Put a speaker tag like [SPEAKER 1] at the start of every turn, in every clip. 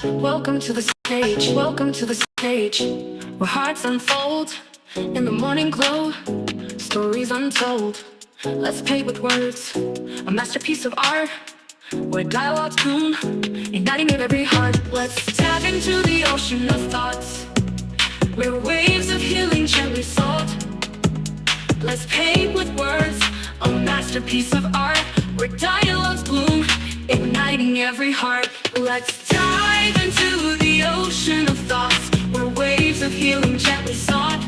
[SPEAKER 1] Welcome to the stage, welcome to the stage, where hearts unfold in the morning glow, stories untold. Let's paint with words, a masterpiece of art, where dialogues bloom, igniting in every heart. Let's dive into the ocean of thoughts, where waves of healing gently sold. Let's paint with words, a masterpiece of art, where dialogues bloom, igniting every heart. Let's dive into the ocean of thoughts, where waves of healing gently sought.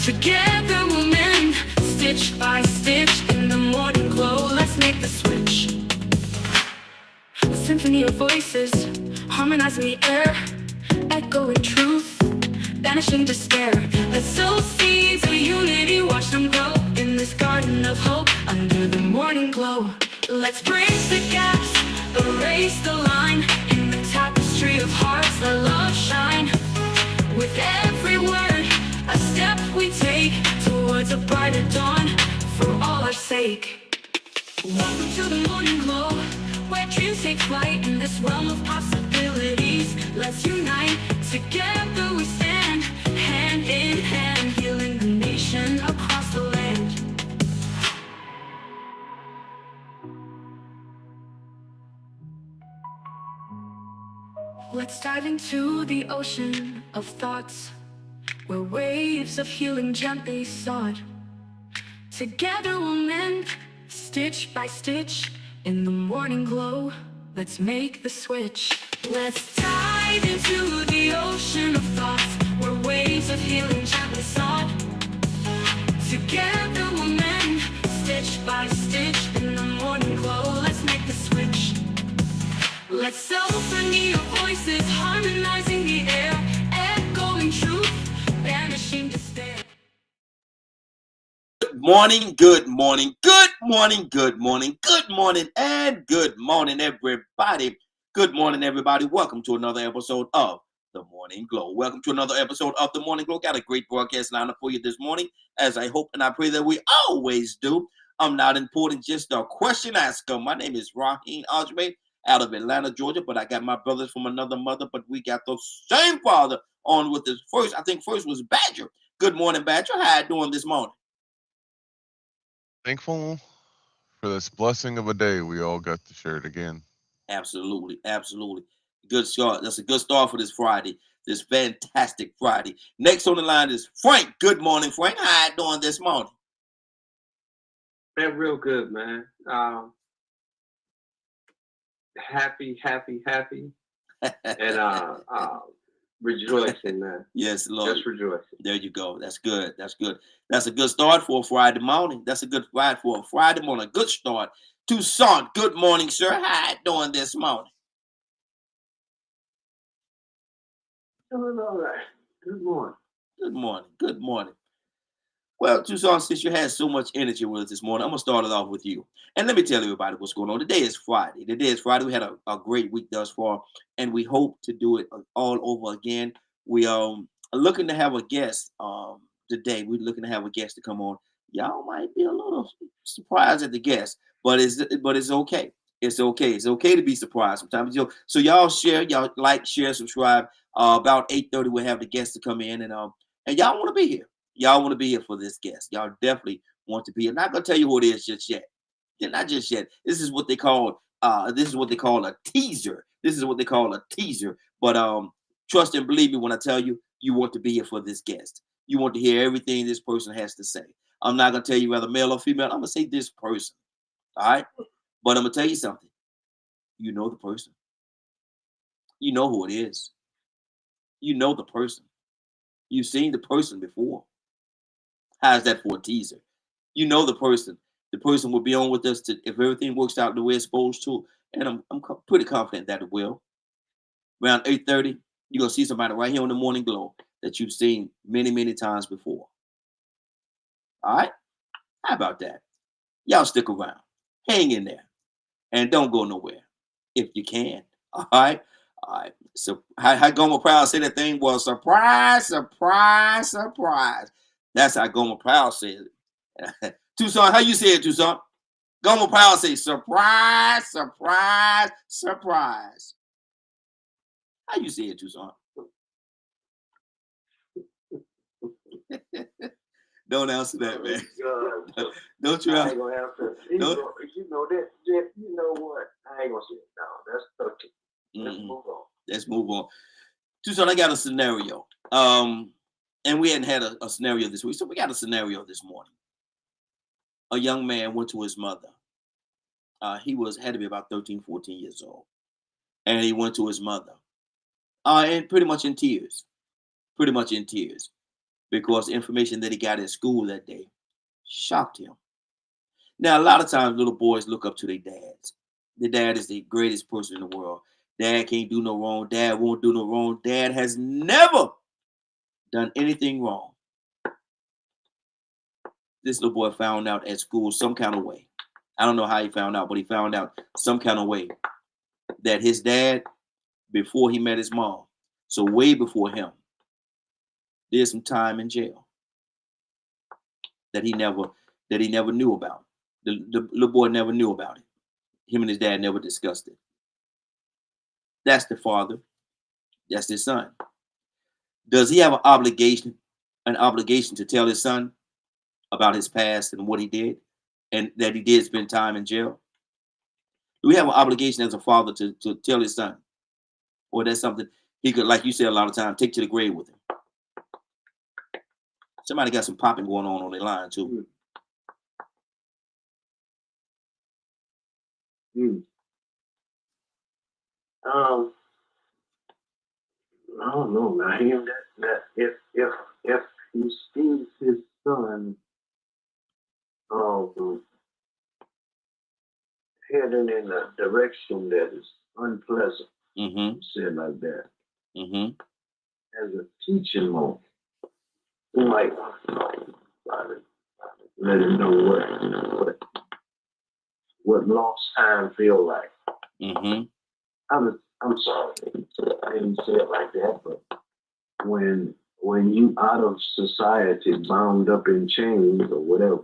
[SPEAKER 1] Together we'll mend, stitch by stitch, in the morning glow. Let's make the switch. A symphony of voices, harmonizing the air, echoing truth, banishing despair. Let's sow seeds of unity, watch them grow in this garden of hope under the morning glow. Let's bridge the gaps, erase the line, in the tapestry of hearts let love shine. With every word, a step we take towards a brighter dawn for all our sake. Welcome to the morning glow, where dreams take flight in this realm of possibilities. Let's unite, together we stand, hand in hand, healing the nation across the land. Let's dive into the ocean of thoughts, where waves of healing gently sought. Together we'll mend, stitch by stitch, in the morning glow. Let's make the switch. Let's dive into the ocean of thoughts, where waves of healing gently sought. Together we'll mend, stitch by stitch, in the morning glow. Let's make the switch. Let's symphony of voices, harmonizing the air, echoing truth, banishing despair.
[SPEAKER 2] Good morning, good morning, good morning, good morning, good morning, and good morning, everybody. Good morning, everybody. Welcome to another episode of The Morning Glow. Welcome to another episode of The Morning Glow. Got a great broadcast lineup for you this morning, as I hope and I pray that we always do. I'm not important, just a question asker. My name is Raheem Ajme out of Atlanta, Georgia, but I got my brothers from another mother, but we got the same father on with us. First, I think first was Badger. Good morning, Badger. How you doing this morning?
[SPEAKER 3] Thankful for this blessing of a day we all got to share it again.
[SPEAKER 2] Absolutely, absolutely. Good start. That's a good start for this Friday, this fantastic Friday. Next on the line is Frank. Good morning, Frank. How you doing this morning?
[SPEAKER 4] Man, real good, man. Happy, and rejoicing, man.
[SPEAKER 2] Yes, Lord.
[SPEAKER 4] Just rejoicing.
[SPEAKER 2] There you go. That's good. That's good. That's a good start for a Friday morning. That's a good ride for a Friday morning. Good start. Toussaint, good morning, sir. How you doing this morning?
[SPEAKER 4] Doing all right. Good morning.
[SPEAKER 2] Good morning. Good morning. Well, Toussaint, since you had so much energy with us this morning, I'm going to start it off with you. And let me tell everybody what's going on. Today is Friday. Today is Friday. We had a great week thus far, and we hope to do it all over again. We are looking to have a guest today. We're looking to have a guest to come on. Y'all might be a little surprised at the guest, but it's okay. It's okay. It's okay to be surprised sometimes. So y'all share, y'all like, share, subscribe. About 8:30, we'll have the guest to come in, and y'all want to be here. Y'all want to be here for this guest. Y'all definitely want to be here. Not gonna tell you who it is just yet. Yeah, not just yet. This is what they call a teaser. This is what they call a teaser. But trust and believe me when I tell you, you want to be here for this guest. You want to hear everything this person has to say. I'm not gonna tell you whether male or female. I'm gonna say this person. All right. But I'm gonna tell you something. You know the person. You know who it is. You know the person. You've seen the person before. How's that for a teaser? You know the person. The person will be on with us if everything works out the way it's supposed to, and I'm pretty confident that it will. Around 8:30, you're gonna see somebody right here on the Morning Glow that you've seen many, many times before. All right? How about that? Y'all stick around, hang in there, and don't go nowhere if you can. All right. All right. So how Goma Proud say that thing was surprise, surprise, surprise. That's how Goma Proud said it. Toussaint, how you say it, Toussaint? Goma Proud say surprise, surprise, surprise. How you say it, Tucson? Don't answer that, man.
[SPEAKER 4] God.
[SPEAKER 2] Don't you
[SPEAKER 4] I
[SPEAKER 2] answer.
[SPEAKER 4] ain't gonna answer.
[SPEAKER 2] Don't-
[SPEAKER 4] You know that. You know what? I ain't gonna say it. No, that's 13. Let's
[SPEAKER 2] Mm-mm.
[SPEAKER 4] move on.
[SPEAKER 2] Let's move on. Tucson, I got a scenario. And we hadn't had a scenario this week, so we got a scenario this morning. A young man went to his mother. He had to be about 13, 14 years old. And he went to his mother. And pretty much in tears. Pretty much in tears. Because the information that he got in school that day shocked him. Now, a lot of times little boys look up to their dads. The dad is the greatest person in the world. Dad can't do no wrong. Dad won't do no wrong. Dad has never done anything wrong. This little boy found out at school some kind of way. I don't know how he found out, but he found out some kind of way that his dad, before he met his mom, so way before him, did some time in jail that he never knew about. The little boy never knew about it. Him and his dad never discussed it. That's the father. That's his son. Does he have an obligation to tell his son about his past and what he did, and that he did spend time in jail? Do we have an obligation as a father to tell his son, or that's something he could, like you said a lot of times, take to the grave with him? Somebody got some popping going on their line too.
[SPEAKER 4] I don't know, man. That if he sees his son heading in a direction that is unpleasant, say it like that, as a teaching moment, he might let him know what lost time feel like. I'm sorry, I didn't say it like that, but when you out of society, bound up in chains or whatever,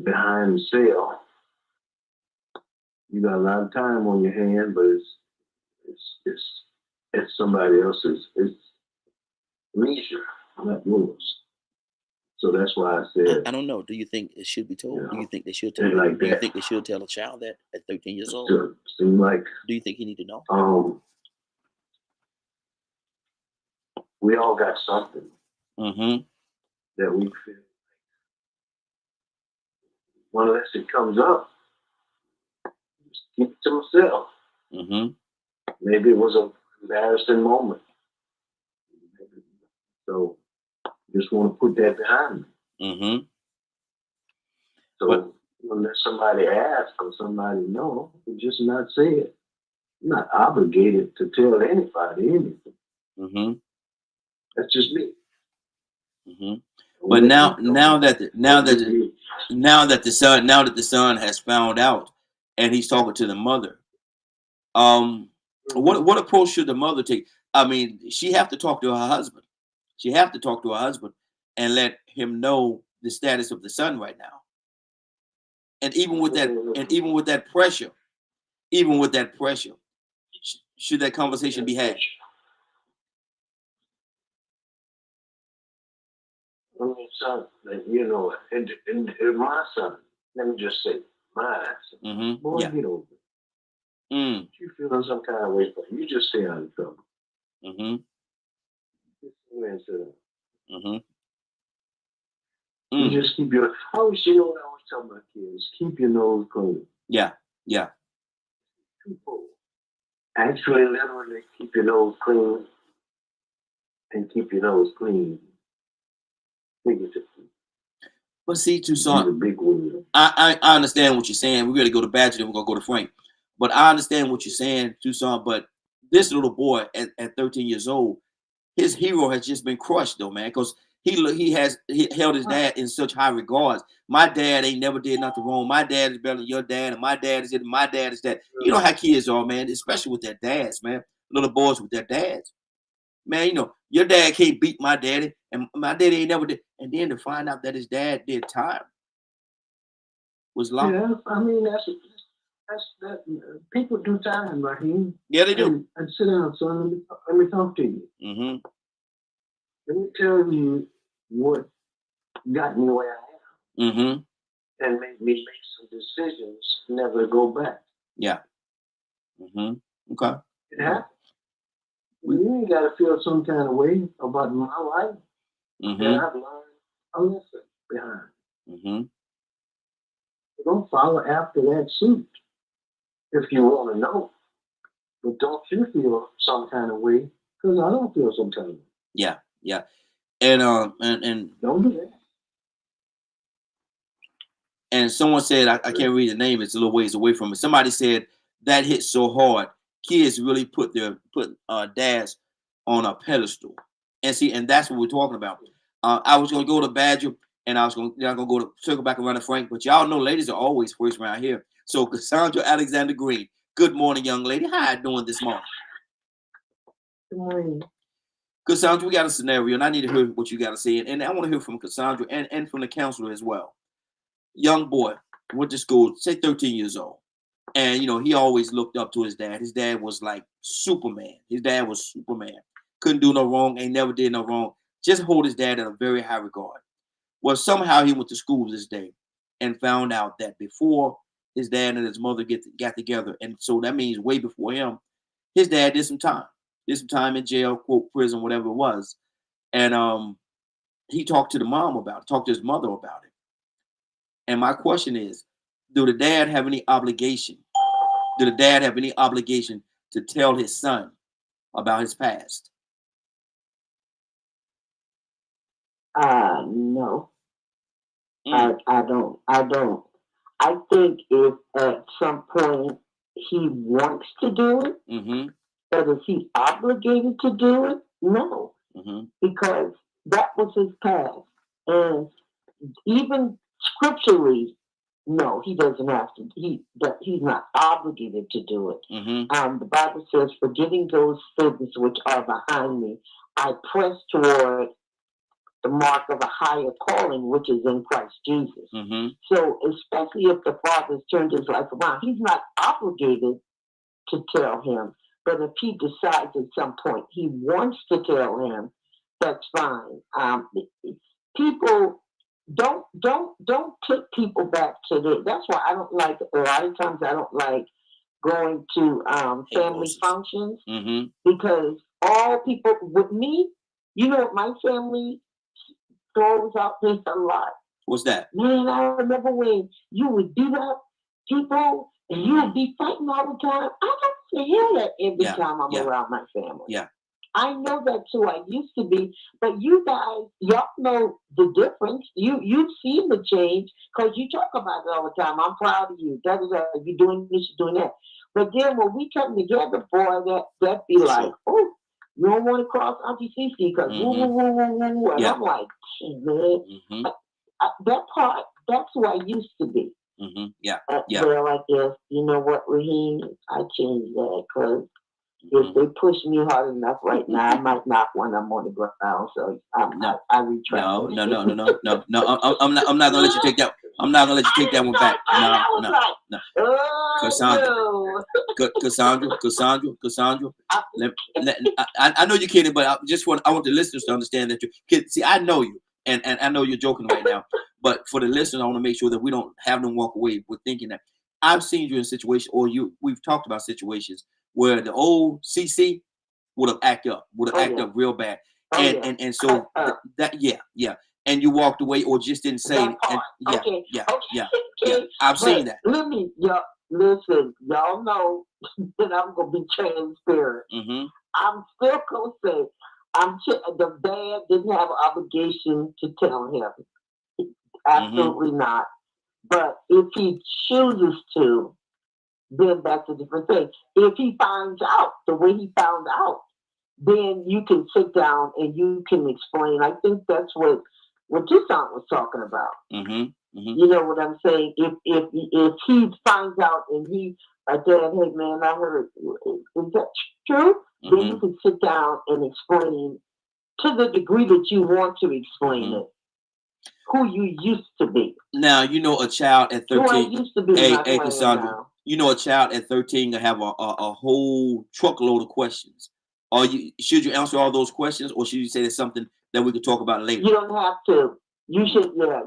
[SPEAKER 4] behind the cell, you got a lot of time on your hand, but it's somebody else's. It's leisure, not yours. So that's why I said.
[SPEAKER 2] I don't know. Do you think it should be told?
[SPEAKER 4] You know,
[SPEAKER 2] do you think they should tell?
[SPEAKER 4] like
[SPEAKER 2] do you
[SPEAKER 4] that.
[SPEAKER 2] think they should tell a child that at 13 years old?
[SPEAKER 4] To seem like.
[SPEAKER 2] Do you think he need to know?
[SPEAKER 4] We all got something that we feel. Unless it comes up, just keep it to myself. Maybe it was an embarrassing moment. So just want to put that behind me. So unless somebody asks or somebody knows, just not say it. I'm not obligated to tell anybody anything. That's just me.
[SPEAKER 2] But now that the son has found out and he's talking to the mother, what approach should the mother take? I mean, she have to talk to her husband. She have to talk to her husband and let him know the status of the son right now. And even with that pressure, should that conversation be had?
[SPEAKER 4] Son, you know, and my son, let me just say, my son, boy, get over it. If you feeling some kind of way, you just stay out of trouble. Just go and sit down. You just keep your, I always, you know what I always tell my kids, keep your nose clean.
[SPEAKER 2] Yeah.
[SPEAKER 4] Actually, literally, keep your nose clean and keep your nose clean.
[SPEAKER 2] But see, Tucson, I understand what you're saying. We're going to go to Badger, then we're going to go to Frank. But I understand what you're saying, Tucson. But this little boy at 13 years old, his hero has just been crushed, though, man, because he held his dad in such high regards. My dad ain't never did nothing wrong. My dad is better than your dad, and my dad is it, and my dad is that. You know how kids are, man, especially with their dads, man. Little boys with their dads. Man, you know, your dad can't beat my daddy, and my daddy ain't never did. And then to find out that his dad did time was long.
[SPEAKER 4] Yeah, I mean, People do time, Raheem.
[SPEAKER 2] Yeah, they do.
[SPEAKER 4] And sit down, son. Let me talk to you.
[SPEAKER 2] Mm-hmm.
[SPEAKER 4] Let me tell you what got me where I am.
[SPEAKER 2] Mm-hmm.
[SPEAKER 4] And made me make some decisions, never go back.
[SPEAKER 2] Yeah. Mm-hmm. Okay.
[SPEAKER 4] It happened. You ain't got to feel some kind of way about my life.
[SPEAKER 2] Mm-hmm.
[SPEAKER 4] And I've learned a lesson behind.
[SPEAKER 2] Mm-hmm.
[SPEAKER 4] Don't follow after that suit if you want to know. But don't you feel some kind of way? Because I don't feel some kind of way.
[SPEAKER 2] Yeah, yeah. And
[SPEAKER 4] don't do that.
[SPEAKER 2] And someone said, I can't read the name, it's a little ways away from me. Somebody said that hit so hard, kids really put dads on a pedestal. And see, and that's what we're talking about. I was gonna go to Badger and I'm gonna go to circle back around to Frank, but y'all know ladies are always first around here. So Cassandra Alexander Green, good morning, young lady. How you doing this morning?
[SPEAKER 4] Good morning.
[SPEAKER 2] Cassandra, we got a scenario, and I need to hear what you got to say. And I want to hear from Cassandra and from the counselor as well. Young boy went to school, say 13 years old. And, he always looked up to his dad. His dad was like Superman. His dad was Superman. Couldn't do no wrong, ain't never did no wrong. Just hold his dad in a very high regard. Well, somehow he went to school this day and found out that before his dad and his mother got together, and so that means way before him, his dad did some time. Did some time in jail, quote, prison, whatever it was. And he talked to the mom about it, talked to his mother about it. And my question is, do the dad have any obligation? Do the dad have any obligation to tell his son about his past?
[SPEAKER 4] No. I don't. I think if at some point he wants to do it, but is he obligated to do it? No. Because that was his past. And even scripturally, no, he doesn't have to. He's not obligated to do it. The Bible says, "Forgetting those things which are behind me, I press toward the mark of a higher calling, which is in Christ Jesus." So, especially if the father's turned his life around, he's not obligated to tell him. But if he decides at some point he wants to tell him, that's fine. People don't take people back to the. That's why I don't like a lot of times. I don't like going to family functions because all people with me, what my family throws out there a lot.
[SPEAKER 2] What's that?
[SPEAKER 4] Man, I remember when you would beat up people and you would be fighting all the time. I don't hear that every time I'm around my family.
[SPEAKER 2] Yeah.
[SPEAKER 4] I know that's who I used to be, but you guys, y'all know the difference. You've seen the change because you talk about it all the time. I'm proud of you. That is you're doing this, you're doing that. But then when we come together, boy, that be like, oh, you don't want to cross Auntie Cece because woo, woo, woo, woo, woo. And I'm like, man, that part, that's who I used to be. Well, I guess, you know what, Raheem, I changed that because if they push me hard enough right now, I might knock one of them on the ground. So I retract.
[SPEAKER 2] No. I'm not gonna let you take that. I'm not gonna let you take that one back. No. Cassandra. I know you're kidding, but I want the listeners to understand that you kid. See, I know you, and I know you're joking right now. But for the listeners, I want to make sure that we don't have them walk away with thinking that I've seen you in a situation, or we've talked about situations where the old CC would have acted up real bad. And so and you walked away or just didn't say I've seen that.
[SPEAKER 4] Listen, y'all know that I'm gonna be transparent. I'm still gonna say the dad didn't have an obligation to tell him. Absolutely not. But if he chooses to, then that's a different thing. If he finds out the way he found out, then you can sit down and you can explain. I think that's what Tucson was talking about. You know what I'm saying? If he finds out and dad, hey man, I heard, is that true? Then you can sit down and explain to the degree that you want to explain it. Who you used to be.
[SPEAKER 2] Now, a child at 13.
[SPEAKER 4] Who I used to be.
[SPEAKER 2] Hey, Cassandra. you know, a child at 13 can have a whole truckload of questions. Should you answer all those questions, or should you say there's something that we could talk about later?
[SPEAKER 5] You don't have to. You should, yeah.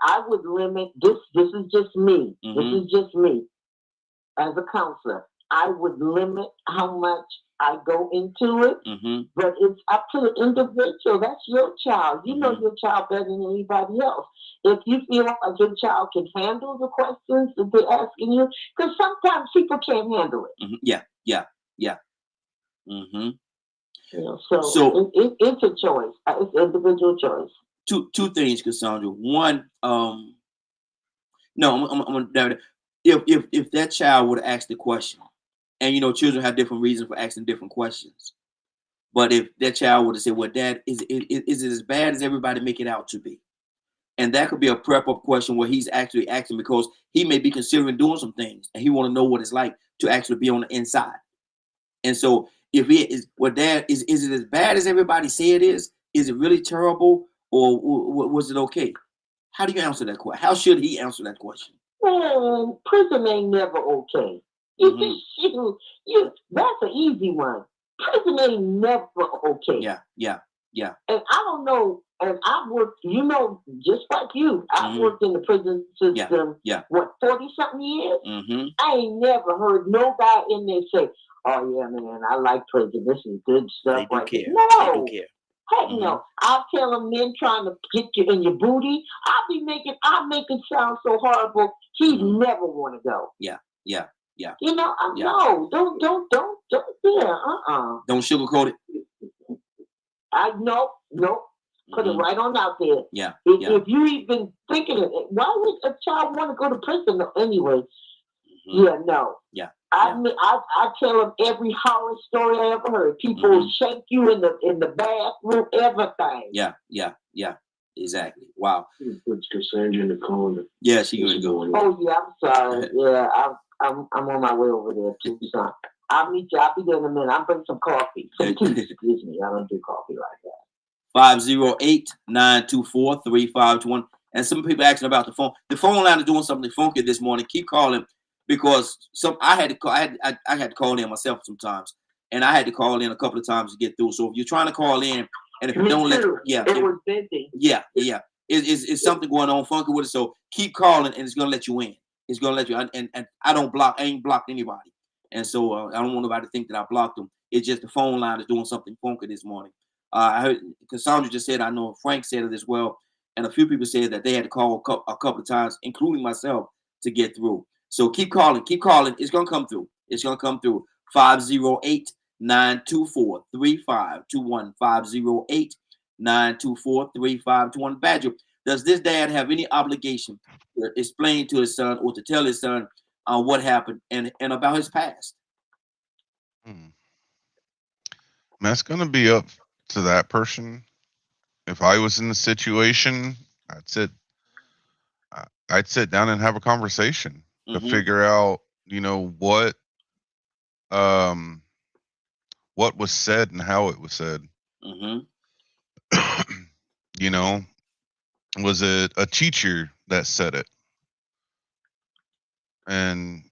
[SPEAKER 5] I would limit this. This is just me. This is just me as a counselor. I would limit how much I go into it, but it's up to the individual. That's your child. You know your child better than anybody else. If you feel like your child can handle the questions that they're asking you, because sometimes people can't handle it.
[SPEAKER 2] Yeah.
[SPEAKER 5] So it's a choice. It's an individual choice.
[SPEAKER 2] Two things, Cassandra. One, no, I'm gonna. If that child would ask the question, and you know, children have different reasons for asking different questions. But if that child would have said, "Well, Dad, is it as bad as everybody make it out to be?" And that could be a prep up question where he's actually asking because he may be considering doing some things, and he want to know what it's like to actually be on the inside. And so, if it is, well, Dad, is it as bad as everybody say it is? Is it really terrible, or was it okay? How do you answer that question? How should he answer that question?
[SPEAKER 5] Man, prison ain't never okay. That's an easy one. Prison ain't never okay.
[SPEAKER 2] Yeah.
[SPEAKER 5] And I don't know, and I've worked, you know, just like you, I've worked in the prison system, what, 40-something years? I ain't never heard no guy in there say, oh yeah, man, I like prison. This is good stuff.
[SPEAKER 2] They do care.
[SPEAKER 5] No.
[SPEAKER 2] They do care.
[SPEAKER 5] Heck no. I'll tell them men trying to get you in your booty. I'll make it sound so horrible. He never want to go.
[SPEAKER 2] Yeah.
[SPEAKER 5] You know, no, don't,
[SPEAKER 2] Don't sugarcoat it.
[SPEAKER 5] No. Put it right on out there.
[SPEAKER 2] Yeah.
[SPEAKER 5] If you even thinking of it, why would a child want to go to prison anyway? Yeah, no.
[SPEAKER 2] Yeah.
[SPEAKER 5] I tell them every horror story I ever heard. People shake you in the bathroom, everything.
[SPEAKER 2] Yeah. Exactly. Wow.
[SPEAKER 4] Puts Cassandra in the corner.
[SPEAKER 2] Yeah, she gonna go.
[SPEAKER 5] Oh yeah, I'm sorry. Yeah, I'm on my way over there too, son. I'll meet you. I'll be there in a minute. I'll bring some coffee. Some tea, excuse me. I don't do coffee like that.
[SPEAKER 2] 508-924-3521. And some people asking about the phone. The phone line is doing something funky this morning. Keep calling because I had to call. I had to call in myself sometimes, and I had to call in a couple of times to get through. So if you're trying to call in, and if you don't let,
[SPEAKER 5] it was busy.
[SPEAKER 2] Yeah. It's something going on funky with it. So keep calling, and it's gonna let you in. It's gonna let you. And I ain't blocked anybody, and so I don't want nobody to think that I blocked them. It's just the phone line is doing something funky this morning. I heard Cassandra just said, I know Frank said it as well, and a few people said that they had to call a couple of times, including myself, to get through. So keep calling. It's gonna come through. 508-924-3521. 508-924-3521. Badger, does this dad have any obligation to explain to his son or to tell his son what happened and about his past?
[SPEAKER 3] That's gonna be up to that person. If I was in the situation, I'd sit down and have a conversation to figure out, what was said and how it was said. Was it a teacher that said it? And,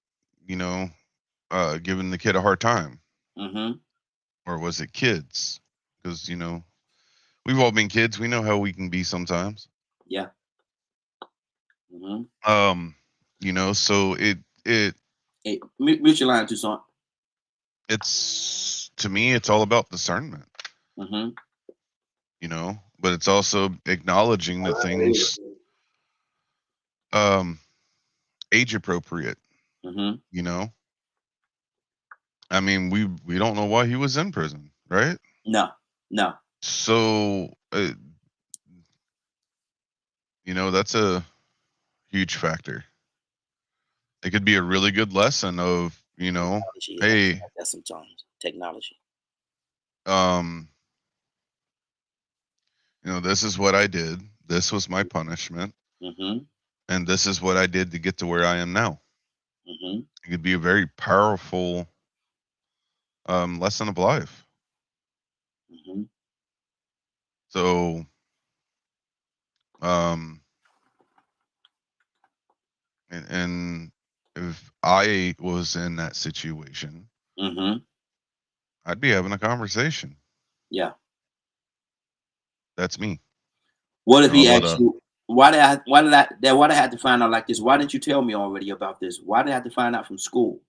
[SPEAKER 3] giving the kid a hard time? Or was it kids? Because, we've all been kids. We know how we can be sometimes.
[SPEAKER 2] Yeah.
[SPEAKER 3] So
[SPEAKER 2] mute your line, Toussaint.
[SPEAKER 3] To me, it's all about discernment. But it's also acknowledging that things age appropriate. I mean, we don't know why he was in prison, right?
[SPEAKER 2] No.
[SPEAKER 3] So that's a huge factor. It could be a really good lesson of,
[SPEAKER 2] technology,
[SPEAKER 3] hey,
[SPEAKER 2] that's sometimes technology.
[SPEAKER 3] This is what I did. This was my punishment. And this is what I did to get to where I am now. It could be a very powerful lesson of life. So, and if I was in that situation, I'd be having a conversation.
[SPEAKER 2] Yeah.
[SPEAKER 3] That's me.
[SPEAKER 2] What if
[SPEAKER 3] You know,
[SPEAKER 2] he
[SPEAKER 3] a lot
[SPEAKER 2] asked
[SPEAKER 3] of
[SPEAKER 2] you, why did I have to find out like this? Why didn't you tell me already about this? Why did I have to find out from school?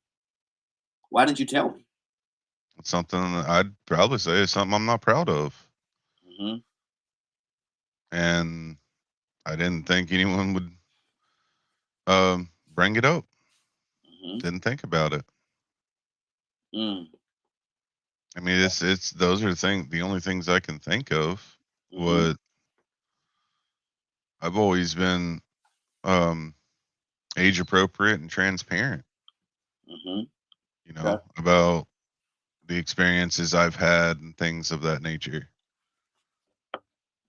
[SPEAKER 2] Why didn't you tell me?
[SPEAKER 3] something I'd probably say is something I'm not proud of.
[SPEAKER 2] Mm-hmm.
[SPEAKER 3] And I didn't think anyone would bring it up.
[SPEAKER 2] Mm-hmm.
[SPEAKER 3] Didn't think about it.
[SPEAKER 2] Mm.
[SPEAKER 3] I mean, it's those are the only things I can think of.
[SPEAKER 2] Mm-hmm.
[SPEAKER 3] What I've always been um age appropriate and transparent,
[SPEAKER 2] Mm-hmm. Okay.
[SPEAKER 3] about the experiences I've had and things of that nature.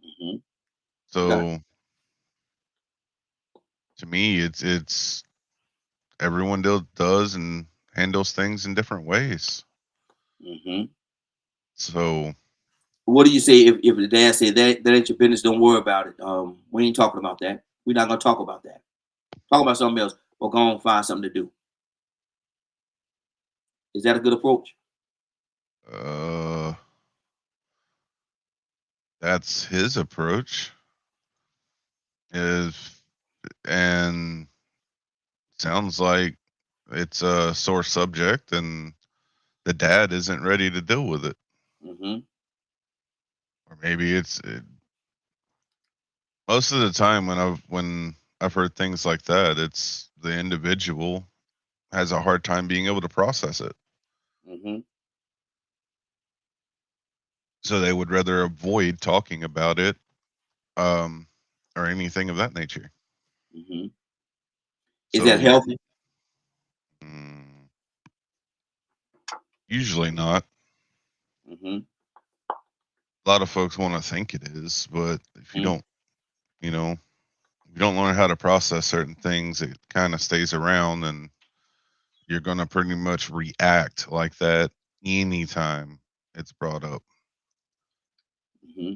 [SPEAKER 2] Mm-hmm. Okay.
[SPEAKER 3] So to me, it's everyone does and handles things in different ways.
[SPEAKER 2] Mm-hmm.
[SPEAKER 3] So
[SPEAKER 2] What do you say if the dad said that ain't your business? Don't worry about it. We ain't talking about that. We're not gonna talk about that. Talk about something else, or go and find something to do. Is that a good approach?
[SPEAKER 3] uh, that's his approach. Is and sounds like it's a sore subject, and the dad isn't ready to deal with it,
[SPEAKER 2] Mm-hmm.
[SPEAKER 3] or maybe most of the time when I've heard things like that, it's the individual has a hard time being able to process it.
[SPEAKER 2] Mm-hmm.
[SPEAKER 3] So they would rather avoid talking about it, um, or anything of that nature.
[SPEAKER 2] Mm-hmm. Is that
[SPEAKER 3] So
[SPEAKER 2] healthy?
[SPEAKER 3] mm, usually not.
[SPEAKER 2] Mm-hmm.
[SPEAKER 3] A lot of folks want to think it is, but if you
[SPEAKER 2] Mm-hmm.
[SPEAKER 3] don't, you know, if you don't learn how to process certain things, it kind of stays around, and you're going to pretty much react like that anytime it's brought up.
[SPEAKER 2] Mm-hmm.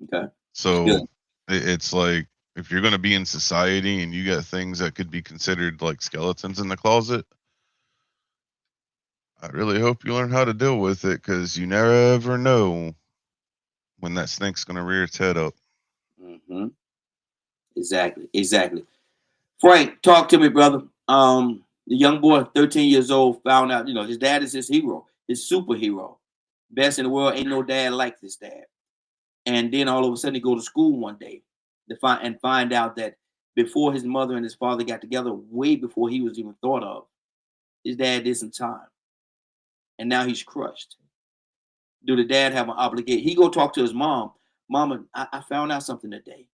[SPEAKER 2] Okay. Good.
[SPEAKER 3] So it's like if you're going to be in society and you got things that could be considered like skeletons in the closet, I really hope you learn how to deal with it, because you never know when that snake's going to rear its head up.
[SPEAKER 2] Mm-hmm. Exactly. Exactly. Frank, talk to me, brother. The young boy, 13 years old, found out, his dad is his hero, his superhero. Best in the world. Ain't no dad like this dad. And then all of a sudden he go to school one day find out that before his mother and his father got together, way before he was even thought of, his dad did some time. And now he's crushed. Do the dad have an obligation? He go talk to his mom. Mama, I found out something today.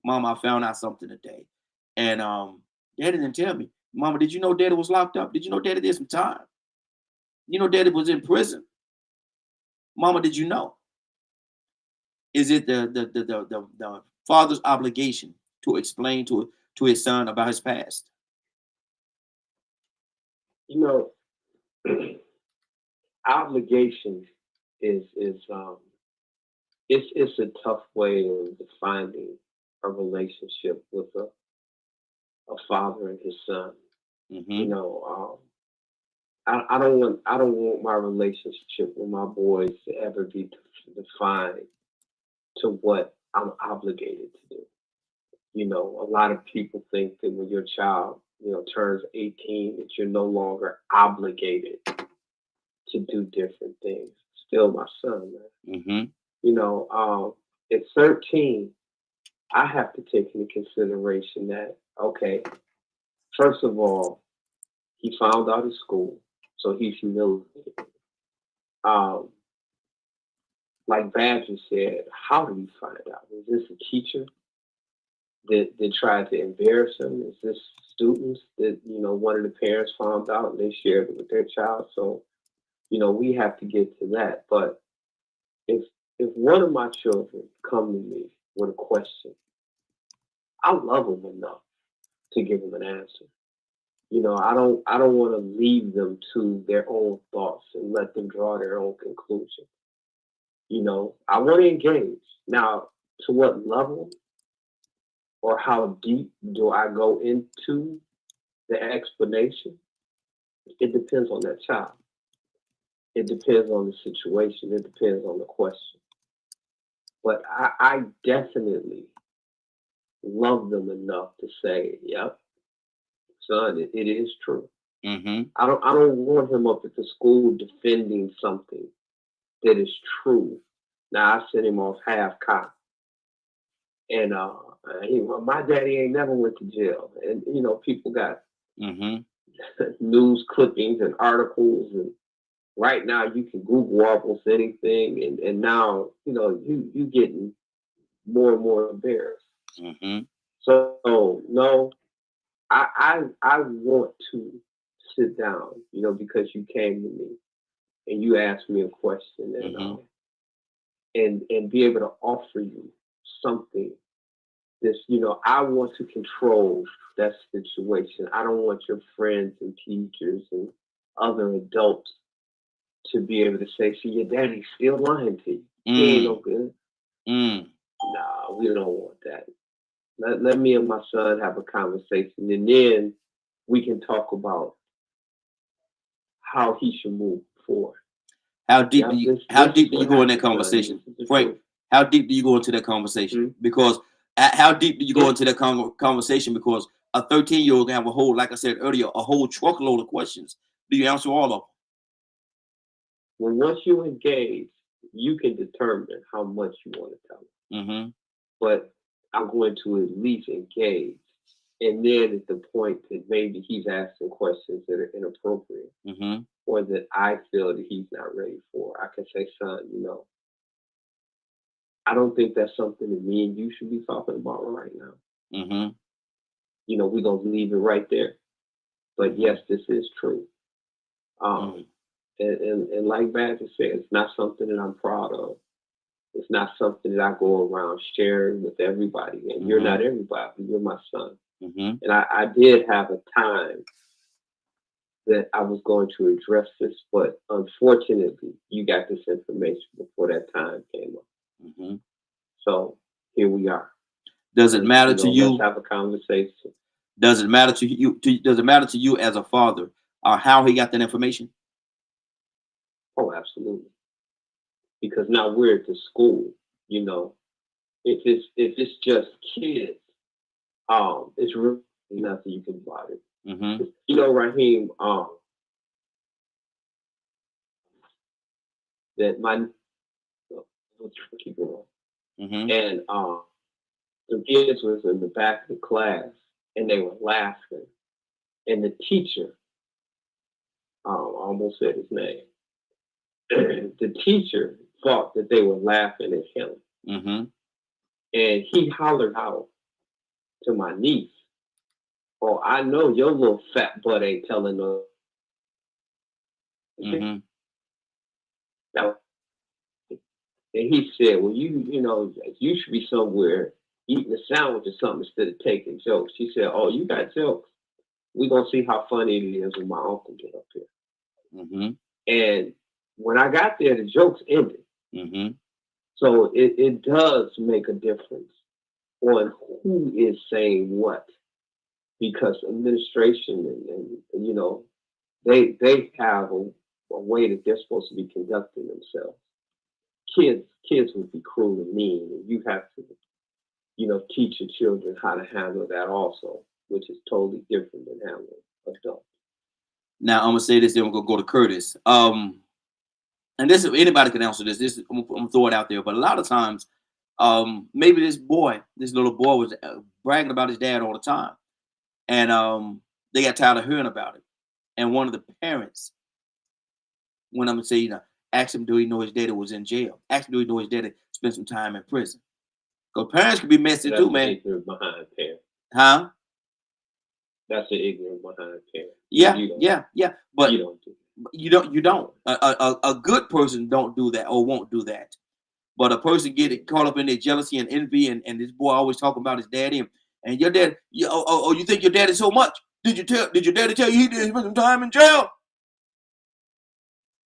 [SPEAKER 2] Mama, I found out something today. And daddy didn't tell me. Mama, did you know daddy was locked up? Did you know daddy did some time? You know daddy was in prison. Mama, did you know? Is it the father's obligation to explain to his son about his past?
[SPEAKER 4] You know, obligation is it's a tough way of defining a relationship with a father and his son. You
[SPEAKER 2] Mm-hmm.
[SPEAKER 4] know, I don't want my relationship with my boys to ever be defined to what I'm obligated to do. You know, a lot of people think that when your child, turns 18, that you're no longer obligated to do different things. Still my son, man.
[SPEAKER 2] Mm-hmm.
[SPEAKER 4] You know, at 13, I have to take into consideration that, okay, first of all, he found out at school, so he's humiliated. Um, like Badger said, how did he find out? Was this a teacher that tried to embarrass him? Is this students that, one of the parents found out and they shared it with their child? So, we have to get to that. But if one of my children come to me with a question, I love them enough to give them an answer. I don't want to leave them to their own thoughts and let them draw their own conclusion. I want to engage. Now, to what level or how deep do I go into the explanation? It depends on that child. It depends on the situation. It depends on the question. But I definitely love them enough to say, "Yep, son, it is true." I don't want him up at the school defending something that is true. Now I sent him off half cocked, and my daddy ain't never went to jail, and people got news clippings and articles, and right now you can Google almost anything, and now you getting more and more embarrassed. So no, I want to sit down, because you came to me and you asked me a question, and be able to offer you something. This, I want to control that situation. I don't want your friends and teachers and other adults to be able to say, "See, your daddy's still lying to you. He ain't no good." Nah, we don't want that. Let me and my son have a conversation, and then we can talk about how he should move forward.
[SPEAKER 2] How deep do you go in that conversation, Frank? How deep do you go into that conversation? Because how deep do you go into that conversation? Because a 13-year-old can have a whole, like I said earlier, a whole truckload of questions. Do you answer all of them?
[SPEAKER 4] Well, once you engage, you can determine how much you want to tell them. But I'm going to at least engage. And then at the point that maybe he's asking questions that are inappropriate, or that I feel that he's not ready for, I can say, "Son, I don't think that's something that me and you should be talking about right now. We're going to leave it right there. But yes, this is true. And like Badger said, it's not something that I'm proud of. It's not something that I go around sharing with everybody. And you're not everybody. You're my son. And I did have a time that I was going to address this, but unfortunately, you got this information before that time came up. So here we are.
[SPEAKER 2] Does it matter to you?
[SPEAKER 4] Let's have a conversation.
[SPEAKER 2] Does it matter to you? Does it matter to you as a father, how he got that information?
[SPEAKER 4] Oh, absolutely. Because now we're at the school. If it's just kids, it's really nothing you can do about it. Raheem, that my keep going. And the kids was in the back of the class and they were laughing. And the teacher, I almost said his name. The teacher thought that they were laughing at him. And he hollered out to my niece, "Oh, I know your little fat butt ain't telling no." Now, and he said, "Well, you should be somewhere eating a sandwich or something instead of taking jokes." She said, "Oh, you got jokes? We're going to see how funny it is when my uncle get up here." And when I got there, the jokes ended. So it does make a difference on who is saying what, because administration and they have a way that they're supposed to be conducting themselves. Kids would be cruel and mean, and you have to teach your children how to handle that also, which is totally different than handling adults.
[SPEAKER 2] Now I'm gonna say this, then we're gonna go to Curtis. And this, anybody can answer this. I'm gonna throw it out there, but a lot of times, maybe this little boy was bragging about his dad all the time, and they got tired of hearing about it. And one of the parents went up and say, ask him, do he know his daddy was in jail? Ask him, do he know his daddy spent some time in prison? Because parents can be messy too, man.
[SPEAKER 4] Ignorant behind parent.
[SPEAKER 2] Huh?
[SPEAKER 4] That's the ignorant behind parent.
[SPEAKER 2] Yeah. But
[SPEAKER 4] you don't do that.
[SPEAKER 2] You don't. A good person don't do that or won't do that. But a person get caught up in their jealousy and envy, and this boy always talking about his daddy, and your dad. You think your daddy so much? Did your daddy tell you he did spend some time in jail?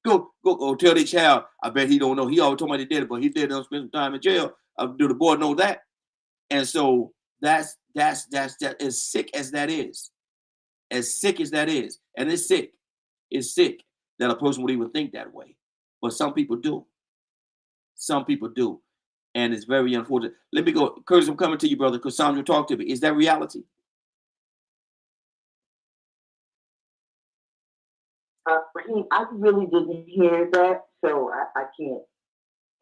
[SPEAKER 2] Go tell the child. I bet he don't know. He always told me his daddy, but he did spend some time in jail. Do the boy know that? And so that's as sick as that is. As sick as that is, and it's sick. It's sick that a person would even think that way. But some people do. Some people do. And it's very unfortunate. Let me go. Curtis, I'm coming to you, brother. Cassandra, talk to me. Is that reality?
[SPEAKER 5] I really didn't hear that, so I can't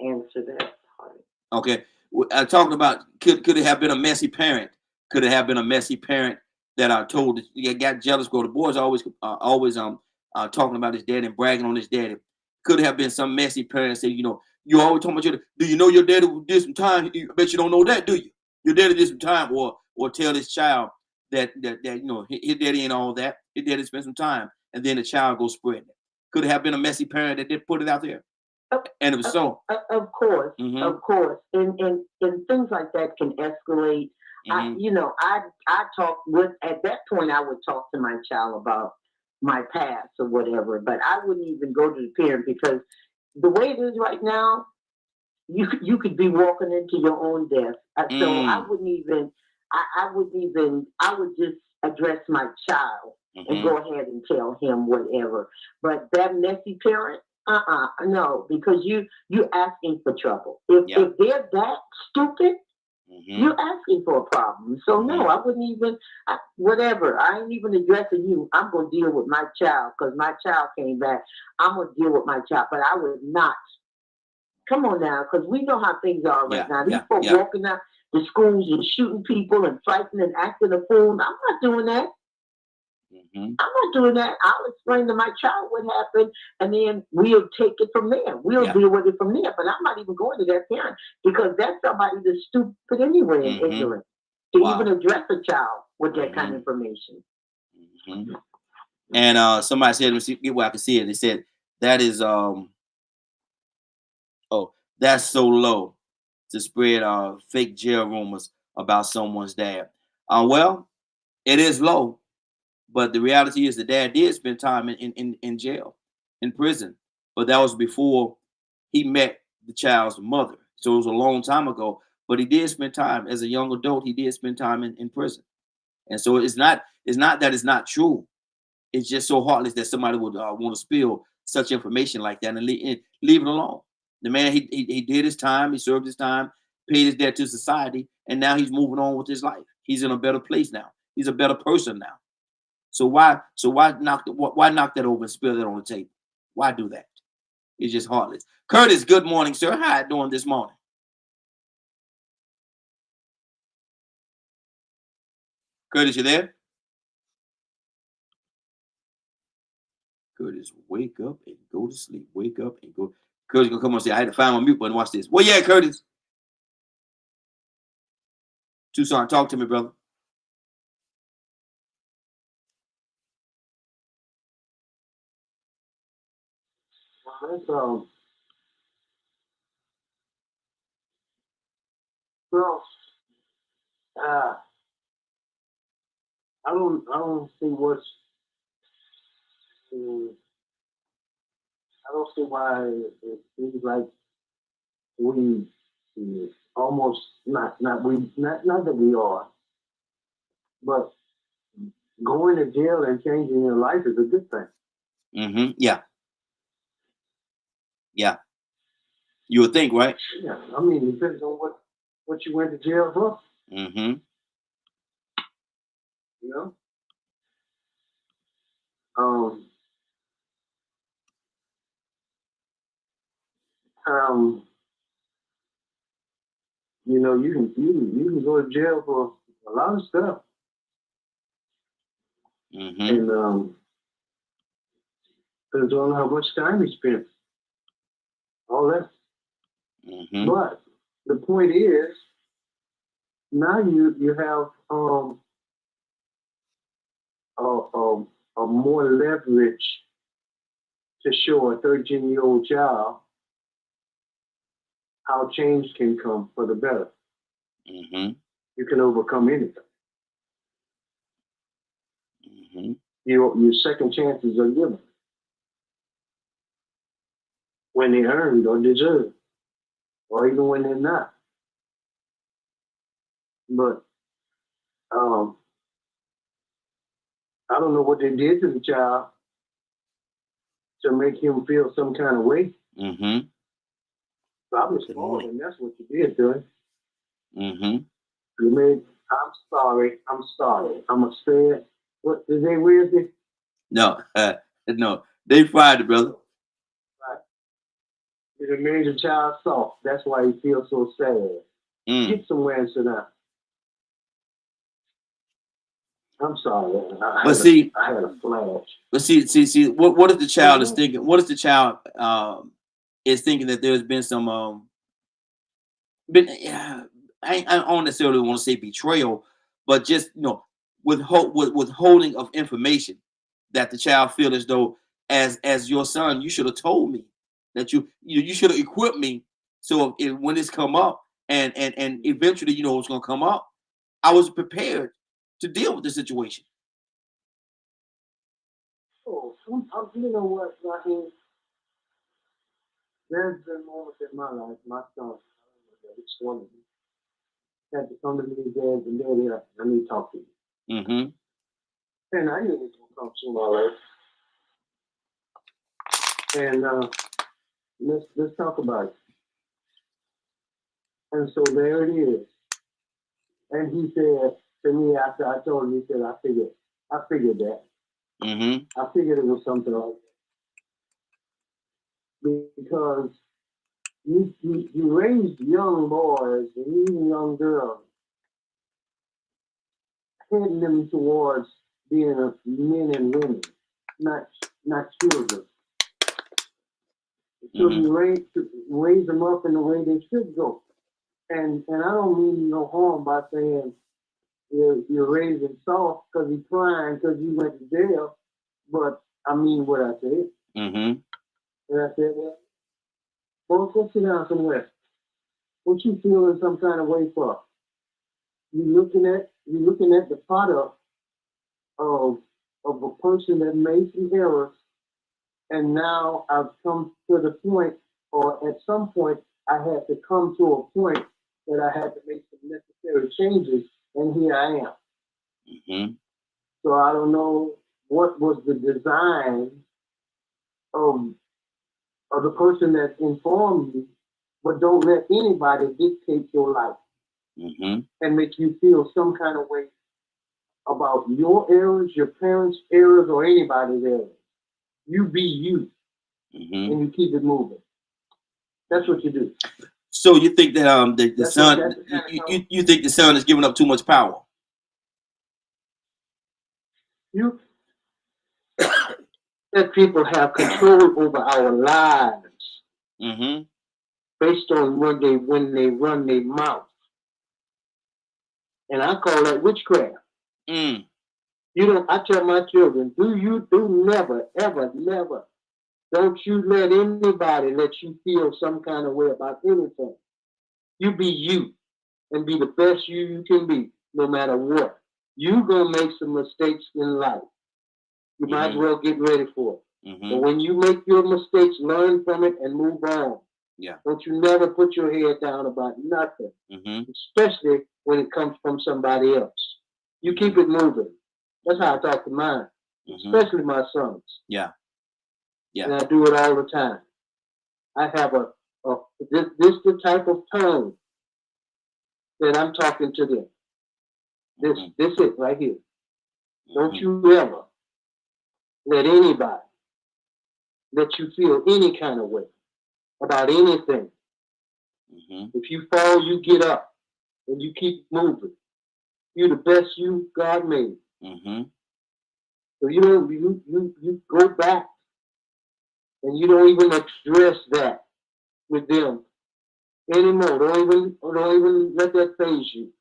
[SPEAKER 5] answer that part.
[SPEAKER 2] Okay. I talked about could it have been a messy parent? Could it have been a messy parent that I told that you got jealous? Go, the boys always talking about his daddy and bragging on his daddy. Could it have been some messy parent say, you always talking about your, do you know your daddy did some time? I bet you don't know that, do you? Your daddy did some time, or tell this child that his daddy ain't all that. His daddy spent some time, and then the child goes spreading it. Could it have been a messy parent that did put it out there? And it was so.
[SPEAKER 5] Of course,
[SPEAKER 2] Mm-hmm.
[SPEAKER 5] of course, and things like that can escalate.
[SPEAKER 2] Mm-hmm.
[SPEAKER 5] I talk with, at that point I would talk to my child about my past or whatever, but I wouldn't even go to the parent, because the way it is right now, you could be walking into your own death. So I wouldn't even. I would just address my child and go ahead and tell him whatever. But that messy parent, no, because you asking for trouble. If they're that stupid, you're asking for a problem. So no, I wouldn't even. Whatever. I ain't even addressing you. I'm gonna deal with my child, because my child came back. I'm gonna deal with my child, but I would not. Come on now, because we know how things are right now. These folks walking out the schools and shooting people and fighting and acting a fool. I'm not doing that. I'm not doing that. I'll explain to my child what happened, and then we'll take it from there. We'll deal with it from there. But I'm not even going to that parent, because that's somebody that's stupid anyway and ignorant to even address a child with that kind of information.
[SPEAKER 2] And somebody said, let me see, get where I can see it. They said that is that's so low to spread fake jail rumors about someone's dad. Well, it is low, but the reality is the dad did spend time in jail, in prison, but that was before he met the child's mother. So it was a long time ago, but he did spend time as a young adult. He did spend time in prison. And so it's not that it's not true. It's just so heartless that somebody would want to spill such information like that and leave it alone. The man, he did his time, he served his time, paid his debt to society, and now he's moving on with his life. He's in a better place now. He's a better person now. So why knock that over and spill that on the table? Why do that? It's just heartless. Curtis, good morning, sir. How you doing this morning? Curtis, you there? Curtis, wake up and go to sleep. Wake up and go. Curtis gonna come on and say, I had to find my mute button. Watch this. Well, yeah, Curtis. Tucson, talk to me, brother.
[SPEAKER 4] Well, I don't see what's. I don't see why it seems like we almost not that we are, but going to jail and changing your life is a good thing.
[SPEAKER 2] Yeah. Yeah. You would think, right?
[SPEAKER 4] Yeah. I mean, it depends on what you went to jail for. You know. You can go to jail for a lot of stuff. And depends on how much time you spent. All that. But the point is, now you have a more leverage to show a 13-year-old child how change can come for the better. You can overcome anything. Your second chances are given when they're earned or deserved, or even when they're not. But I don't know what they did to the child to make him feel some kind of way.
[SPEAKER 2] Mm-hmm.
[SPEAKER 4] Probably spoiled him. That's what you did to him.
[SPEAKER 2] Mm-hmm.
[SPEAKER 4] You made. I'm sorry. I'm sorry. I'm upset. What is they Wednesday?
[SPEAKER 2] No, no. They Friday, brother.
[SPEAKER 4] Right. You made the child soft. That's why he feels so sad. Get somewhere and sit down. I'm sorry. I had a flash.
[SPEAKER 2] But see. What if the child is thinking? What if the child is thinking that there's been some I don't necessarily want to say betrayal, but just withholding of information that the child feel as though as your son, you should have told me that you should have equipped me so when this come up and eventually it's gonna come up, I was prepared to deal with the situation.
[SPEAKER 4] Oh, you know what, Raheem? There's been moments in my life, my son, which one of them, had to come to me and dad and daddy, I need to talk to you.
[SPEAKER 2] Mm-hmm.
[SPEAKER 4] And I knew it was going to come through my life. And let's talk about it. And so there it is. And he said to me after I told him, he said, I figured that.
[SPEAKER 2] Mm-hmm.
[SPEAKER 4] I figured it was something like that. Because you raised young boys and even young girls, heading them towards being men and women, not children. So you raise them up in the way they should go. And I don't mean no harm by saying you're raising soft because he's crying because you went to jail, but I mean what I said.
[SPEAKER 2] Mm-hmm.
[SPEAKER 4] And I said, well, go sit down somewhere. What you feeling some kind of way for? You're looking at the product of a person that made some errors, and now I've come to the point, or at some point, I had to come to a point that I had to make some necessary changes, and here I am.
[SPEAKER 2] Mm-hmm.
[SPEAKER 4] So I don't know what was the design of the person that informed you, but don't let anybody dictate your life and make you feel some kind of way about your errors, your parents' errors, or anybody's errors. You be you, and you keep it moving. That's what you do.
[SPEAKER 2] So you think that the son, you think the son is giving up too much power?
[SPEAKER 4] You let people have control over our lives based on when they run their mouth, and I call that witchcraft. I tell my children, never, ever, never. Don't you let anybody let you feel some kind of way about anything. You be you and be the best you can be, no matter what. You're going to make some mistakes in life. You might as well get ready for it. But when you make your mistakes, learn from it and move on.
[SPEAKER 2] Yeah.
[SPEAKER 4] Don't you never put your head down about nothing, especially when it comes from somebody else. You keep it moving. That's how I talk to mine, especially my sons.
[SPEAKER 2] Yeah. Yeah.
[SPEAKER 4] And I do it all the time. I have this the type of tone that I'm talking to them. This it right here. Don't you ever let anybody let you feel any kind of way about anything. If you fall, you get up and you keep moving. You're the best you God made. So you don't you go back and you don't even address that with them anymore. Don't even let that phase you.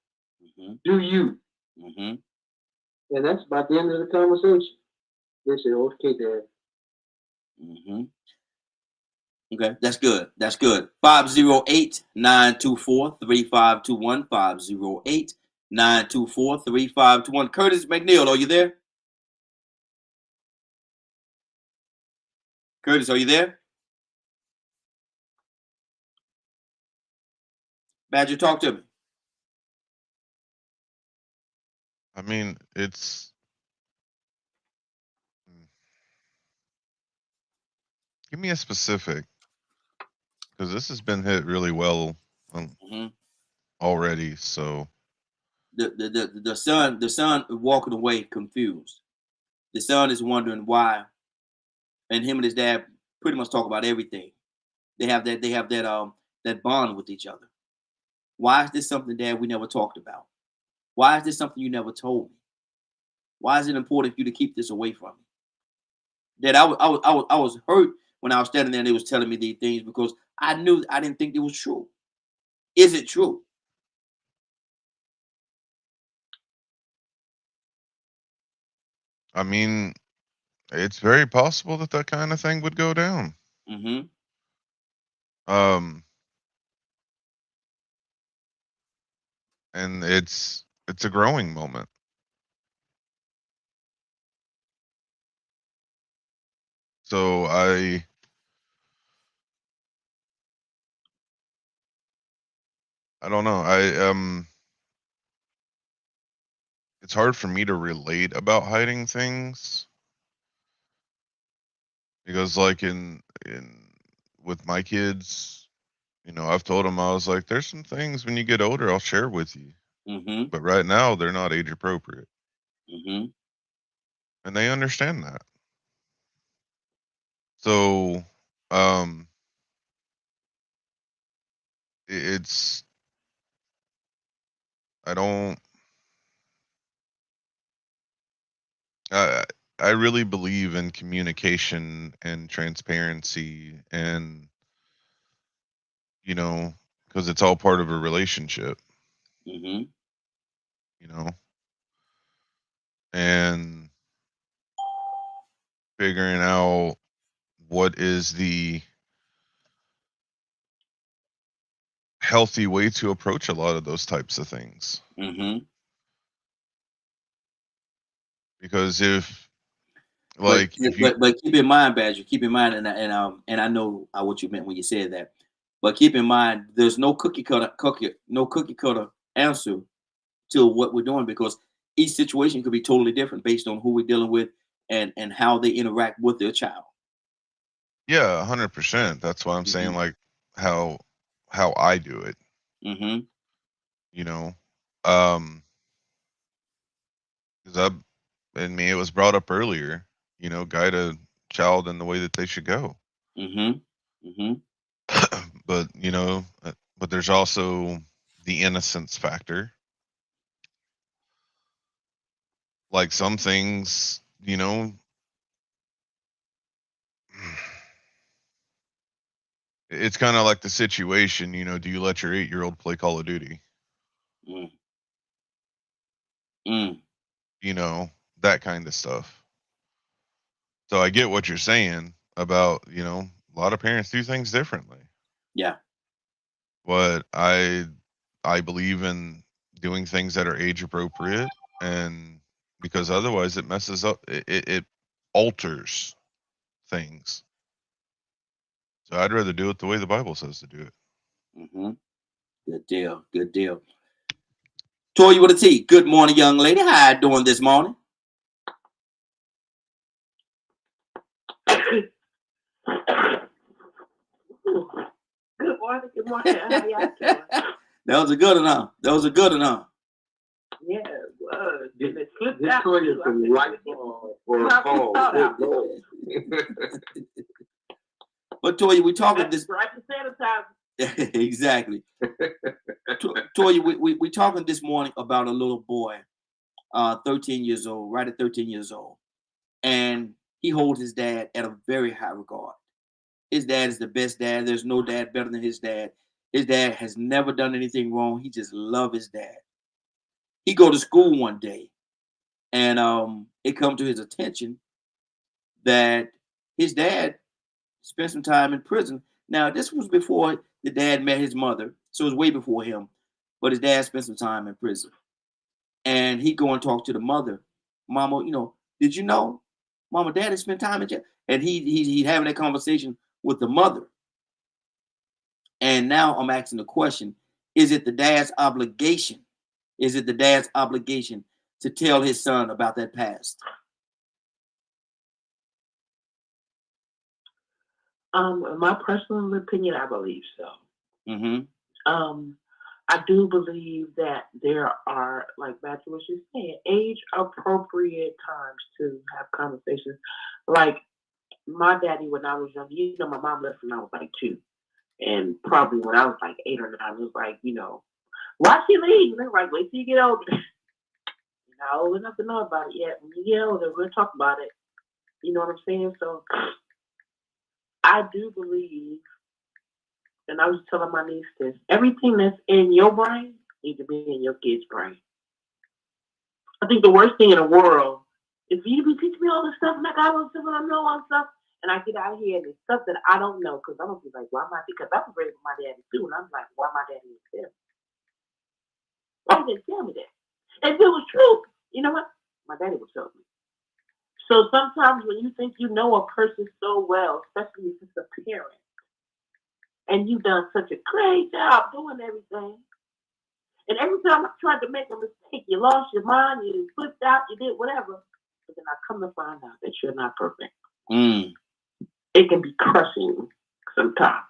[SPEAKER 4] Do you? And that's about the end of the conversation. They say, "Okay, Dad."
[SPEAKER 2] Okay, that's good. That's good. 508-924-3521. 508-924-3521. Curtis McNeil, are you there? Curtis, are you there? Badger, talk to me.
[SPEAKER 3] I mean, it's Give me a specific, because this has been hit really well already. So
[SPEAKER 2] the son walking away confused. The son is wondering why, and him and his dad pretty much talk about everything. They have that bond with each other. Why is this something, Dad, we never talked about? Why is this something you never told me? Why is it important for you to keep this away from me? Dad, I was hurt when I was standing there and they was telling me these things because I didn't think it was true. Is it true?
[SPEAKER 3] I mean, it's very possible that that kind of thing would go down.
[SPEAKER 2] Mm-hmm.
[SPEAKER 3] And it's a growing moment. So I don't know. It's hard for me to relate about hiding things because like in with my kids, you know, I've told them, I was like, there's some things when you get older I'll share with you.
[SPEAKER 2] Mm-hmm.
[SPEAKER 3] But right now they're not age appropriate.
[SPEAKER 2] Mm-hmm.
[SPEAKER 3] And they understand that. So it's I don't I I really believe in communication and transparency and, you know, because it's all part of a relationship,
[SPEAKER 2] Mm-hmm.
[SPEAKER 3] you know, and figuring out what is the healthy way to approach a lot of those types of things.
[SPEAKER 2] Mm-hmm.
[SPEAKER 3] Because if
[SPEAKER 2] But
[SPEAKER 3] like if you
[SPEAKER 2] keep in mind, Badger. Keep in mind, and I know what you meant when you said that. But keep in mind, there's no cookie cutter answer to what we're doing because each situation could be totally different based on who we're dealing with and how they interact with their child.
[SPEAKER 3] yeah, 100%. That's why I'm saying
[SPEAKER 2] Mm-hmm.
[SPEAKER 3] like how I do it,
[SPEAKER 2] Mm-hmm.
[SPEAKER 3] you know. Um cuz I and me it was brought up earlier, you know, guide a child in the way that they should go.
[SPEAKER 2] Mm-hmm. Mm-hmm.
[SPEAKER 3] But, you know, but there's also the innocence factor. Like some things, you know, it's kind of like the situation, you know, do you let your 8-year-old play Call of Duty?
[SPEAKER 2] Mm. Mm.
[SPEAKER 3] You know, that kind of stuff. So I get what you're saying about, you know, a lot of parents do things differently.
[SPEAKER 2] Yeah.
[SPEAKER 3] But I believe in doing things that are age appropriate and because otherwise it messes up it alters things. So I'd rather do it the way the Bible says to do it.
[SPEAKER 2] Mm-hmm. Good deal. Good deal. Toya with a T. Good morning, young lady. How you doing this morning?
[SPEAKER 5] Good morning. Good morning. How y'all doing?
[SPEAKER 2] That was a good enough. That was a good enough.
[SPEAKER 5] Yeah, it was. It slipped out. This from light or a call.
[SPEAKER 2] But Toya, we talking this
[SPEAKER 5] right to sanitize.
[SPEAKER 2] exactly. Toya, we talking this morning about a little boy, 13 years old, right at 13 years old, and he holds his dad at a very high regard. His dad is the best dad. There's no dad better than his dad. His dad has never done anything wrong. He just loves his dad. He go to school one day, and it come to his attention that his dad spent some time in prison. Now, this was before the dad met his mother, so it was way before him. But his dad spent some time in prison, and he go and talk to the mother. Mama, did you know, Mama, Daddy spent time in jail, and he having that conversation with the mother. And now I'm asking the question: is it the dad's obligation? Is it the dad's obligation to tell his son about that past?
[SPEAKER 5] In my personal opinion, I believe so. I do believe that there are, like Matthew was just saying, age appropriate times to have conversations. Like my daddy, when I was young, my mom left when I was like 2. And probably when I was like 8 or 9, it was like, why she leave? And they're like, wait till you get older. You're not old enough to know about it yet. When you get older, we'll talk about it. You know what I'm saying? So I do believe, and I was telling my niece this, everything that's in your brain needs to be in your kid's brain. I think the worst thing in the world is for you to be teaching me all this stuff and I got all this stuff and I know all this stuff. And I get out here and it's stuff that I don't know because I'm going to be like, why am I? Because I was raised with my daddy too. And I'm like, why my daddy didn't tell me? Why didn't tell me that? And if it was true, you know what? My daddy would tell me. So sometimes when you think you know a person so well, especially if it's a parent, and you've done such a great job doing everything, and every time I tried to make a mistake, you lost your mind, you flipped out, you did whatever, but then I come to find out that you're not perfect. It can be crushing sometimes.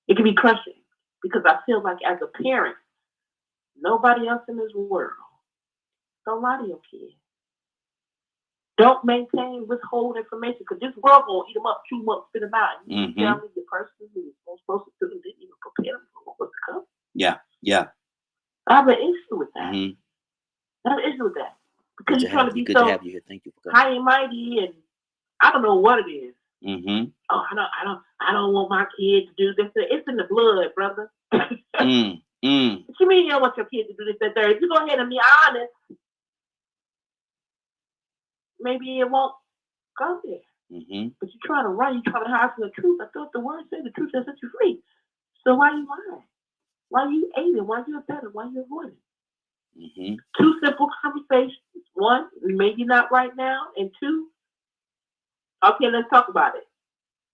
[SPEAKER 5] It can be crushing because I feel like as a parent, nobody else in this world, don't lie to your kid. Don't withhold information because this world will eat them up, chew them up, spit them out. And you tell me the person who was supposed to do them didn't even prepare them for what's to come.
[SPEAKER 2] Yeah.
[SPEAKER 5] I have an issue with that. I have an issue with that. Because you're trying to be so high and mighty and I don't know what it is. Oh, I don't want my kid to do this. It's in the blood, brother. What you mean you don't want your kid to do this and third? If you go ahead and be honest, maybe it won't go there. But you're trying to run, you're trying to hide from the truth. I thought the word said the truth shall set you free. So why are you lying? Why are you aiding? Why are you abetting? Why are you avoiding? 2 simple conversations. 1, maybe not right now. And 2, okay, let's talk about it.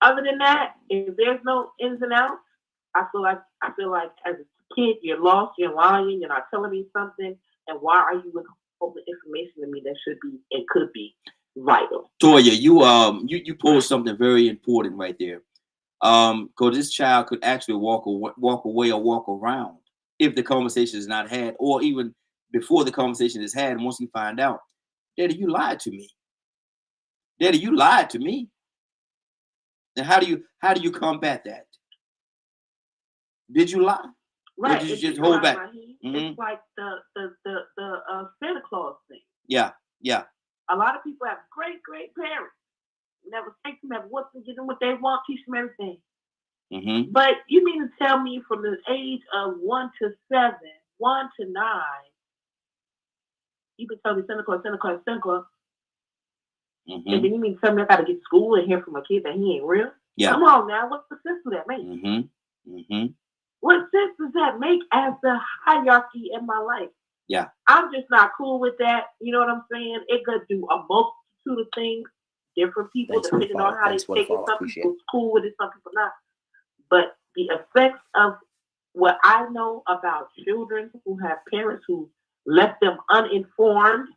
[SPEAKER 5] Other than that, if there's no ins and outs, I feel like as a kid, you're lost, you're lying, you're not telling me something, and why are you withholding information to me that should be and could be vital?
[SPEAKER 2] Toya, you posed something very important right there. Because this child could actually walk away or walk around if the conversation is not had, or even before the conversation is had. And once you find out, Daddy, you lied to me. Daddy, you lied to me. And how do you combat that? Did you lie?
[SPEAKER 5] Right.
[SPEAKER 2] Or did you just hold back?
[SPEAKER 5] It's like the Santa Claus thing.
[SPEAKER 2] Yeah.
[SPEAKER 5] A lot of people have great parents. Never take them, never what to give them what they want, teach them everything. But you mean to tell me from the age of 1 to 7, 1 to 9, you can tell me Santa Claus. And then you mean to tell me I got to get to school and hear from a kid that he ain't real?
[SPEAKER 2] Yeah.
[SPEAKER 5] Come on now, what sense does that make? What sense does that make as the hierarchy in my life?
[SPEAKER 2] Yeah.
[SPEAKER 5] I'm just not cool with that. You know what I'm saying? It could do a multitude of things. Different people, depending on how they take it. Some people cool with it, some people not. But the effects of what I know about children who have parents who left them uninformed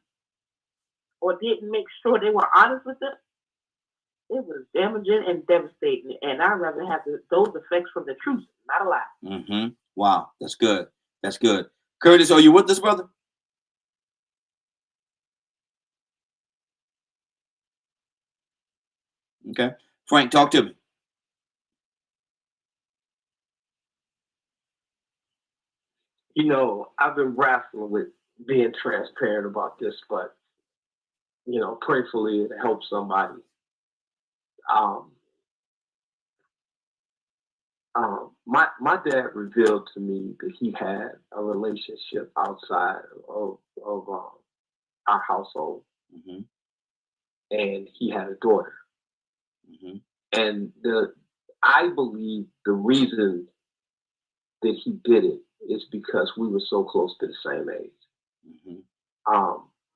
[SPEAKER 5] or didn't make sure they were honest with them, it was damaging and devastating. And I'd rather have those effects from the truth, not a lie.
[SPEAKER 2] Wow, that's good. That's good. Curtis, are you with us, brother? Okay. Frank, talk to me.
[SPEAKER 4] I've been wrestling with being transparent about this, but, prayerfully it helps somebody. My dad revealed to me that he had a relationship outside of our household, and he had a daughter. And I believe the reason that he did it is because we were so close to the same age.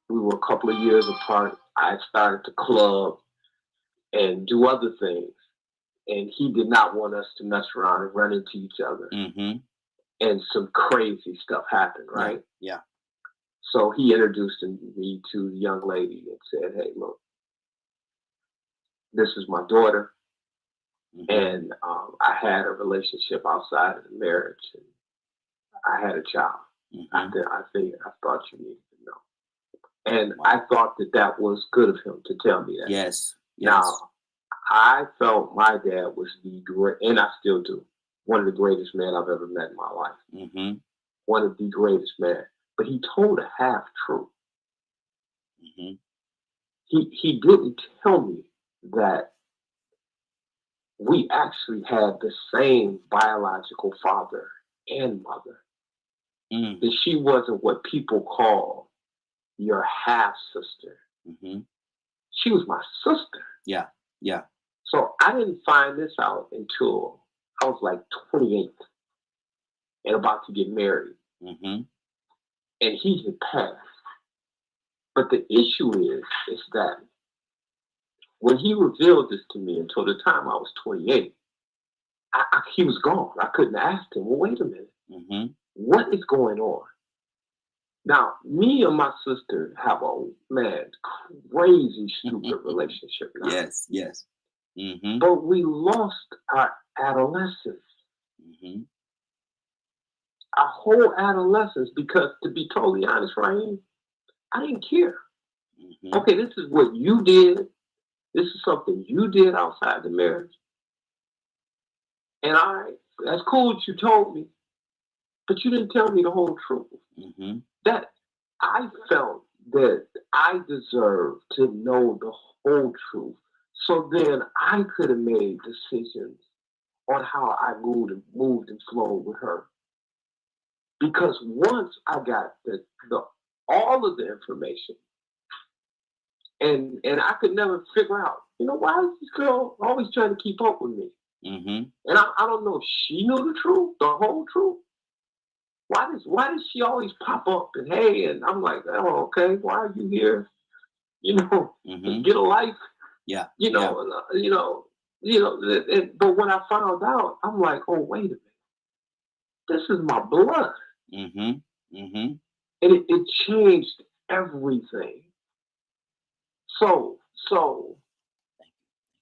[SPEAKER 4] We were a couple of years apart. I started to club and do other things, and he did not want us to mess around and run into each other. And some crazy stuff happened, right?
[SPEAKER 2] Yeah.
[SPEAKER 4] So he introduced me to the young lady and said, "Hey, look, this is my daughter. And I had a relationship outside of the marriage, and I had a child. I thought you needed to know. And I thought that was good of him to tell me that.
[SPEAKER 2] Yes.
[SPEAKER 4] Now, I felt my dad was the great, and I still do, one of the greatest men I've ever met in my life. One of the greatest men. But he told a half truth. He didn't tell me that we actually had the same biological father and mother. That she wasn't what people call your half sister. She was my sister.
[SPEAKER 2] Yeah.
[SPEAKER 4] So I didn't find this out until I was like 28 and about to get married. And he had passed. But the issue is that when he revealed this to me until the time I was 28, he was gone. I couldn't ask him, well, wait a minute. What is going on? Now, me and my sister have a, crazy, stupid relationship now.
[SPEAKER 2] Yes.
[SPEAKER 4] But we lost our adolescence. Our whole adolescence, because to be totally honest, Raheem, I didn't care. Okay, this is what you did. This is something you did outside the marriage. And all right, that's cool what you told me, but you didn't tell me the whole truth. That I felt that I deserved to know the whole truth. So then I could have made decisions on how I moved and flowed with her. Because once I got all of the information, and I could never figure out, why is this girl always trying to keep up with me? And I don't know if she knew the truth, the whole truth. Why does she always pop up and hey? And I'm like, oh, okay, why are you here? Get a life. But when I found out, I'm like, oh, wait a minute, this is my blood. And it changed everything. So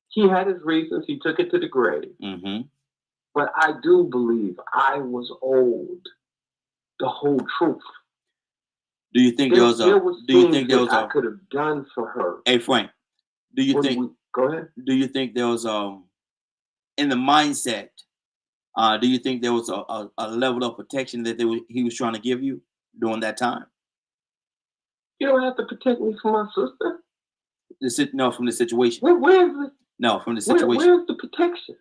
[SPEAKER 4] he had his reasons. He took it to the grave. But I do believe I was owed the whole truth.
[SPEAKER 2] Do you think there was
[SPEAKER 4] I could have done for her?
[SPEAKER 2] Hey Frank, do you think?
[SPEAKER 4] Go ahead.
[SPEAKER 2] Do you think there was in the mindset? Do you think there was a level of protection that he was trying to give you during that time?
[SPEAKER 4] You don't have to protect me from my sister.
[SPEAKER 2] No, from the situation.
[SPEAKER 4] Where is it?
[SPEAKER 2] No, from the situation.
[SPEAKER 4] Where's the protection?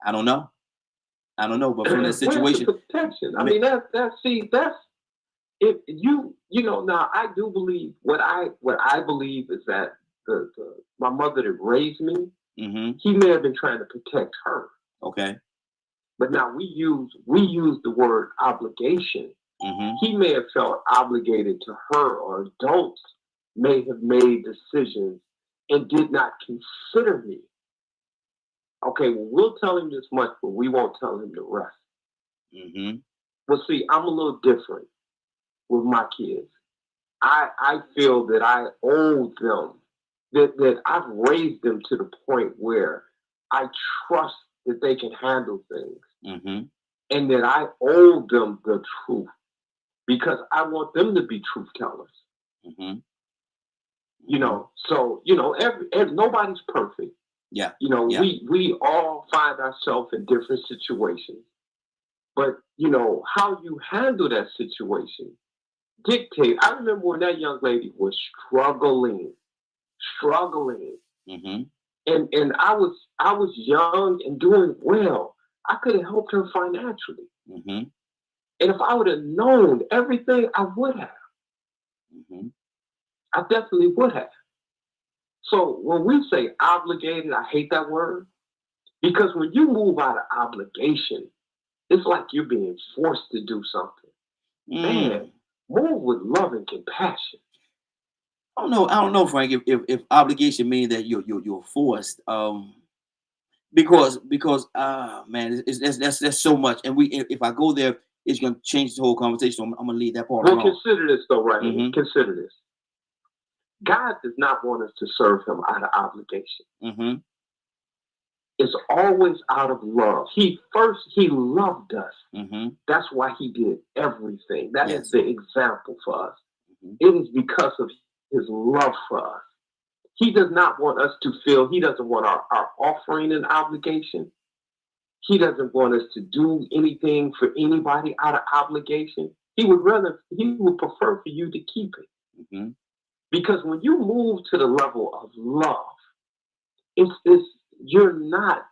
[SPEAKER 2] I don't know, but from the situation.
[SPEAKER 4] Where's the protection? I mean, that's if now I do believe what I believe is that my mother that raised me, he may have been trying to protect her.
[SPEAKER 2] Okay.
[SPEAKER 4] But now we use the word obligation. He may have felt obligated to her, or adults may have made decisions and did not consider me. Okay, well, we'll tell him this much, but we won't tell him the rest. Well, see, I'm a little different with my kids. I feel that I owe them, that I've raised them to the point where I trust that they can handle things. And that I owe them the truth because I want them to be truth tellers. So, nobody's perfect. We all find ourselves in different situations. But, how you handle that situation dictate. I remember when that young lady was struggling. And I was young and doing well. I could have helped her financially. And if I would have known everything, I would have. I definitely would have. So when we say obligated, I hate that word. Because when you move out of obligation, it's like you're being forced to do something. Man, move with love and compassion.
[SPEAKER 2] I don't know, Frank, if obligation means that you're forced. Because man, that's so much. And if I go there, it's gonna change the whole conversation. So I'm gonna leave that part alone.
[SPEAKER 4] Consider this though, right? Consider this. God does not want us to serve him out of obligation. It's always out of love. He loved us. That's why he did everything. That is the example for us. It is because of his love for us. He does not want us to feel, he doesn't want our offering an obligation. He doesn't want us to do anything for anybody out of obligation. He would prefer for you to keep it. Because when you move to the level of love, you're not,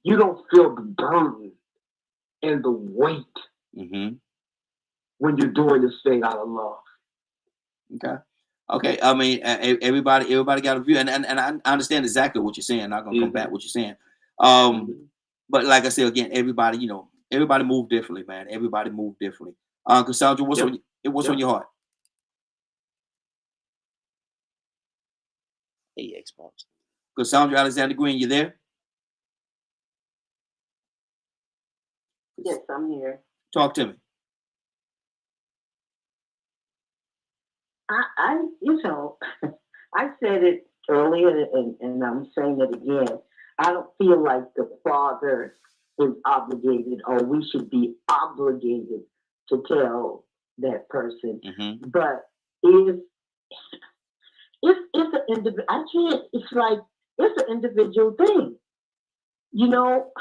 [SPEAKER 4] you don't feel the burden and the weight when you're doing this thing out of love.
[SPEAKER 2] Okay. I mean, everybody got a view, and I understand exactly what you're saying. I'm not gonna combat what you're saying. But like I said again, everybody move differently, man. Everybody move differently. Cassandra, what's on your heart? Hey, Xbox. Cassandra Alexander Green, you there?
[SPEAKER 5] Yes, I'm here.
[SPEAKER 2] Talk to me.
[SPEAKER 5] I said it earlier, and I'm saying it again. I don't feel like the father is obligated, or we should be obligated to tell that person. But if it's an individual, I can't. It's like it's an individual thing. You know,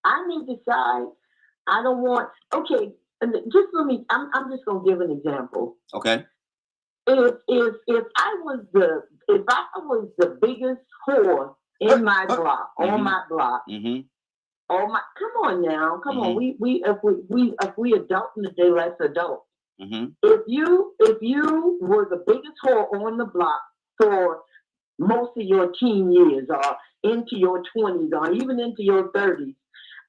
[SPEAKER 5] I may decide I don't want. Okay, just let me. I'm just gonna give an example.
[SPEAKER 2] Okay.
[SPEAKER 5] If I was the biggest whore in my block, on my block, come on now, come on. If we adult in the day, let's adult. If you were the biggest whore on the block for most of your teen years, or into your 20s, or even into your 30s,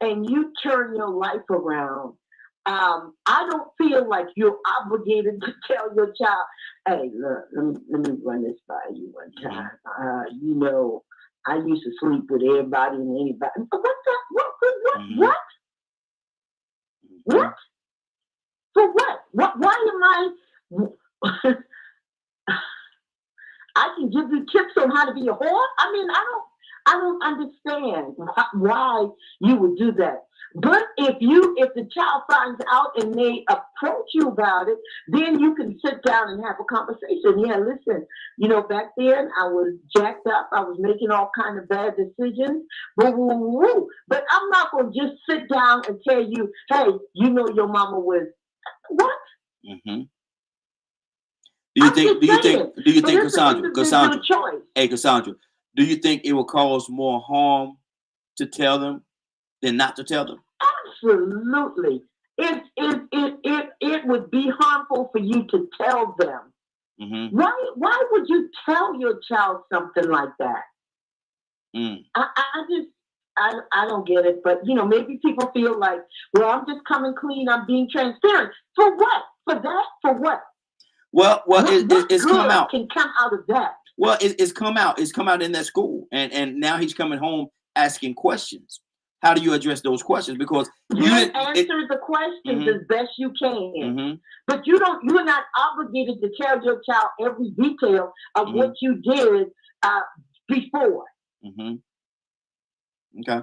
[SPEAKER 5] and you turn your life around, I don't feel like you're obligated to tell your child, hey, look, let me run this by you one time. You know, I used to sleep with everybody and anybody. What? What? For what? Why am I? I can give you tips on how to be a whore. I mean, I don't understand why you would do that. But if the child finds out and they approach you about it, then you can sit down and have a conversation. Yeah, listen, you know, back then I was jacked up. I was making all kind of bad decisions. But I'm not going to just sit down and tell you, hey, you know, your mama was what?
[SPEAKER 2] Do you think, Cassandra? Hey, Cassandra, do you think it will cause more harm to tell them than not to tell them?
[SPEAKER 5] Absolutely. It would be harmful for you to tell them. Why would you tell your child something like that? I don't get it. But you know, maybe people feel like, well, I'm just coming clean. I'm being transparent. For what? For that? For what?
[SPEAKER 2] Well, it's come out.
[SPEAKER 5] Can come out of that.
[SPEAKER 2] Well, it's come out. It's come out in that school, and now he's coming home asking questions. How do you address those questions? Because
[SPEAKER 5] you answer the questions as best you can, but you're not obligated to tell your child every detail of what you did before.
[SPEAKER 2] Okay.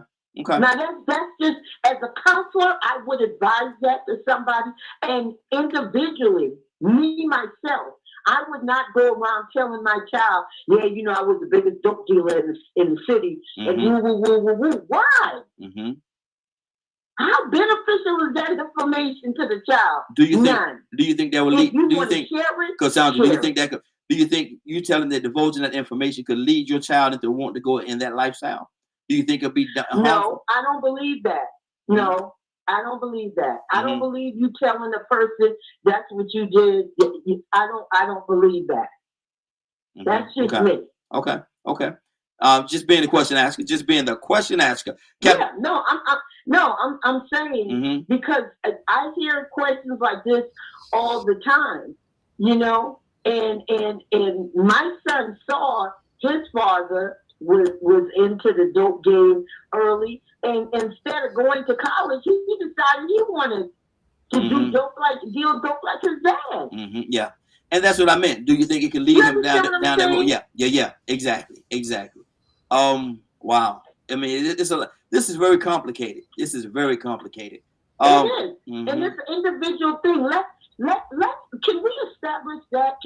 [SPEAKER 5] Now that's just, as a counselor, I would advise that to somebody, and individually, me myself, I would not go around telling my child, yeah, you know, I was the biggest dope dealer in the city, and why? How beneficial is that information to the child?
[SPEAKER 2] Do you think that will lead?
[SPEAKER 5] Do you think,
[SPEAKER 2] Cassandra, do you think you telling that divulging that information could lead your child into wanting to go in that lifestyle? Do you think it'll be harmful?
[SPEAKER 5] No, I don't believe that. No, I don't believe that. I don't believe you telling a person that's what you did. I don't believe that. That's just me.
[SPEAKER 2] Okay. Just being the question asker.
[SPEAKER 5] Yeah, I'm saying because I hear questions like this all the time, you know, and my son saw his father was into the dope game early, and instead of going to college, he decided he wanted to deal dope like his dad.
[SPEAKER 2] Yeah, and that's what I meant. Do you think it can lead him down that road? Yeah, exactly. Wow. I mean, this is very complicated. This is very complicated.
[SPEAKER 5] It is. And it's an individual thing. Can we establish that?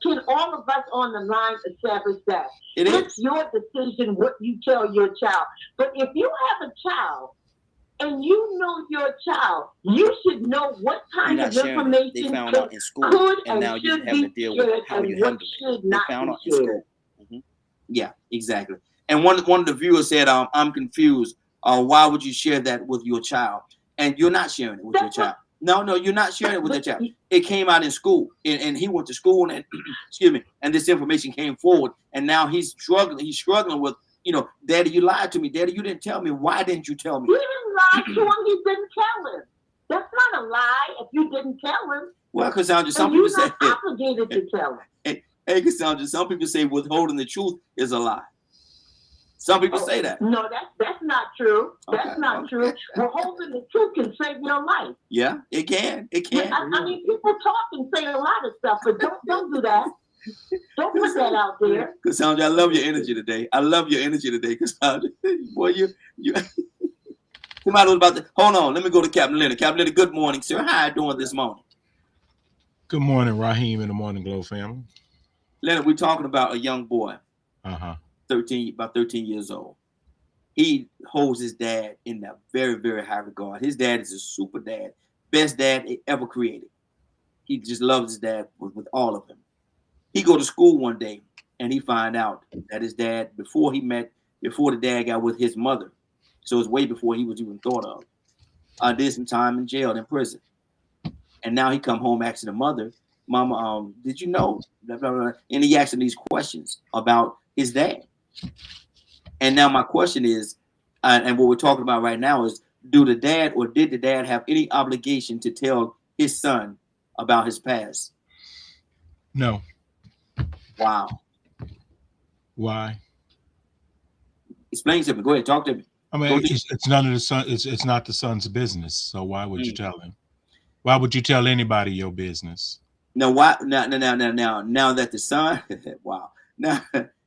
[SPEAKER 5] Can all of us on the line establish that? It's your decision what you tell your child. But if you have a child and you know your child, you should know what kind of information
[SPEAKER 2] they found out in school, and now you're having to deal with how you handle it. They found out in school. Yeah, exactly. And one of the viewers said, "I'm confused. Why would you share that with your child?" And you're not sharing it with your child. No, you're not sharing it with your child. It came out in school, and he went to school, and excuse me, and this information came forward, and now he's struggling. He's struggling with, Daddy, you lied to me. Daddy, you didn't tell me. Why didn't you tell me?
[SPEAKER 5] You didn't lie to him. You didn't tell him. That's not a lie if you didn't tell him.
[SPEAKER 2] Well, Cassandra, some people say
[SPEAKER 5] you're not obligated to tell him.
[SPEAKER 2] Hey, Cassandra, some people say withholding the truth is a lie. Some people say that.
[SPEAKER 5] No, that's not true. That's not true. Withholding the truth can save your life.
[SPEAKER 2] Yeah, it can. It can.
[SPEAKER 5] I mean, people talk and say a lot of stuff, but don't do that. Don't put that out there.
[SPEAKER 2] Cassandra, I love your energy today. I love your energy today, Cassandra. Boy, you. Somebody was about to. Hold on. Let me go to Captain Leonard. Captain Leonard, good morning, sir. How are you doing this morning?
[SPEAKER 6] Good morning, Raheem and the Morning Glow family.
[SPEAKER 2] Leonard, we're talking about a young boy.
[SPEAKER 6] Uh-huh.
[SPEAKER 2] About 13 years old. He holds his dad in a very, very high regard. His dad is a super dad, best dad ever created. He just loves his dad with all of him. He go to school one day and he find out that his dad, before the dad got with his mother, so it's way before he was even thought of, did some time in jail, in prison. And now he come home asking the mother, Mama, did you know? Blah, blah, blah. And he asking these questions about his dad. And now my question is, and what we're talking about right now is, did the dad have any obligation to tell his son about his past?
[SPEAKER 6] No.
[SPEAKER 2] Wow.
[SPEAKER 6] Why?
[SPEAKER 2] Explain to me. Go ahead, talk to me.
[SPEAKER 6] I mean, it's none of the son. It's not the son's business. So why would you tell him? Why would you tell anybody your business?
[SPEAKER 2] Now, why? Now that the son, wow.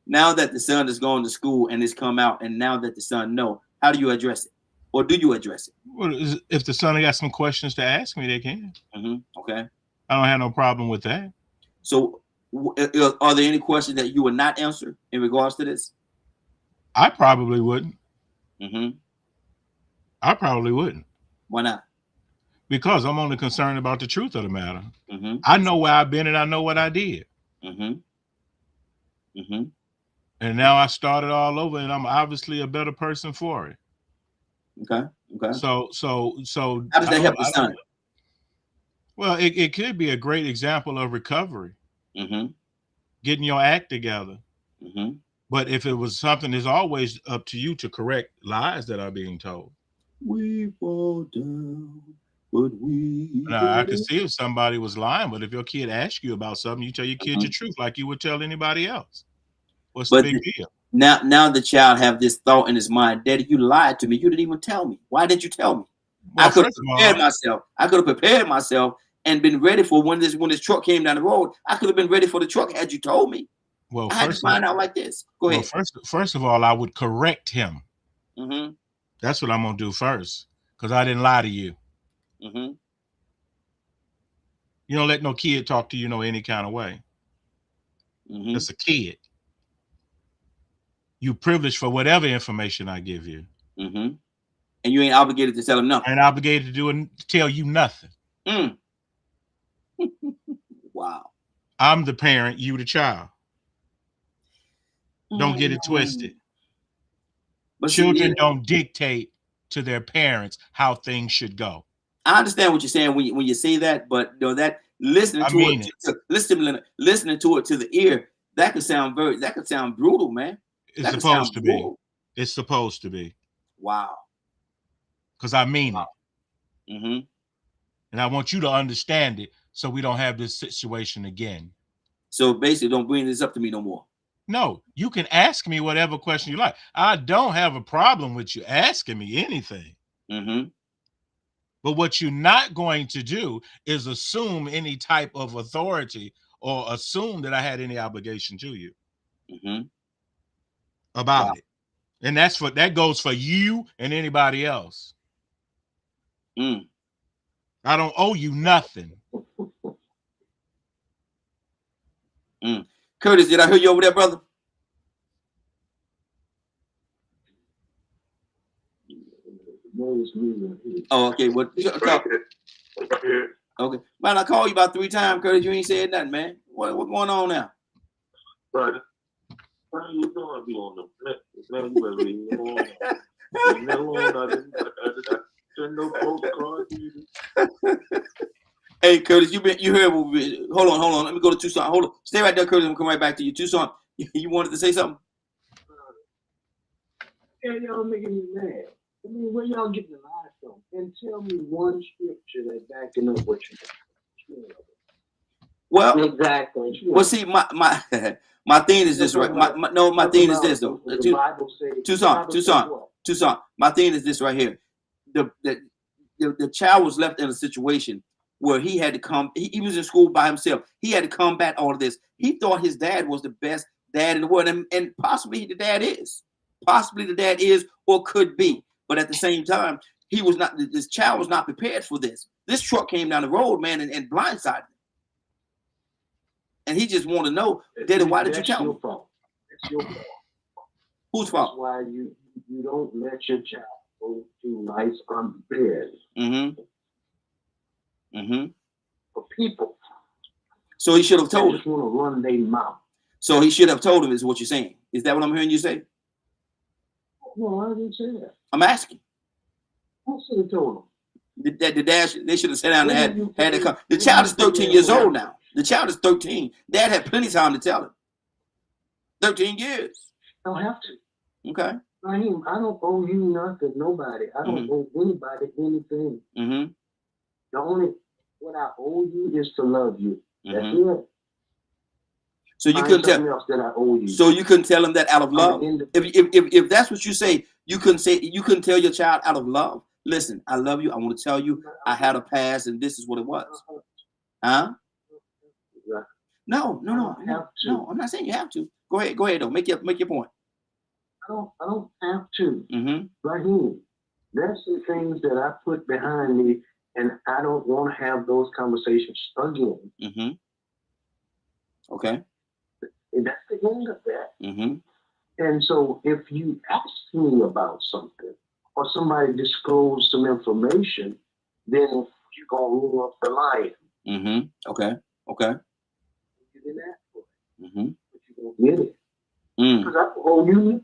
[SPEAKER 2] Now that the son is going to school and it's come out, and now that the son know, how do you address it, or do you address it?
[SPEAKER 6] Well, if the son got some questions to ask me, they can.
[SPEAKER 2] Okay.
[SPEAKER 6] I don't have no problem with that.
[SPEAKER 2] So, are there any questions that you would not answer in regards to this?
[SPEAKER 6] I probably wouldn't.
[SPEAKER 2] Mm-hmm.
[SPEAKER 6] I probably wouldn't.
[SPEAKER 2] Why not?
[SPEAKER 6] Because I'm only concerned about the truth of the matter.
[SPEAKER 2] Mm-hmm.
[SPEAKER 6] I know where I've been and I know what I did.
[SPEAKER 2] Mm-hmm. Mm-hmm.
[SPEAKER 6] And now I started all over, and I'm obviously a better person for it.
[SPEAKER 2] Okay. Okay.
[SPEAKER 6] So
[SPEAKER 2] how does that help the son?
[SPEAKER 6] Well, it could be a great example of recovery.
[SPEAKER 2] Mm-hmm.
[SPEAKER 6] Getting your act together.
[SPEAKER 2] Mm-hmm.
[SPEAKER 6] But if it was something, it's always up to you to correct lies that are being told.
[SPEAKER 2] We fall down, but we.
[SPEAKER 6] Now, I could see if somebody was lying, but if your kid asks you about something, you tell your kid the truth like you would tell anybody else. What's the big deal?
[SPEAKER 2] Now the child have this thought in his mind, Daddy, you lied to me. You didn't even tell me. Why didn't you tell me? Well, I could have prepared myself. I could have prepared myself and been ready for when this truck came down the road. I could have been ready for the truck had you told me.
[SPEAKER 6] Well,
[SPEAKER 2] I had to find out like this. Go ahead.
[SPEAKER 6] First of all, I would correct him.
[SPEAKER 2] Mm-hmm.
[SPEAKER 6] That's what I'm gonna do first, because I didn't lie to you.
[SPEAKER 2] Mm-hmm.
[SPEAKER 6] You don't let no kid talk to you any kind of way.
[SPEAKER 2] Mm-hmm.
[SPEAKER 6] That's a kid. You privileged for whatever information I give you.
[SPEAKER 2] Mm-hmm. And you ain't obligated to tell him nothing.
[SPEAKER 6] I ain't obligated to tell you nothing.
[SPEAKER 2] Mm. Wow.
[SPEAKER 6] I'm the parent, you the child. Don't get it twisted. But children don't dictate to their parents how things should go.
[SPEAKER 2] I understand what you're saying when you say that, but that listening to it to the ear, that could sound brutal, man.
[SPEAKER 6] It's supposed to be. It's supposed to be.
[SPEAKER 2] Wow.
[SPEAKER 6] Because I mean it.
[SPEAKER 2] Mm-hmm.
[SPEAKER 6] And I want you to understand it so we don't have this situation again.
[SPEAKER 2] So basically, don't bring this up to me no more.
[SPEAKER 6] No, you can ask me whatever question you like. I don't have a problem with you asking me anything.
[SPEAKER 2] Mm-hmm.
[SPEAKER 6] But what you're not going to do is assume any type of authority or assume that I had any obligation to you
[SPEAKER 2] mm-hmm.
[SPEAKER 6] about it. And that goes for you and anybody else.
[SPEAKER 2] Mm.
[SPEAKER 6] I don't owe you nothing.
[SPEAKER 2] Mm. Curtis, did I hear you over there, brother? Oh, okay. What? Okay. Man, I called you about 3 times, Curtis. You ain't said nothing, man. What going on now?
[SPEAKER 4] But how you gonna be on the man? You better leave me alone. Leave me alone. I didn't send no postcard to you.
[SPEAKER 2] Hey, Curtis, you heard what we, hold on. Let me go to Tucson. Hold on. Stay right there, Curtis. I'm come right back to you. Tucson, you wanted to say something?
[SPEAKER 4] Yeah, y'all making me mad. I mean, where y'all getting the lies from? And tell me one scripture that's backing up what you're doing.
[SPEAKER 2] Well,
[SPEAKER 5] exactly.
[SPEAKER 2] Well, see, my my thing is this, right? My thing is this though. Tucson. My thing is this right here. The child was left in a situation where he had to come. He was in school by himself. He had to combat all of this. He thought his dad was the best dad in the world, and possibly the dad is. Possibly the dad is or could be, but at the same time, he was not. This child was not prepared for this. This truck came down the road, man, and blindsided him. And he just want to know, Daddy, why did you tell me?
[SPEAKER 4] That's your fault.
[SPEAKER 2] Whose fault?
[SPEAKER 4] That's why you don't let your child go through life unprepared. For people.
[SPEAKER 2] So he should have told him.
[SPEAKER 4] Just want to run their mouth.
[SPEAKER 2] So he should have told him, is what you're saying. Is that what I'm hearing you say?
[SPEAKER 4] No, I didn't say that.
[SPEAKER 2] I'm asking.
[SPEAKER 4] I should have told him.
[SPEAKER 2] The dad, they should have sat down and had to come. The child is 13 years old now. The child is 13. Dad had plenty of time to tell him. 13 years.
[SPEAKER 4] Don't have to.
[SPEAKER 2] Okay.
[SPEAKER 4] I don't owe you nothing, nobody. I don't owe anybody anything. The only what I owe you is to love you. That's it.
[SPEAKER 2] So you couldn't tell
[SPEAKER 4] else that I owe you.
[SPEAKER 2] So you couldn't tell him that out of love. If that's what you say, you couldn't tell your child out of love. Listen, I love you. I want to tell you I had a past and this is what it was. Huh? No. I'm not saying you have to. Go ahead though. Make your point.
[SPEAKER 4] I don't have to. Right here. That's the things that I put behind me, and I don't want to have those conversations again.
[SPEAKER 2] Okay.
[SPEAKER 4] And that's the end of that. And so if you ask me about something or somebody disclose some information, then you're going to rule up the line.
[SPEAKER 2] Okay.
[SPEAKER 4] You didn't ask for it. But you're going to get it. Because I owe you.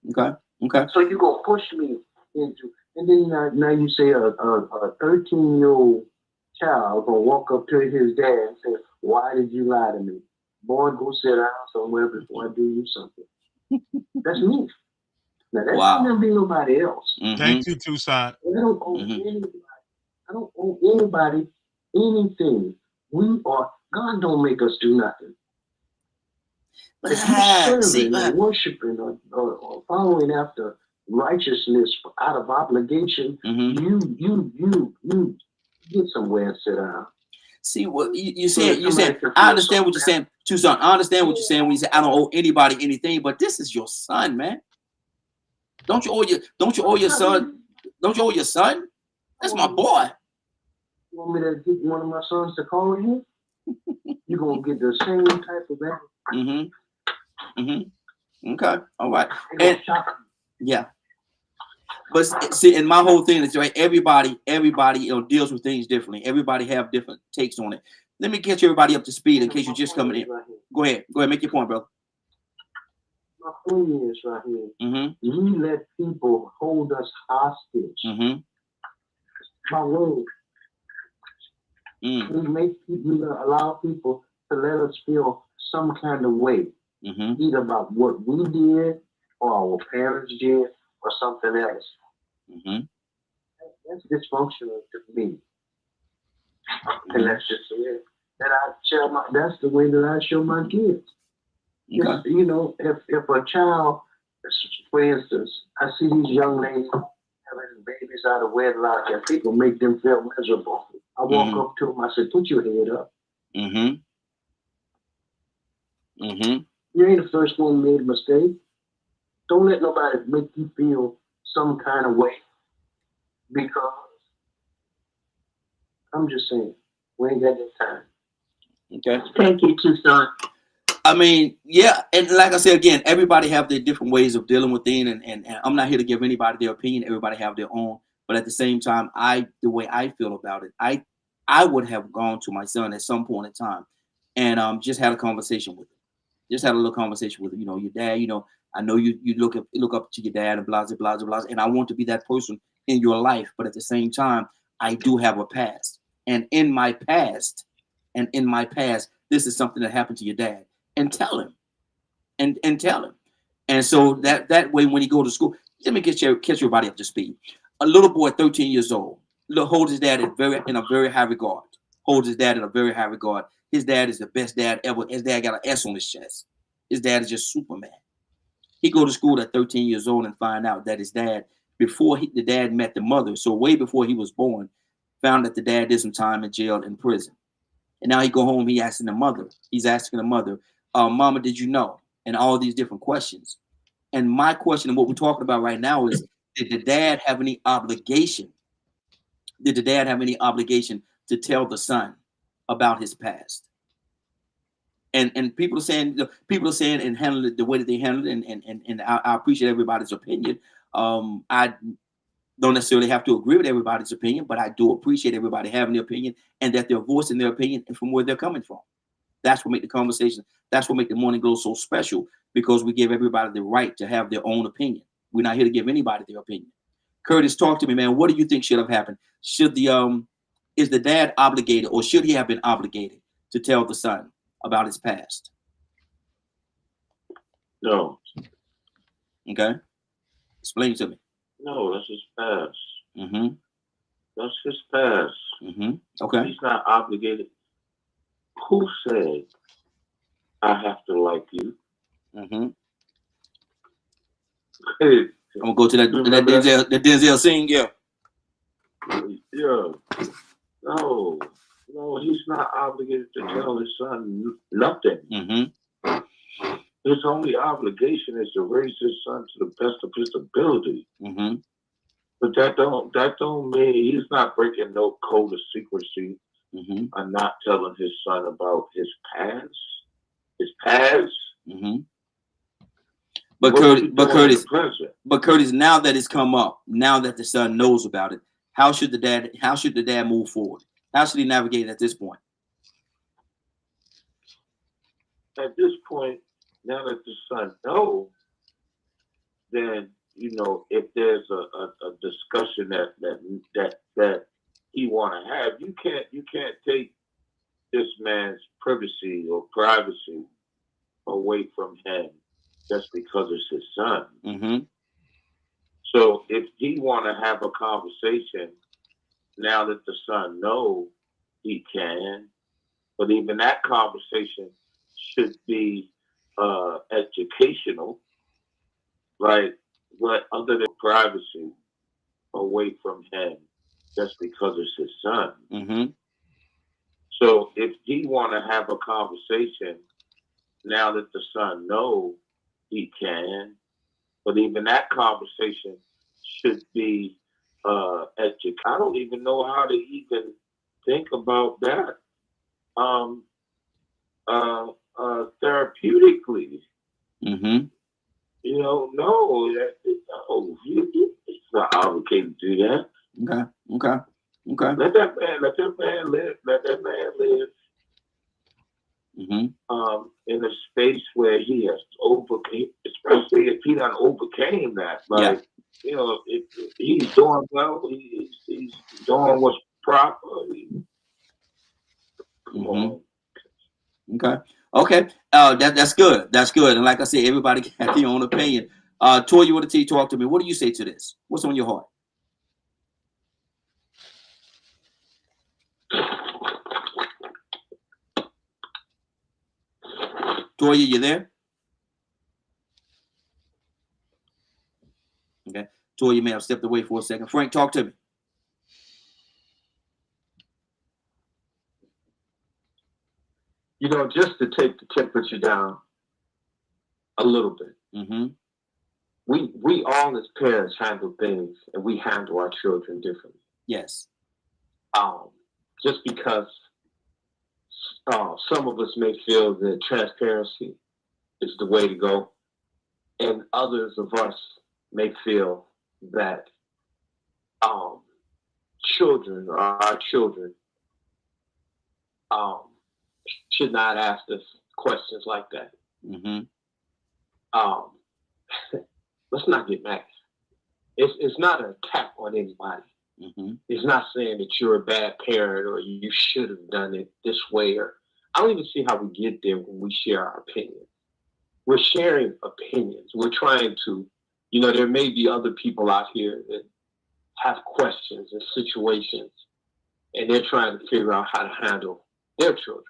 [SPEAKER 2] Okay.
[SPEAKER 4] So you're going to push me into, and then now you say a 13-year-old child going to walk up to his dad and say, why did you lie to me? Boy, go sit down somewhere before I do you something. That's me. Now, that's not going to be nobody else.
[SPEAKER 6] Thank you, Tucson.
[SPEAKER 4] I don't owe anybody. I don't owe anybody anything. God don't make us do nothing. But if you're serving or worshiping or following after righteousness out of obligation, you get somewhere and sit down.
[SPEAKER 2] See what you said. I understand what you're saying, Tucson. I understand what you're saying when you say I don't owe anybody anything, but this is your son, man. Don't you owe your son? Don't you owe your son? That's my boy.
[SPEAKER 4] You want me to get one of my sons to call you? You're gonna get the same type of answer.
[SPEAKER 2] Okay. All right. And yeah. But see, and my whole thing is right. Everybody, deals with things differently. Everybody have different takes on it. Let me get everybody up to speed in case you're just coming in. Go ahead. Make your point, bro.
[SPEAKER 4] My point is right here. We let people hold us hostage. My word. We allow people to let us feel some kind of way, either about what we did or our parents did or something else. That's dysfunctional to me. And that's just the way that that's the way that I show my kids. Okay. You know, if a child, for instance, I see these young ladies having babies out of wedlock and people make them feel miserable. I walk up to them, I say, put your head up. You ain't the first one who made a mistake. Don't let nobody make you feel some kind of way, because I'm just saying, we ain't got this time.
[SPEAKER 2] Okay.
[SPEAKER 5] Thank you, Tucson.
[SPEAKER 2] I mean, yeah, and like I said again, everybody have their different ways of dealing with things, and I'm not here to give anybody their opinion. Everybody have their own, but at the same time, the way I feel about it, I would have gone to my son at some point in time, and just had a conversation with him, just had a little conversation with him. You know, your dad. You know, I know you look up to your dad and blah blah blah blah, and I want to be that person in your life, but at the same time, I do have a past, and in my past, this is something that happened to your dad. And tell him, and tell him, and so that way when he go to school, let me catch everybody up to speed. A little boy, 13 years old, holds his dad in a very high regard. Holds his dad in a very high regard. His dad is the best dad ever. His dad got an S on his chest. His dad is just Superman. He go to school at 13 years old and find out that his dad, before the dad met the mother, so way before he was born, found that the dad did some time in jail in prison. And now he go home, he's asking the mother, Mama, did you know? And all these different questions. And my question, and what we're talking about right now, is, did the dad have any obligation? Did the dad have any obligation to tell the son about his past? And people are saying and handle it the way that they handle it, and I appreciate everybody's opinion. I don't necessarily have to agree with everybody's opinion, but I do appreciate everybody having their opinion and that they're voicing their opinion and from where they're coming from. That's what make the conversation. That's what make the Morning Glow so special, because we give everybody the right to have their own opinion. We're not here to give anybody their opinion. Curtis, talk to me, man. What do you think should have happened? Is the dad obligated, or should he have been obligated to tell the son about his past?
[SPEAKER 4] No.
[SPEAKER 2] Okay. Explain to me.
[SPEAKER 4] No, that's his past.
[SPEAKER 2] Mm-hmm.
[SPEAKER 4] That's his past.
[SPEAKER 2] Mm-hmm. Okay.
[SPEAKER 4] He's not obligated. Who said I have to like you?
[SPEAKER 2] Mm-hmm.
[SPEAKER 4] Hey,
[SPEAKER 2] I'm gonna go to that Denzel scene. Yeah.
[SPEAKER 4] Yeah. No, he's not obligated to tell his son nothing.
[SPEAKER 2] Mm-hmm.
[SPEAKER 4] His only obligation is to raise his son to the best of his ability.
[SPEAKER 2] Mm-hmm.
[SPEAKER 4] But that don't mean he's not breaking no code of secrecy.
[SPEAKER 2] Mm-hmm.
[SPEAKER 4] And not telling his son about his past. His past.
[SPEAKER 2] Mm-hmm. But Curtis, now that it's come up, now that the son knows about it, how should the dad move forward? How should he navigate at this point?
[SPEAKER 4] At this point, now that the son knows, then if there's a discussion that he want to have, you can't take this man's privacy or privacy away from him just because it's his son.
[SPEAKER 2] Mm-hmm.
[SPEAKER 4] So if he want to have a conversation, now that the son knows, he can. But even that conversation should be educational, like what other than privacy away from him just because it's his son.
[SPEAKER 2] Mm-hmm.
[SPEAKER 4] So if he want to have a conversation, now that the son knows, he can. But even that conversation should be educated. I don't even know how to even think about that therapeutically.
[SPEAKER 2] Mm-hmm.
[SPEAKER 4] No, he's not obligated to do that.
[SPEAKER 2] Okay.
[SPEAKER 4] Let that man live. Let that man live.
[SPEAKER 2] Mm-hmm.
[SPEAKER 4] In a space where he has overcame, especially if he done overcame that. Like, if he's doing well, he's doing what's proper. Come on.
[SPEAKER 2] Okay. That's good. That's good. And like I said, everybody got their own opinion. Toya, what did talk to me? What do you say to this? What's on your heart? Toya, you there? Okay. Toya may have stepped away for a second. Frank, talk to me.
[SPEAKER 4] Just to take the temperature down a little bit.
[SPEAKER 2] Mm-hmm.
[SPEAKER 4] we all as parents handle things, and we handle our children differently.
[SPEAKER 2] Yes.
[SPEAKER 4] Just because some of us may feel that transparency is the way to go, and others of us may feel that children or our children should not ask us questions like that.
[SPEAKER 2] Mm-hmm.
[SPEAKER 4] Let's not get mad. It's not an attack on anybody.
[SPEAKER 2] Mm-hmm.
[SPEAKER 4] It's not saying that you're a bad parent or you should have done it this way. Or I don't even see how we get there when we share our opinions. We're sharing opinions. We're trying to, there may be other people out here that have questions and situations, and they're trying to figure out how to handle their children.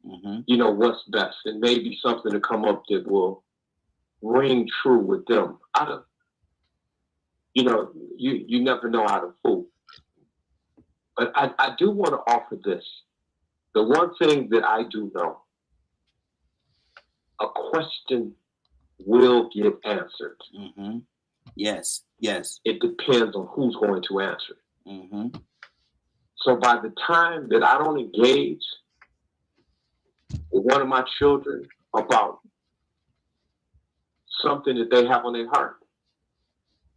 [SPEAKER 2] Mm-hmm.
[SPEAKER 4] What's best, and maybe something to come up that will ring true with them. You never know how to fool. But I do want to offer this. The one thing that I do know, a question will get answered.
[SPEAKER 2] Mm-hmm. Yes. Yes.
[SPEAKER 4] It depends on who's going to answer it.
[SPEAKER 2] Mm-hmm.
[SPEAKER 4] So by the time that I don't engage with one of my children about something that they have on their heart,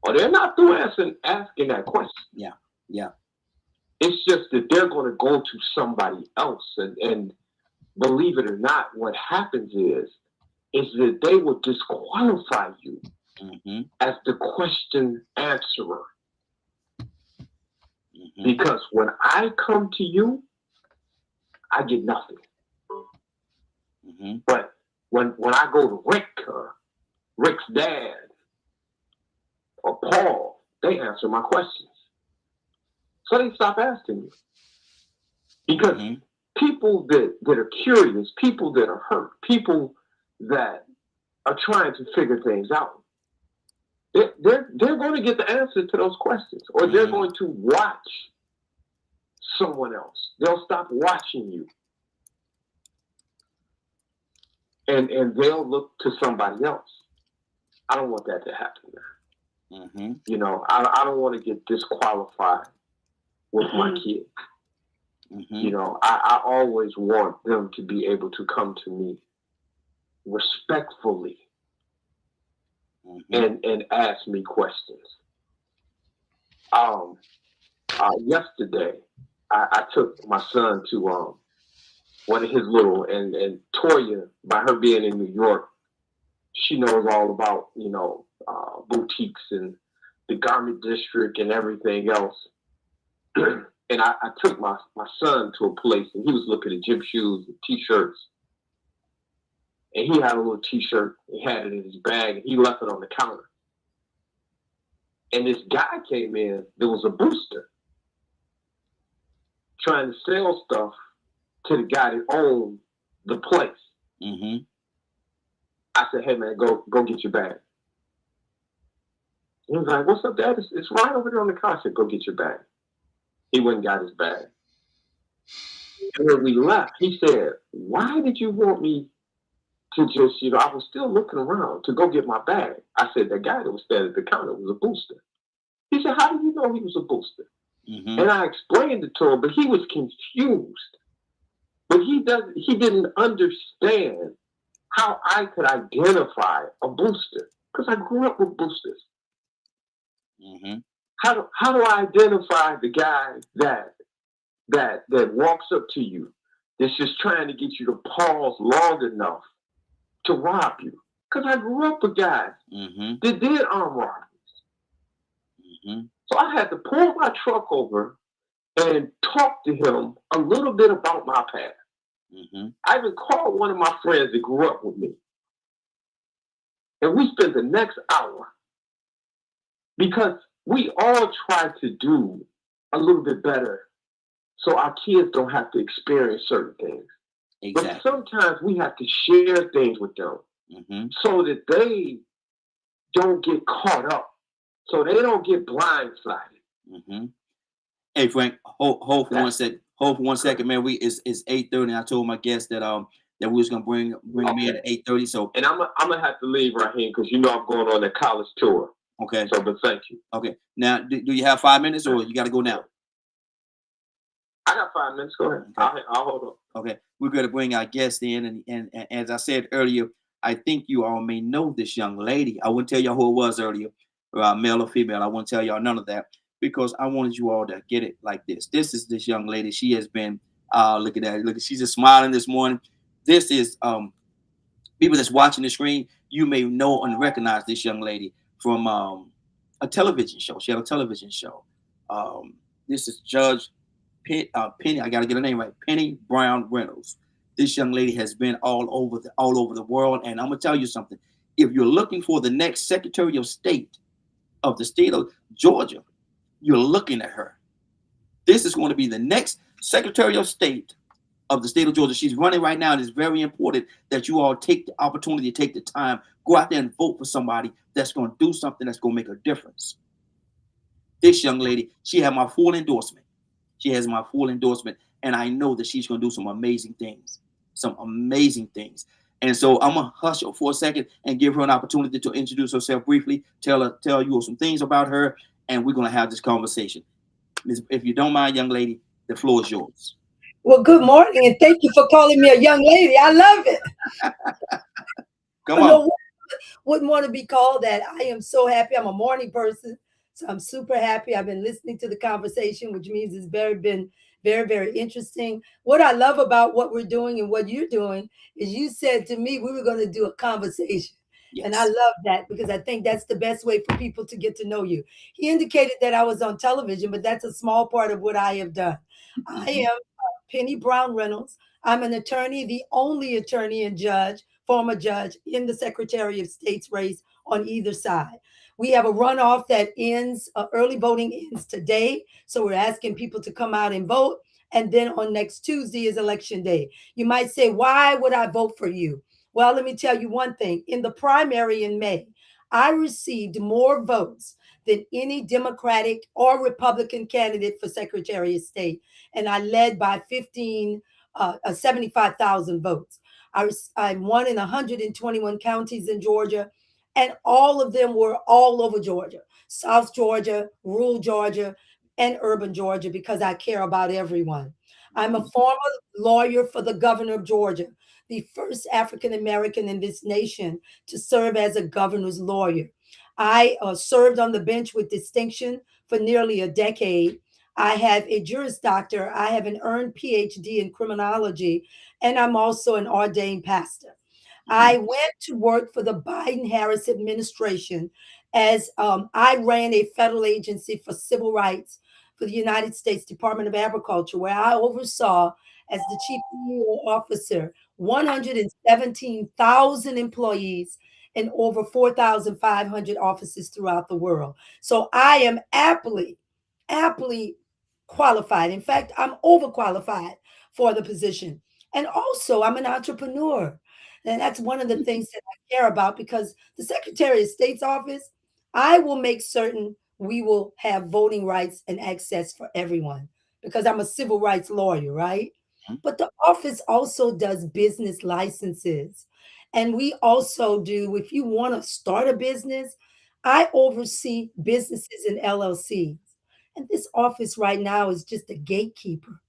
[SPEAKER 4] or they're not through asking that question.
[SPEAKER 2] Yeah. Yeah.
[SPEAKER 4] It's just that they're going to go to somebody else. And believe it or not, what happens is that they will disqualify you
[SPEAKER 2] mm-hmm.
[SPEAKER 4] as the question answerer.
[SPEAKER 2] Mm-hmm.
[SPEAKER 4] Because when I come to you, I get nothing.
[SPEAKER 2] Mm-hmm.
[SPEAKER 4] But when I go to Rick or Rick's dad or Paul, they answer my questions. So they stop asking me. Because
[SPEAKER 2] mm-hmm.
[SPEAKER 4] people that are curious, people that are hurt, people that are trying to figure things out, they're going to get the answer to those questions, or they're
[SPEAKER 2] mm-hmm.
[SPEAKER 4] going to watch someone else. They'll stop watching you. And they'll look to somebody else. I don't want that to happen now.
[SPEAKER 2] Mm-hmm.
[SPEAKER 4] I don't want to get disqualified with my kids.
[SPEAKER 2] Mm-hmm.
[SPEAKER 4] I always want them to be able to come to me respectfully
[SPEAKER 2] mm-hmm.
[SPEAKER 4] and ask me questions. Yesterday, I took my son to one of his little, and Toya, by her being in New York, she knows all about, boutiques and the garment district and everything else. And I took my son to a place, and he was looking at gym shoes and T-shirts. And he had a little T-shirt. He had it in his bag, and he left it on the counter. And this guy came in. There was a booster trying to sell stuff to the guy that owned the place.
[SPEAKER 2] Mm-hmm.
[SPEAKER 4] I said, "Hey man, go get your bag." He was like, "What's up, Dad?" It's right over there on the counter. I said, "Go get your bag." He went and got his bag. And when we left, he said, "Why did you want me to just, I was still looking around to go get my bag." I said, "The guy that was standing at the counter was a booster." He said, "How did you know he was a booster?"
[SPEAKER 2] Mm-hmm.
[SPEAKER 4] And I explained it to him, but he was confused. But he didn't understand how I could identify a booster, because I grew up with boosters.
[SPEAKER 2] Mm-hmm.
[SPEAKER 4] How do I identify the guy that walks up to you, that's just trying to get you to pause long enough to rob you? Because I grew up with guys
[SPEAKER 2] mm-hmm.
[SPEAKER 4] that did armed robberies.
[SPEAKER 2] Mm-hmm.
[SPEAKER 4] So I had to pull my truck over and talk to him a little bit about my past.
[SPEAKER 2] Mm-hmm.
[SPEAKER 4] I even called one of my friends that grew up with me. And we spent the next hour, because we all try to do a little bit better so our kids don't have to experience certain things.
[SPEAKER 2] Exactly.
[SPEAKER 4] But sometimes we have to share things with them
[SPEAKER 2] mm-hmm.
[SPEAKER 4] so that they don't get caught up, so they don't get blindsided.
[SPEAKER 2] Mm-hmm. Hey Frank, hold for 1 second. Hold for 1 second, man. It's 8:30. I told my guests that that we was gonna bring them in at 8:30. So,
[SPEAKER 4] and I'm gonna have to leave right here because you know I'm going on a college tour.
[SPEAKER 2] Okay.
[SPEAKER 4] So, but thank you.
[SPEAKER 2] Okay. Now, do you have 5 minutes, or you got to go now?
[SPEAKER 4] I got 5 minutes. Go ahead. Okay. I'll hold on.
[SPEAKER 2] Okay. We're going to bring our guest in, and as I said earlier, I think you all may know this young lady. I wouldn't tell y'all who it was earlier, male or female. I won't tell y'all none of that because I wanted you all to get it like this. This is this young lady. She has been. Look at that. Look, she's just smiling this morning. This is people that's watching the screen. You may know and recognize this young lady from a television show. She had a television show. This is Judge Penny. I got to get her name right. Penny Brown Reynolds. This young lady has been all over the world. And I'm gonna tell you something. If you're looking for the next Secretary of State of the state of Georgia, you're looking at her. This is going to be the next Secretary of State of the state of Georgia. She's running right now, and it's very important that you all take the opportunity, take the time, go out there and vote for somebody that's going to do something that's going to make a difference. This young lady, she had my full endorsement. She has my full endorsement, and I know that she's going to do some amazing things. And so I'm gonna hush her for a second and give her an opportunity to introduce herself briefly, tell you some things about her, and we're gonna have this conversation. If you don't mind, young lady, the floor is yours.
[SPEAKER 7] Well, good morning, and thank you for calling me a young lady. I love it.
[SPEAKER 2] Come on.
[SPEAKER 7] No, wouldn't want to be called that. I am so happy. I'm a morning person, so I'm super happy. I've been listening to the conversation, which means it's been very, very interesting. What I love about what we're doing and what you're doing is you said to me we were going to do a conversation. Yes. And I love that because I think that's the best way for people to get to know you. He indicated that I was on television, but that's a small part of what I have done. I am Penny Brown Reynolds. I'm an attorney, the only attorney and judge, former judge in the Secretary of State's race on either side. We have a runoff that ends, early voting ends today. So we're asking people to come out and vote. And then on next Tuesday is election day. You might say, why would I vote for you? Well, let me tell you one thing. In the primary in May, I received more votes than any Democratic or Republican candidate for Secretary of State. And I led by 75,000 votes. I won in 121 counties in Georgia, and all of them were all over Georgia, South Georgia, rural Georgia, and urban Georgia, because I care about everyone. I'm a former lawyer for the governor of Georgia, the first African-American in this nation to serve as a governor's lawyer. I served on the bench with distinction for nearly a decade. I have a Juris Doctor. I have an earned PhD in criminology, and I'm also an ordained pastor. I went to work for the Biden-Harris administration as I ran a federal agency for civil rights for the United States Department of Agriculture, where I oversaw, as the chief officer, 117,000 employees and over 4,500 offices throughout the world. So I am aptly qualified. In fact, I'm overqualified for the position. And also, I'm an entrepreneur. And that's one of the things that I care about, because the Secretary of State's office, I will make certain we will have voting rights and access for everyone, because I'm a civil rights lawyer, right? But the office also does business licenses. And we also do, if you want to start a business, I oversee businesses and LLCs. And this office right now is just a gatekeeper.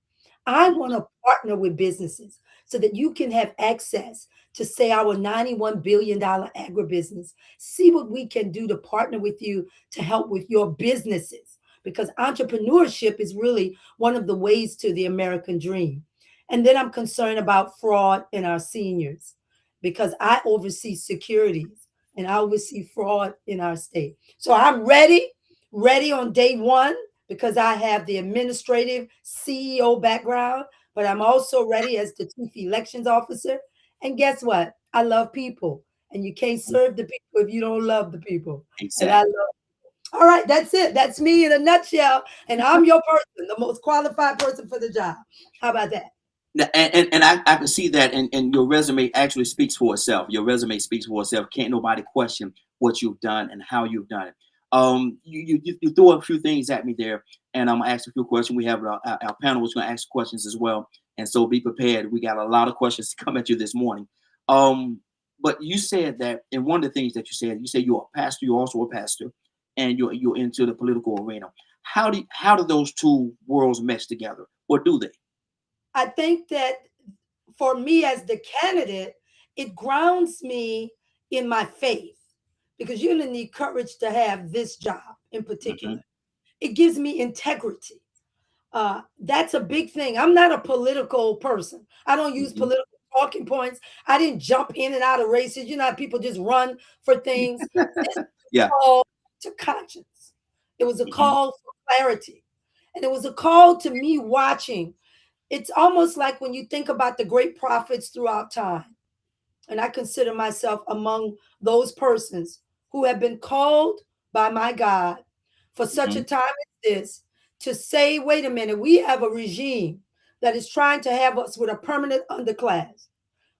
[SPEAKER 7] I want to partner with businesses so that you can have access to, say, our $91 billion agribusiness. See what we can do to partner with you to help with your businesses, because entrepreneurship is really one of the ways to the American dream. And then I'm concerned about fraud in our seniors, because I oversee securities and I oversee fraud in our state. So I'm ready on day one, because I have the administrative CEO background, but I'm also ready as the chief elections officer. And guess what? I love people, and you can't serve the people if you don't love the people. Exactly. And I love. All right, that's it. That's me in a nutshell. And I'm your person, the most qualified person for the job. How about that?
[SPEAKER 2] And I can see that, and your resume actually speaks for itself. Your resume speaks for itself. Can't nobody question what you've done and how you've done it. You threw a few things at me there, and I'm gonna ask a few questions. We have our panel is gonna ask questions as well, And so be prepared. We got a lot of questions to come at you this morning. But you said that, and one of the things that you said you're a pastor, you're also a pastor, and you're into the political arena. How do those two worlds mesh together, or do they?
[SPEAKER 7] I think that for me as the candidate, it grounds me in my faith because you're going to need courage to have this job in
[SPEAKER 2] Mm-hmm.
[SPEAKER 7] particular. It gives me integrity. That's a big thing. I'm not a political person. I don't use
[SPEAKER 2] Mm-hmm.
[SPEAKER 7] political talking points. I didn't jump in and out of races. You know how people just run for things. This is
[SPEAKER 2] Yeah.
[SPEAKER 7] a call to conscience. It was a
[SPEAKER 2] Mm-hmm.
[SPEAKER 7] call for clarity. And it was a call to me watching. It's almost like when you think about the great prophets throughout time, and I consider myself among those persons who have been called by my God for such
[SPEAKER 2] Mm-hmm.
[SPEAKER 7] a time as this to say, wait a minute, we have a regime that is trying to have us with a permanent underclass.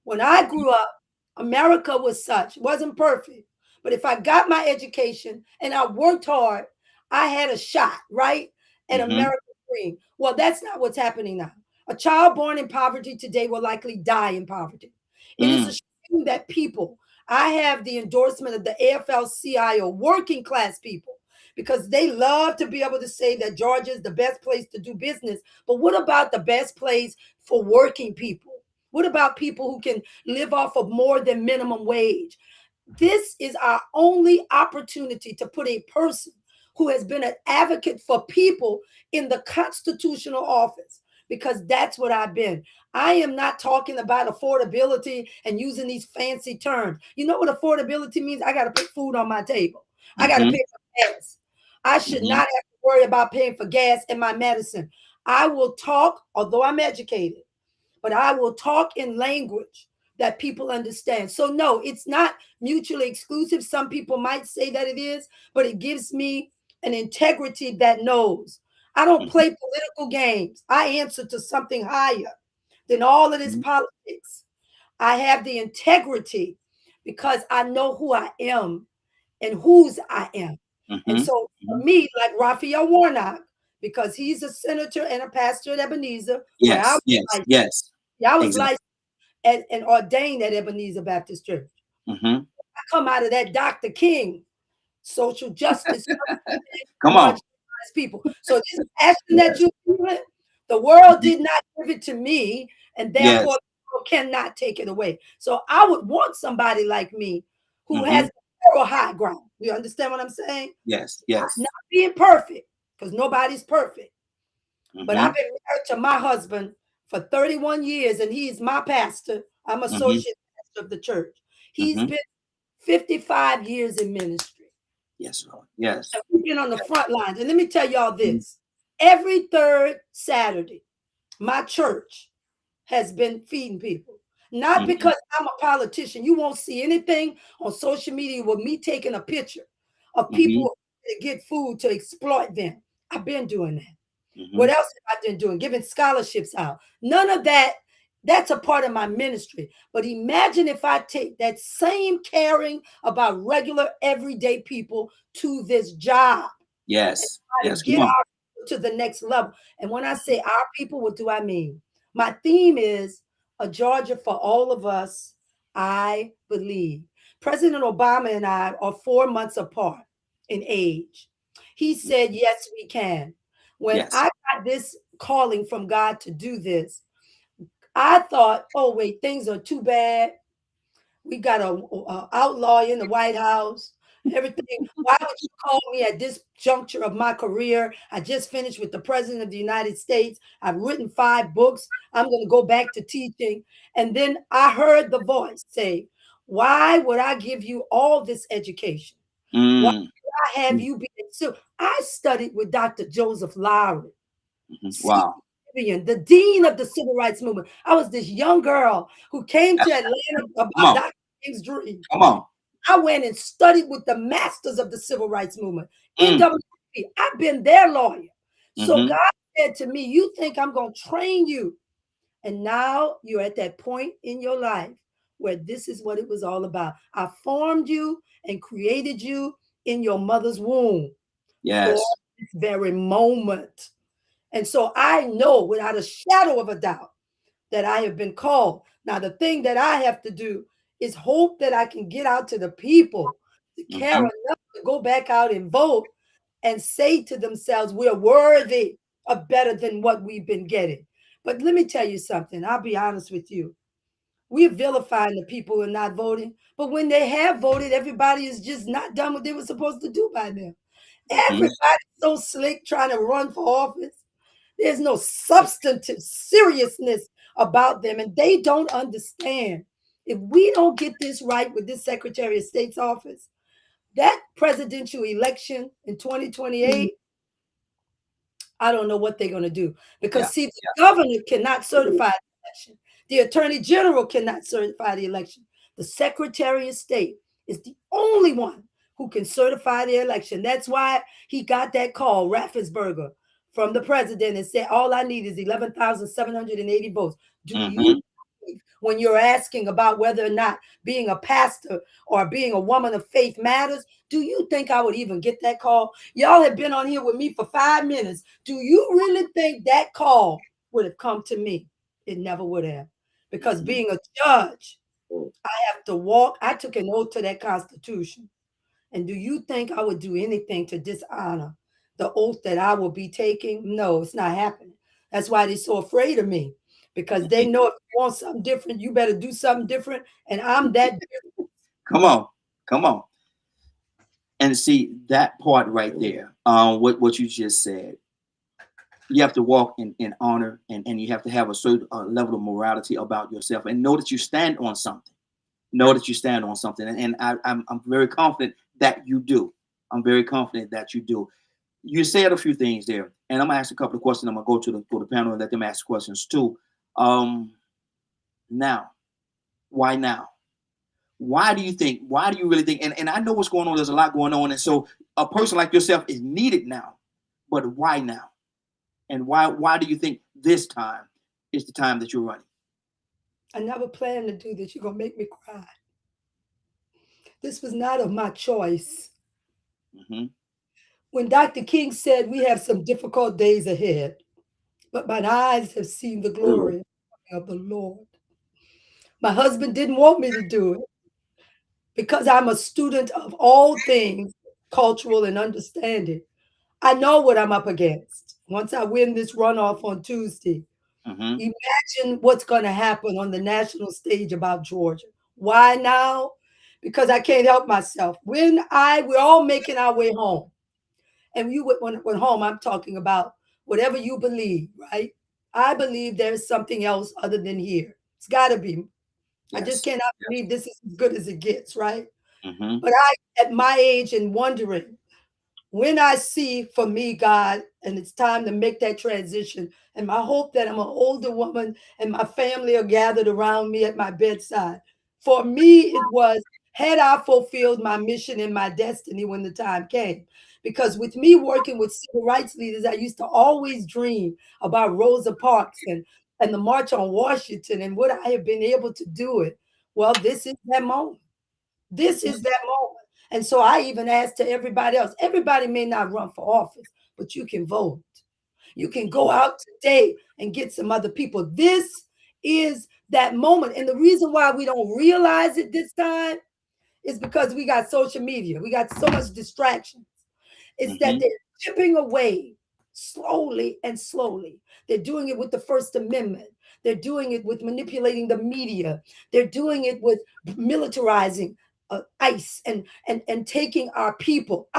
[SPEAKER 7] When I grew up, America was such, wasn't perfect. But if I got my education and I worked hard, I had a shot, right? At
[SPEAKER 2] Mm-hmm.
[SPEAKER 7] America's dream. Well, that's not what's happening now. A child born in poverty today will likely die in poverty. It is a
[SPEAKER 2] Mm.
[SPEAKER 7] shame that people, I have the endorsement of the AFL-CIO, working class people, because they love to be able to say that Georgia is the best place to do business. But what about the best place for working people? What about people who can live off of more than minimum wage? This is our only opportunity to put a person who has been an advocate for people in the constitutional office, because that's what I've been. I am not talking about affordability and using these fancy terms. You know what affordability means? I got to put food on my table. I got to
[SPEAKER 2] Mm-hmm.
[SPEAKER 7] pay for gas. I should not
[SPEAKER 2] Mm-hmm.
[SPEAKER 7] have to worry about paying for gas and my medicine. I will talk, although I'm educated, but I will talk in language that people understand. So, no, it's not mutually exclusive. Some people might say that it is, but it gives me an integrity that knows I don't play political games. I answer to something higher than all of this
[SPEAKER 2] Mm-hmm.
[SPEAKER 7] politics. I have the integrity because I know who I am and whose I am. And
[SPEAKER 2] Mm-hmm.
[SPEAKER 7] so
[SPEAKER 2] Mm-hmm.
[SPEAKER 7] for me, like Raphael Warnock, because he's a senator and a pastor at Ebenezer, where I
[SPEAKER 2] Yes.
[SPEAKER 7] was
[SPEAKER 2] Yes.
[SPEAKER 7] like,
[SPEAKER 2] Yes.
[SPEAKER 7] yeah, I was
[SPEAKER 2] Exactly.
[SPEAKER 7] licensed and ordained at Ebenezer Baptist Church.
[SPEAKER 2] Mm-hmm.
[SPEAKER 7] I come out of that Dr. King social justice
[SPEAKER 2] Come on.
[SPEAKER 7] marginalized people. So this passion that
[SPEAKER 2] Yes.
[SPEAKER 7] you feel, the world
[SPEAKER 2] Mhm.
[SPEAKER 7] did not give it to me, and therefore
[SPEAKER 2] Yes.
[SPEAKER 7] the world cannot take it away. So I would want somebody like me who
[SPEAKER 2] Mm-hmm.
[SPEAKER 7] has moral high ground. You understand what I'm saying?
[SPEAKER 2] Yes. Yes.
[SPEAKER 7] Not being perfect, because nobody's perfect. But
[SPEAKER 2] Mm-hmm.
[SPEAKER 7] I've been married to my husband for 31 years, and he's my pastor. I'm
[SPEAKER 2] Mm-hmm.
[SPEAKER 7] associate pastor of the church. He's
[SPEAKER 2] Mm-hmm.
[SPEAKER 7] been 55 years in ministry.
[SPEAKER 2] Yes, Lord. Yes.
[SPEAKER 7] And we've been on the front lines. And let me tell y'all
[SPEAKER 2] Mhm.
[SPEAKER 7] this. Every third Saturday, my church has been feeding people. Not
[SPEAKER 2] Mhm.
[SPEAKER 7] because I'm a politician. You won't see anything on social media with me taking a picture of
[SPEAKER 2] Mhm.
[SPEAKER 7] people to get food to exploit them. I've been doing that. What
[SPEAKER 2] Mhm.
[SPEAKER 7] else have I been doing? Giving scholarships out. None of that. That's a part of my ministry. But imagine if I take that same caring about regular, everyday people to this job and
[SPEAKER 2] Yes.
[SPEAKER 7] try to
[SPEAKER 2] Yes. Come
[SPEAKER 7] get
[SPEAKER 2] on.
[SPEAKER 7] our people to the next level. And when I say our people, what do I mean? My theme is a Georgia for all of us, I believe. President Obama and I are 4 months apart in age. He said, yes, we can. When
[SPEAKER 2] Yes.
[SPEAKER 7] I got this calling from God to do this, I thought, oh, wait, things are too bad. We got a outlaw in the White House. Everything. Why would you call me at this juncture of my career? I just finished with the President of the United States. I've written 5 books. I'm going to go back to teaching. And then I heard the voice say, why would I give you all this education? Why
[SPEAKER 2] Mm.
[SPEAKER 7] would I have you be so? I studied with Dr. Joseph Lowry,
[SPEAKER 2] Mhm. Wow.
[SPEAKER 7] the dean of the civil rights movement. I was this young girl who came to Atlanta
[SPEAKER 2] Come
[SPEAKER 7] about
[SPEAKER 2] on.
[SPEAKER 7] Dr. King's dream.
[SPEAKER 2] Come on.
[SPEAKER 7] I went and studied with the masters of the civil rights movement.
[SPEAKER 2] Mm.
[SPEAKER 7] NAACP. I've been their lawyer. So
[SPEAKER 2] Mhm.
[SPEAKER 7] God said to me, you think I'm going to train you? And now you're at that point in your life where this is what it was all about. I formed you and created you in your mother's womb for
[SPEAKER 2] Yes.
[SPEAKER 7] this very moment. And so I know without a shadow of a doubt that I have been called. Now, the thing that I have to do is hope that I can get out to the people to care enough to go back out and vote and say to themselves, we're worthy of better than what we've been getting. But let me tell you something. I'll be honest with you. We're vilifying the people who are not voting. But when they have voted, everybody is just not done what they were supposed to do by now. Everybody's so slick trying to run for office. There's no substantive seriousness about them, and they don't understand. If we don't get this right with this Secretary of State's office, that presidential election in 2028, I don't know what they're going to do. Because, see, the governor cannot certify the election. The attorney general cannot certify the election. The Secretary of State is the only one who can certify the election. That's why he got that call, Raffensperger, from the president and said, all I need is 11,780 votes. Do you, when you're asking about whether or not being a pastor or being a woman of faith matters, do you think I would even get that call? Y'all have been on here with me for 5 minutes. Do you really think that call would have come to me? It never would have. Because being a judge, I have to walk. I took an oath to that Constitution. And do you think I would do anything to dishonor the oath that I will be taking? No, it's not happening. That's why they're so afraid of me, because they know if you want something different, you better do something different. And I'm that different.
[SPEAKER 2] Come on. Come on. And see that part right there, what you just said. You have to walk in honor, and you have to have a certain level of morality about yourself, and know that you stand on something. Know that you stand on something, and I'm very confident that you do. I'm very confident that you do. You said a few things there, and I'm gonna ask a couple of questions. I'm gonna go to the panel and let them ask questions too. Now, why now? Why do you think? Why do you really think? And I know what's going on. There's a lot going on, and so a person like yourself is needed now. But why now? And why do you think this time is the time that you're running?
[SPEAKER 7] I never planned to do this. You're gonna make me cry. This was not of my choice. When Dr. King said we have some difficult days ahead, but my eyes have seen the glory of the Lord. My husband didn't want me to do it because I'm a student of all things cultural and understanding. I know what I'm up against. Once I win this runoff on Tuesday, imagine what's going to happen on the national stage about Georgia. Why now? Because I can't help myself. We're all making our way home. And you went home, I'm talking about whatever you believe, right? I believe there's something else other than here. It's got to be. I just cannot believe this is as good as it gets, right? But at my age and wondering, when I see for me, God, and it's time to make that transition, and I hope that I'm an older woman and my family are gathered around me at my bedside. For me, it was, had I fulfilled my mission and my destiny when the time came. Because with me working with civil rights leaders, I used to always dream about Rosa Parks and the March on Washington and would I have been able to do it? Well, this is that moment. This is that moment. And so I even asked to everybody else, everybody may not run for office, but you can vote. You can go out today and get some other people. This is that moment. And the reason why we don't realize it this time is because we got social media. We got so much distractions. It's that they're chipping away slowly and slowly. They're doing it with the First Amendment. They're doing it with manipulating the media. They're doing it with militarizing ICE and taking our people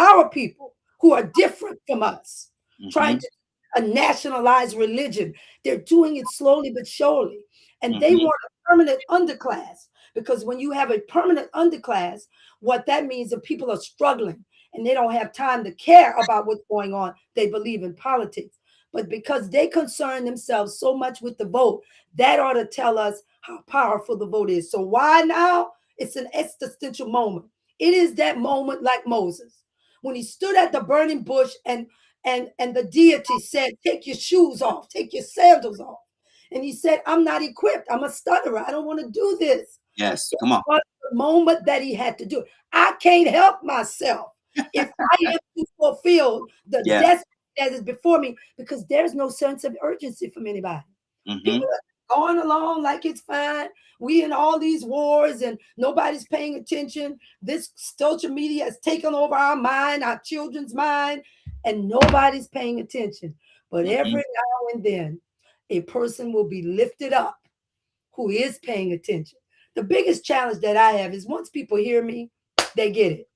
[SPEAKER 7] who are different from us, trying to nationalize religion. They're doing it slowly but surely. And they want a permanent underclass, because when you have a permanent underclass, what that means is people are struggling and they don't have time to care about what's going on. They believe in politics. But because they concern themselves so much with the vote, that ought to tell us how powerful the vote is. So why now? It's an existential moment. It is that moment like Moses, when he stood at the burning bush and the deity said, take your shoes off, take your sandals off. And he said, I'm not equipped. I'm a stutterer. I don't want to do this.
[SPEAKER 2] Yes, come on.
[SPEAKER 7] But the moment that he had to do it, I can't help myself if I am to fulfill the destiny that is before me, because there's no sense of urgency from anybody. People are going along like it's fine. We in all these wars and nobody's paying attention. This social media has taken over our mind, our children's mind, and nobody's paying attention. But every now and then, a person will be lifted up who is paying attention. The biggest challenge that I have is once people hear me, they get it.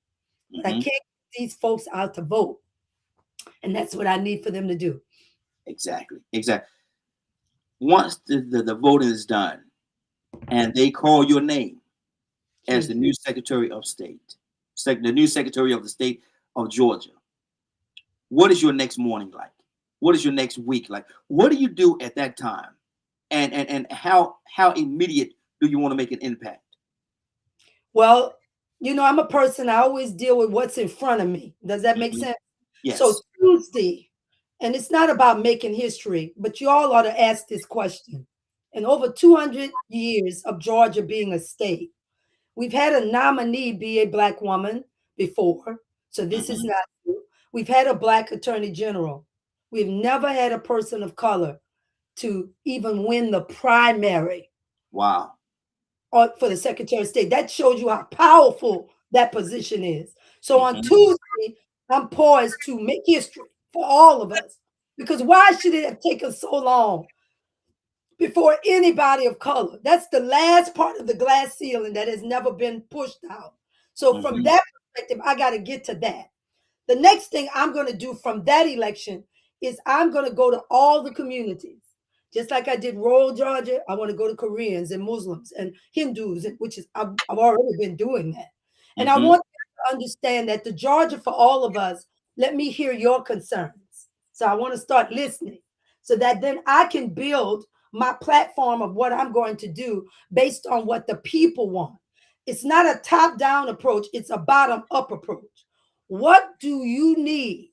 [SPEAKER 7] But I can't get these folks out to vote. And that's what I need for them to do.
[SPEAKER 2] Exactly. Exactly. Once the voting is done and they call your name as the new Secretary of State, the new Secretary of the State of Georgia, what is your next morning like? What is your next week like? What do you do at that time? And how immediate do you want to make an impact?
[SPEAKER 7] Well, I'm a person, I always deal with what's in front of me. Does that make sense?
[SPEAKER 2] Yes.
[SPEAKER 7] So Tuesday, and it's not about making history, but you all ought to ask this question. In over 200 years of Georgia being a state, we've had a nominee be a Black woman before. So this is not new. We've had a Black attorney general. We've never had a person of color to even win the primary.
[SPEAKER 2] Wow.
[SPEAKER 7] Or for the Secretary of State. That shows you how powerful that position is. So on Tuesday, I'm poised to make history for all of us. Because why should it have taken so long before anybody of color? That's the last part of the glass ceiling that has never been pushed out. So from that perspective, I got to get to that. The next thing I'm going to do from that election is I'm going to go to all the communities. Just like I did rural Georgia, I want to go to Koreans and Muslims and Hindus, which is I've already been doing that. And I want them to understand that the Georgia for all of us, let me hear your concerns. So I want to start listening so that then I can build my platform of what I'm going to do based on what the people want. It's not a top-down approach, it's a bottom-up approach. What do you need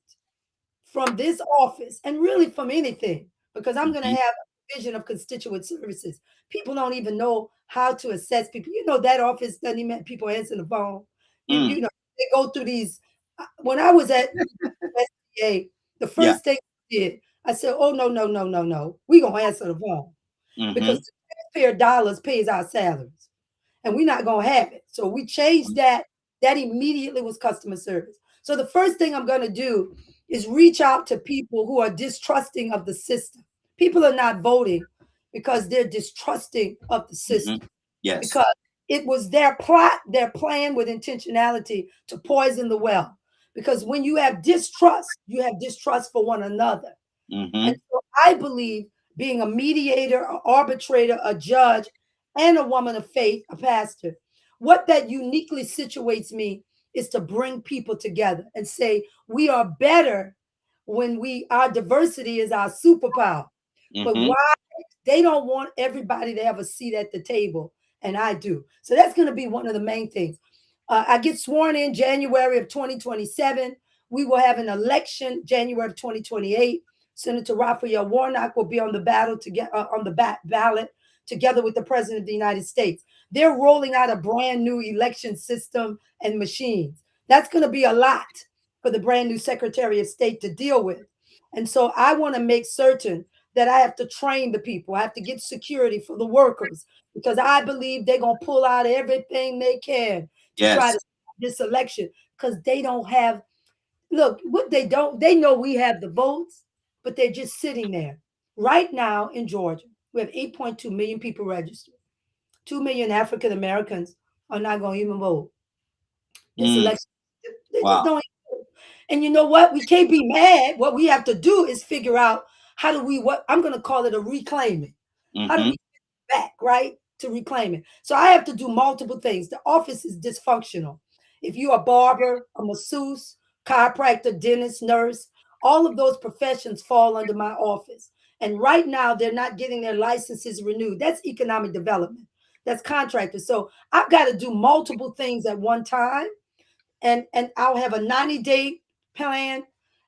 [SPEAKER 7] from this office and really from anything? Because I'm going to have a vision of constituent services. People don't even know how to assess people. That office doesn't even have people answering the phone. They go through these. When I was at SBA, the first thing I did, I said, oh, no, no, no, no, no. We're going to answer the phone because the taxpayer dollars pays our salaries and we're not going to have it. So we changed that. That immediately was customer service. So the first thing I'm going to do is reach out to people who are distrusting of the system. People are not voting because they're distrusting of the system.
[SPEAKER 2] Yes.
[SPEAKER 7] Because it was their plot, their plan with intentionality to poison the well. Because when you have distrust for one another. And so I believe being a mediator, an arbitrator, a judge, and a woman of faith, a pastor, what that uniquely situates me is to bring people together and say we are better when our diversity is our superpower. But why they don't want everybody to have a seat at the table, and I do. So that's going to be one of the main things. I get sworn in January of 2027. We will have an election January of 2028. Senator Raphael Warnock will be on the ballot together with the President of the United States. They're rolling out a brand new election system and machines. That's going to be a lot for the brand new Secretary of State to deal with. And so I want to make certain that I have to train the people. I have to get security for the workers because I believe they're going to pull out everything they can to try to stop this election because they don't have, look, what they know we have the votes, but they're just sitting there. Right now in Georgia, we have 8.2 million people registered. 2 million African Americans are not going to even vote. This election, they just don't. And you know what? We can't be mad. What we have to do is figure out how do we, what I'm going to call it a reclaiming. How do we get back, right? To reclaim it. So I have to do multiple things. The office is dysfunctional. If you're a barber, a masseuse, chiropractor, dentist, nurse, all of those professions fall under my office. And right now, they're not getting their licenses renewed. That's economic development. That's contractors. So I've got to do multiple things at one time. And I'll have a 90-day plan.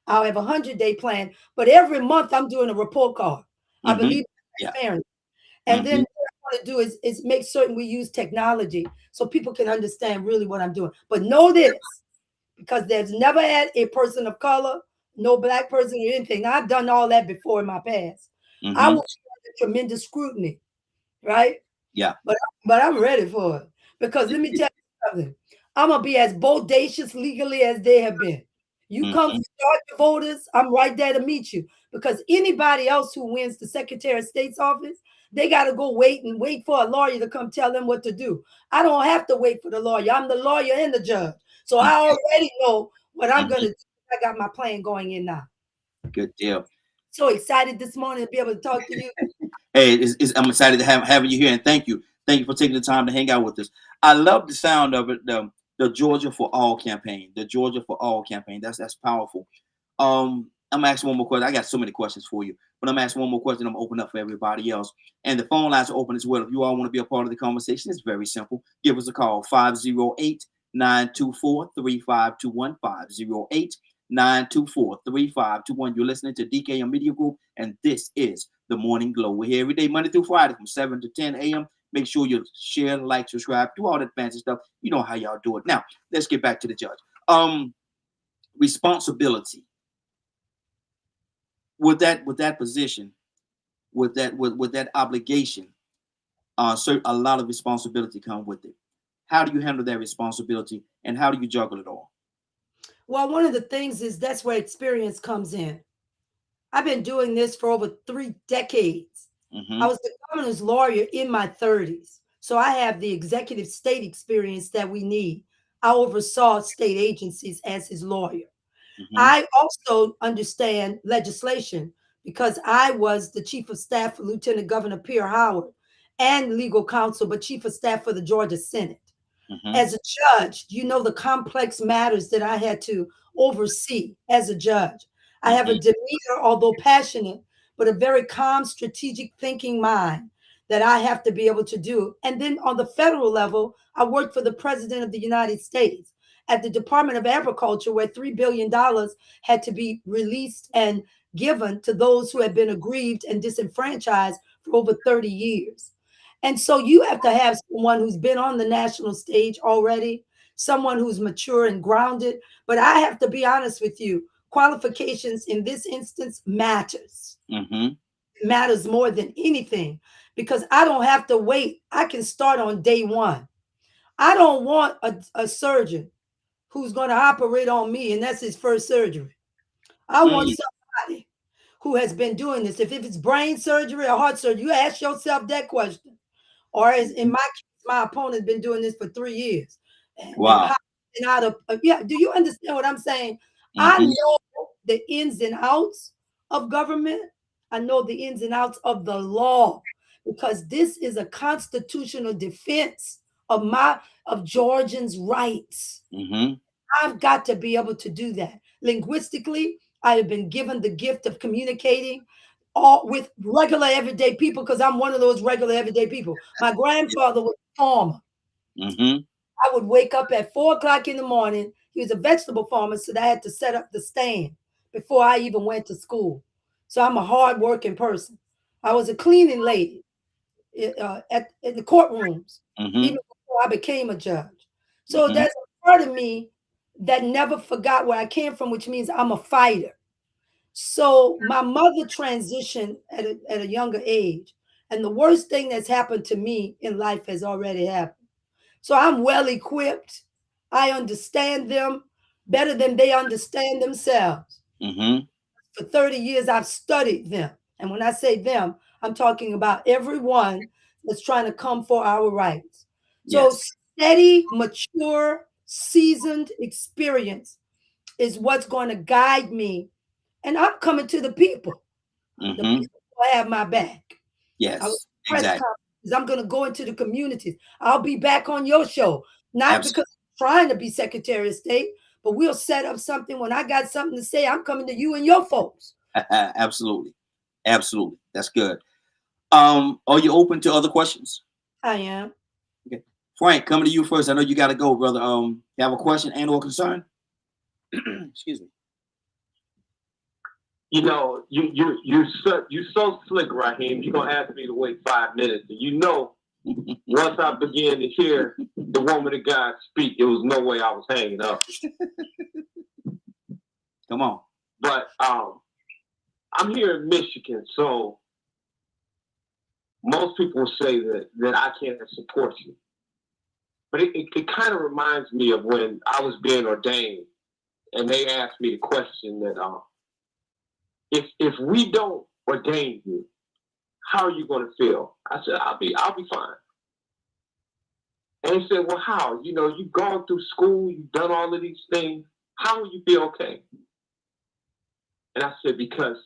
[SPEAKER 7] I'll have a 100-day plan. But every month, I'm doing a report card. I believe in transparency. And then what I want to do is make certain we use technology so people can understand really what I'm doing. But know this, because there's never had a person of color, no Black person or anything. Now, I've done all that before in my past. I will be under tremendous scrutiny right?
[SPEAKER 2] Yeah.
[SPEAKER 7] But I'm ready for it because let me tell you something. I'm gonna be as bodacious legally as they have been. You come start your voters, I'm right there to meet you. Because anybody else who wins the Secretary of State's office, they got to go wait for a lawyer to come tell them what to do. I don't have to wait for the lawyer. I'm the lawyer and the judge. So I already know what I'm going to do. I got my plan going in now.
[SPEAKER 2] Good deal.
[SPEAKER 7] So excited this morning to be able to talk to you.
[SPEAKER 2] Hey, I'm excited to have you here, and thank you for taking the time to hang out with us. I love the sound of it, the Georgia for All campaign, the Georgia for All campaign. That's powerful. I'm gonna ask one more question. I got so many questions for you, but I'm gonna ask one more question. I'm gonna open up for everybody else, and the phone lines are open as well. If you all want to be a part of the conversation, it's very simple. Give us a call 508-924-3521 508-924-3521. You're listening to DKM Media Group, and this is The Morning Glow. We're here every day, Monday through Friday from 7 to 10 a.m. Make sure you share, like, subscribe, do all that fancy stuff. You know how y'all do it. Now, let's get back to the judge. Responsibility. With that position, with that obligation, a lot of responsibility come with it. How do you handle that responsibility, and how do you juggle it all?
[SPEAKER 7] Well, one of the things is that's where experience comes in. I've been doing this for over 3 decades. I was the governor's lawyer in my 30s. So I have the executive state experience that we need. I oversaw state agencies as his lawyer. I also understand legislation because I was the chief of staff for Lieutenant Governor Pierre Howard and legal counsel, but chief of staff for the Georgia Senate. As a judge, you know the complex matters that I had to oversee as a judge. I have a demeanor, although passionate, but a very calm, strategic thinking mind that I have to be able to do. And then on the federal level, I worked for the President of the United States at the Department of Agriculture, where $3 billion had to be released and given to those who had been aggrieved and disenfranchised for over 30 years. And so you have to have someone who's been on the national stage already, someone who's mature and grounded. But I have to be honest with you, qualifications in this instance matters. Matters more than anything because I don't have to wait. I can start on day one. I don't want a surgeon who's going to operate on me and that's his first surgery. I want somebody who has been doing this. If it's brain surgery or heart surgery, you ask yourself that question. Or as in my case, my opponent's been doing this for 3 years.
[SPEAKER 2] Wow.
[SPEAKER 7] And out of yeah, do you understand what I'm saying? I know the ins and outs of government. I know the ins and outs of the law because this is a constitutional defense of Georgians' rights. I've got to be able to do that. Linguistically, I have been given the gift of communicating all with regular everyday people because I'm one of those regular everyday people. My grandfather was a farmer. I would wake up at 4 o'clock in the morning. He was a vegetable farmer, so I had to set up the stand before I even went to school. So I'm a hardworking person. I was a cleaning lady in the courtrooms, even before I became a judge. So there's a part of me that never forgot where I came from, which means I'm a fighter. So my mother transitioned at a younger age, and the worst thing that's happened to me in life has already happened. So I'm well equipped. I understand them better than they understand themselves. For 30 years, I've studied them. And when I say them, I'm talking about everyone that's trying to come for our rights. So steady, mature, seasoned experience is what's going to guide me. And I'm coming to the people. The people have my back.
[SPEAKER 2] Yes, exactly.
[SPEAKER 7] I'm going to go into the communities. I'll be back on your show, not because I'm trying to be Secretary of State, but we'll set up something. When I got something to say, I'm coming to you and your folks.
[SPEAKER 2] Absolutely. Absolutely. That's good. Are you open to other questions?
[SPEAKER 7] I am.
[SPEAKER 2] Okay. Frank, coming to you first. I know you got to go, brother. You have a question and or concern? Excuse me.
[SPEAKER 4] You know, you're so slick, Raheem. You're gonna ask me to wait 5 minutes, and you know, once I began to hear the woman of God speak, there was no way I was hanging up.
[SPEAKER 2] Come on.
[SPEAKER 4] But I'm here in Michigan, so most people will say that I can't support you. But it kind of reminds me of when I was being ordained and they asked me the question that if we don't ordain you, how are you going to feel? I said, I'll be fine. And he said, well, how? You know, you've gone through school, you've done all of these things. How will you be okay? And I said, because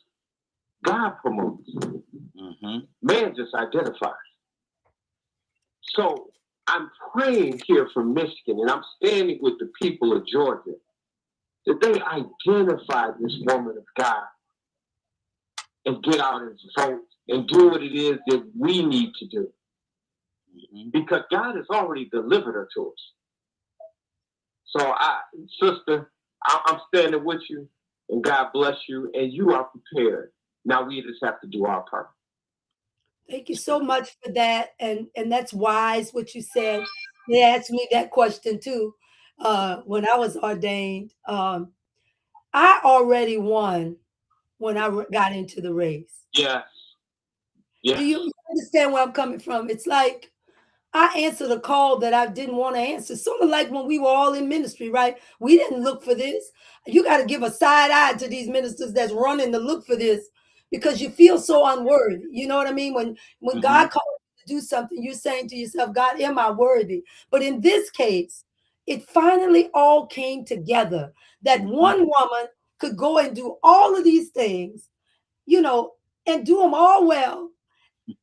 [SPEAKER 4] God promotes. Mm-hmm. Man just identifies. So I'm praying here for Michigan, and I'm standing with the people of Georgia, that they identify this woman of God and get out and vote and do what it is that we need to do. Mm-hmm. Because God has already delivered her to us. So, sister, I'm standing with you, and God bless you, and you are prepared. Now we just have to do our part.
[SPEAKER 7] Thank you so much for that, and that's wise what you said. They asked me that question too when I was ordained. I already won when I got into the race.
[SPEAKER 4] Yes. Yes.
[SPEAKER 7] Do you understand where I'm coming from? It's like I answered a call that I didn't want to answer. Sort of like when we were all in ministry, right? We didn't look for this. You got to give a side eye to these ministers that's running to look for this because you feel so unworthy. You know what I mean? When mm-hmm. God calls you to do something, you're saying to yourself, God, am I worthy? But in this case, it finally all came together that mm-hmm. one woman could go and do all of these things, you know, and do them all well.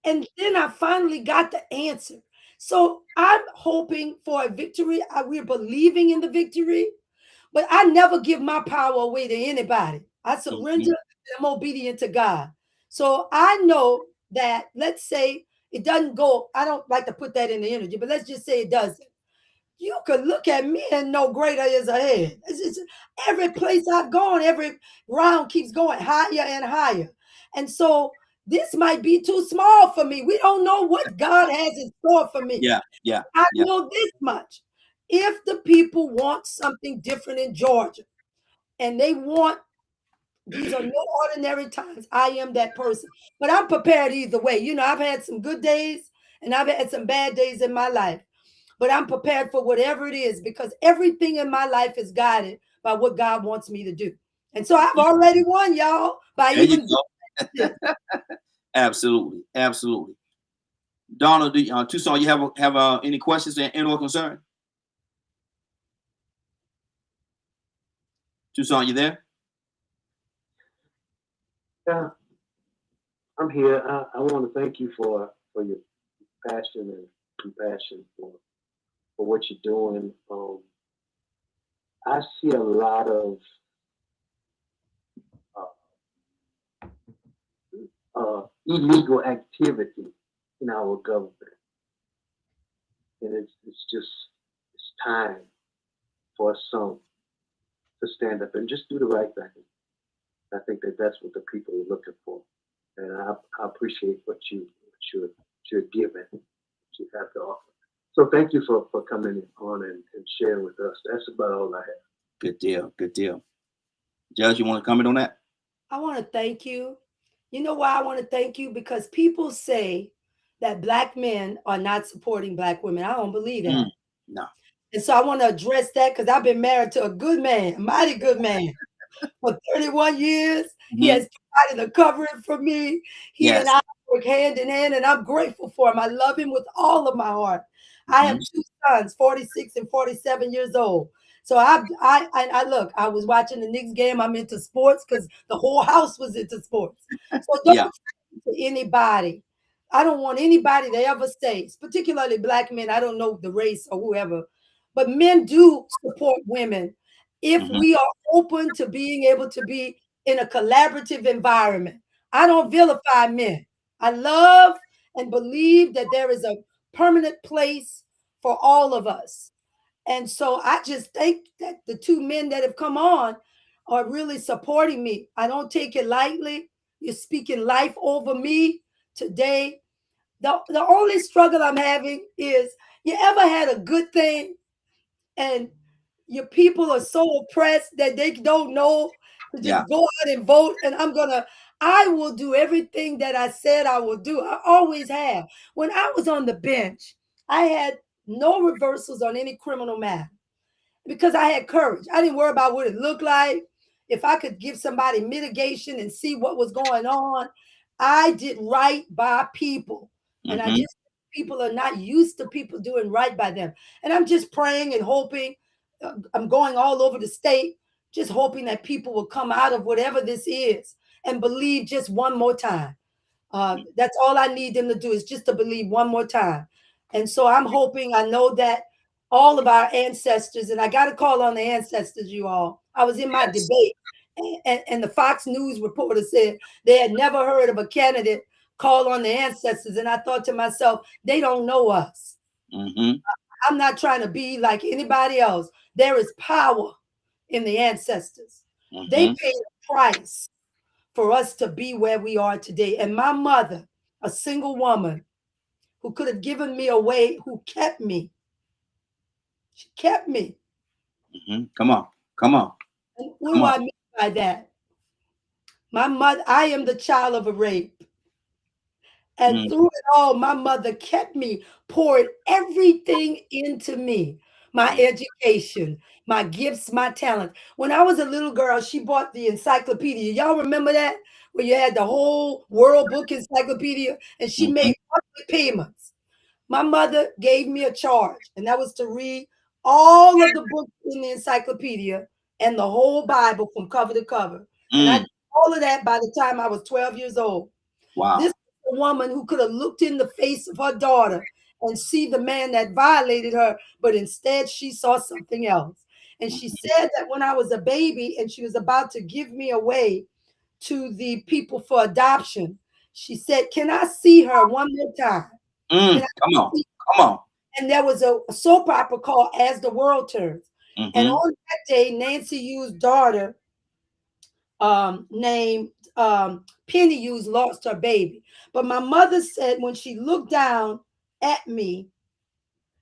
[SPEAKER 7] And then I finally got the answer. So I'm hoping for a victory. We're believing in the victory, but I never give my power away to anybody. I surrender and I'm obedient to God. So I know that, let's say it doesn't go, I don't like to put that in the energy, but let's just say it doesn't. You could look at me and know greater is ahead. It's every place I've gone, every round keeps going higher and higher. And so this might be too small for me. We don't know what God has in store for me.
[SPEAKER 2] Yeah.
[SPEAKER 7] I know this much. If the people want something different in Georgia and they want, these are no ordinary times, I am that person. But I'm prepared either way. You know, I've had some good days and I've had some bad days in my life. But I'm prepared for whatever it is because everything in my life is guided by what God wants me to do. And so I've already won, y'all, by
[SPEAKER 2] there
[SPEAKER 7] even
[SPEAKER 2] Absolutely. Donald, Tucson, you have any questions and or concern? Tucson, you there?
[SPEAKER 4] Yeah, I'm here. I want to thank you for your passion and compassion for what you're doing. I see a lot of illegal activity in our government, and it's time for some to stand up and just do the right thing. I think that's what the people are looking for, and I appreciate what you're giving, what you have to offer. So thank you for coming on and sharing with us. That's about all I have.
[SPEAKER 2] Good deal. Judge, you want to comment on that?
[SPEAKER 7] I want to thank you. You know why I want to thank you? Because people say that Black men are not supporting Black women. I don't believe that.
[SPEAKER 2] No.
[SPEAKER 7] And so I want to address that because I've been married to a good man, a mighty good man. For 31 years, he has provided a covering for me. He and I work hand in hand, and I'm grateful for him. I love him with all of my heart. I have two sons, 46 and 47 years old. So I look, I was watching the Knicks game. I'm into sports because the whole house was into sports. So don't to anybody. I don't want anybody to ever say, particularly Black men, I don't know the race or whoever, but men do support women if we are open to being able to be in a collaborative environment. I don't vilify men. I love and believe that there is a permanent place for all of us. And so I just think that the two men that have come on are really supporting me. I don't take it lightly. You're speaking life over me today. The only struggle I'm having is, you ever had a good thing and your people are so oppressed that they don't know to just go out and vote? And I will do everything that I said I will do. I always have. When I was on the bench, I had no reversals on any criminal matter because I had courage. I didn't worry about what it looked like. If I could give somebody mitigation and see what was going on, I did right by people. And I just, people are not used to people doing right by them. And I'm just praying and hoping. I'm going all over the state, just hoping that people will come out of whatever this is and believe just one more time. That's all I need them to do is just to believe one more time. And so I'm hoping, I know that all of our ancestors, and I got to call on the ancestors, you all. I was in my debate, and the Fox News reporter said they had never heard of a candidate call on the ancestors. And I thought to myself, they don't know us. I'm not trying to be like anybody else. There is power in the ancestors. They paid a price for us to be where we are today. And my mother, a single woman who could have given me away, who kept me. She kept me.
[SPEAKER 2] Come on. Come on.
[SPEAKER 7] And what do I mean by that? My mother, I am the child of a rape. And through it all, my mother kept me, poured everything into me, my education, my gifts, my talent. When I was a little girl, she bought the encyclopedia. Y'all remember that? Where you had the whole World Book Encyclopedia, and she made monthly payments. My mother gave me a charge, and that was to read all of the books in the encyclopedia and the whole Bible from cover to cover. And I did all of that by the time I was 12 years old.
[SPEAKER 2] Wow.
[SPEAKER 7] This was a woman who could have looked in the face of her daughter and see the man that violated her, but instead she saw something else. And she said that when I was a baby and she was about to give me away to the people for adoption, she said, "Can I see her one more time?
[SPEAKER 2] Come on. Come on.
[SPEAKER 7] And there was a soap opera called As the World Turns. And on that day, Nancy Yu's daughter, named Penny Hughes, lost her baby. But my mother said when she looked down at me,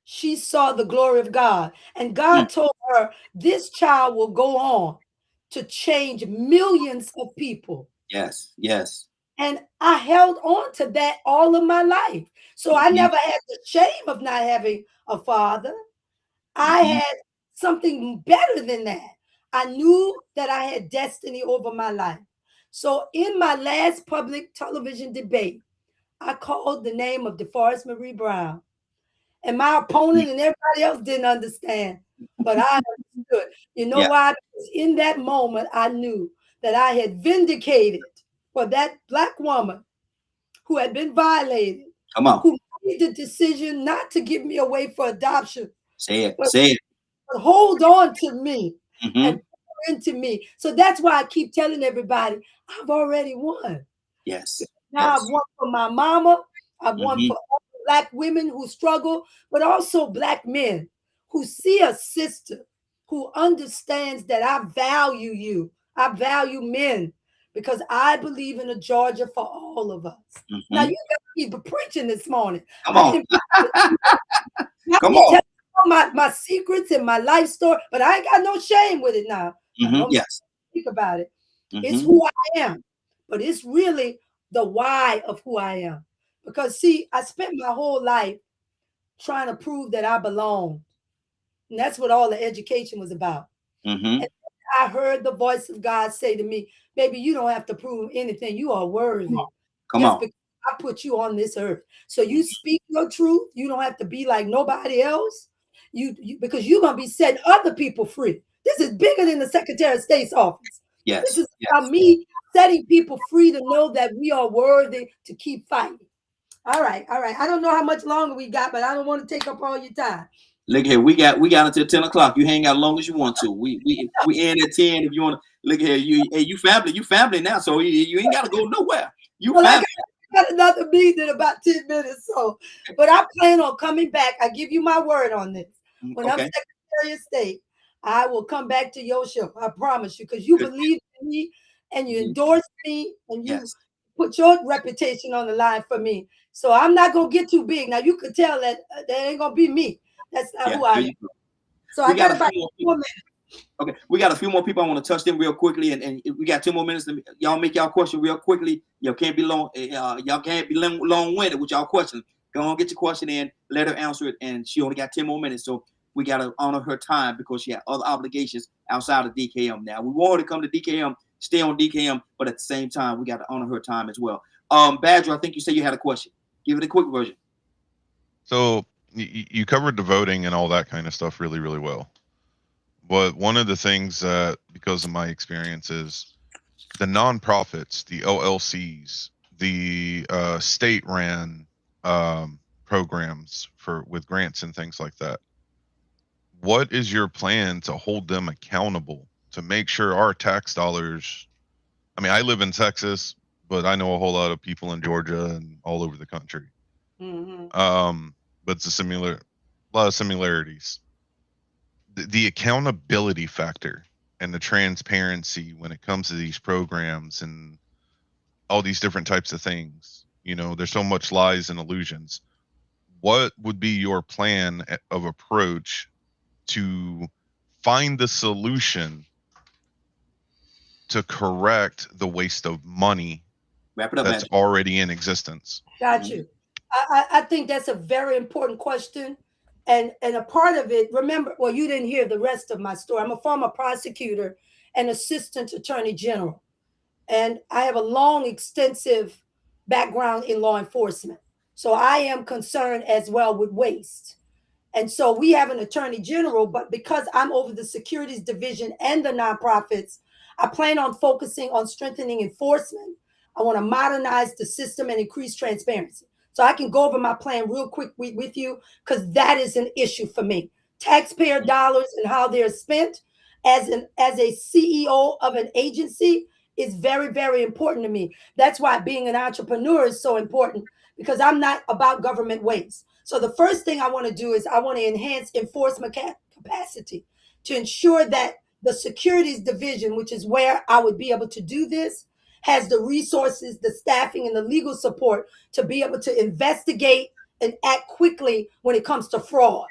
[SPEAKER 7] she saw the glory of God. And God told her, this child will go on to change millions of people.
[SPEAKER 2] Yes, yes.
[SPEAKER 7] And I held on to that all of my life. So I never had the shame of not having a father. I had something better than that. I knew that I had destiny over my life. So in my last public television debate, I called the name of DeForest Marie Brown. And my opponent and everybody else didn't understand, but I understood. You know why? Because in that moment, I knew that I had vindicated for that Black woman who had been violated, who made the decision not to give me away for adoption.
[SPEAKER 2] Say it. Say it.
[SPEAKER 7] But hold on to me and pour into me. So that's why I keep telling everybody, I've already won.
[SPEAKER 2] Yes.
[SPEAKER 7] Now I've won for my mama. I've won for all the Black women who struggle, but also Black men who see a sister, who understands that I value you. I value men because I believe in a Georgia for all of us. Now you got me preaching this morning.
[SPEAKER 2] Come on. Come on.
[SPEAKER 7] My secrets and my life story, but I ain't got no shame with it now.
[SPEAKER 2] Yes.
[SPEAKER 7] Think about it. It's who I am, but it's really the why of who I am. Because see, I spent my whole life trying to prove that I belonged. And that's what all the education was about. And I heard the voice of God say to me, baby, you don't have to prove anything. You are worthy.
[SPEAKER 2] Come on.
[SPEAKER 7] Because I put you on this earth. So you speak your truth. You don't have to be like nobody else. Because you're going to be setting other people free. This is bigger than the Secretary of State's office.
[SPEAKER 2] Yes.
[SPEAKER 7] This is about me setting people free to know that we are worthy to keep fighting. All right. All right. I don't know how much longer we got, but I don't want to take up all your time.
[SPEAKER 2] Look here, we got until 10 o'clock. You hang out as long as you want to. We end at 10 if you want to. Look here, you family now, so you ain't got to go nowhere. You family.
[SPEAKER 7] I got another meeting in about 10 minutes, so but I plan on coming back. I give you my word on this. When I'm Secretary of State, I will come back to your show. I promise you, because you believe in me and you endorse me and you put your reputation on the line for me. So I'm not gonna get too big. Now you could tell that ain't gonna be me. That's not who I am. So I got about 4 minutes.
[SPEAKER 2] Okay, we got a few more people. I want to touch them real quickly, and we got 2 more minutes. Y'all make y'all question real quickly. Y'all can't be long. Y'all can't be long-winded with y'all question. Go on, get your question in. Let her answer it, and she only got 10 more minutes, so we got to honor her time because she had other obligations outside of DKM. Now we want her to come to DKM, stay on DKM, but at the same time, we got to honor her time as well. Badger, I think you said you had a question. Give it a quick version.
[SPEAKER 3] So you covered the voting and all that kind of stuff really, really well. But one of the things that, because of my experiences, the nonprofits, the LLCs, the state-ran programs with grants and things like that. What is your plan to hold them accountable to make sure our tax dollars? I mean, I live in Texas, but I know a whole lot of people in Georgia and all over the country. But it's a lot of similarities. The accountability factor and the transparency when it comes to these programs and all these different types of things. You know, there's so much lies and illusions. What would be your plan of approach to find the solution to correct the waste of money that's already in existence?
[SPEAKER 7] Got you. I think that's a very important question. And a part of it, remember, well, you didn't hear the rest of my story. I'm a former prosecutor and assistant attorney general. And I have a long, extensive background in law enforcement. So I am concerned as well with waste. And so we have an attorney general, but because I'm over the securities division and the nonprofits, I plan on focusing on strengthening enforcement. I want to modernize the system and increase transparency. So I can go over my plan real quick with you because that is an issue for me. Taxpayer dollars and how they're spent as a CEO of an agency is very, very important to me. That's why being an entrepreneur is so important because I'm not about government waste. So the first thing I want to do is I want to enhance enforcement capacity to ensure that the securities division, which is where I would be able to do this, has the resources, the staffing, and the legal support to be able to investigate and act quickly when it comes to fraud,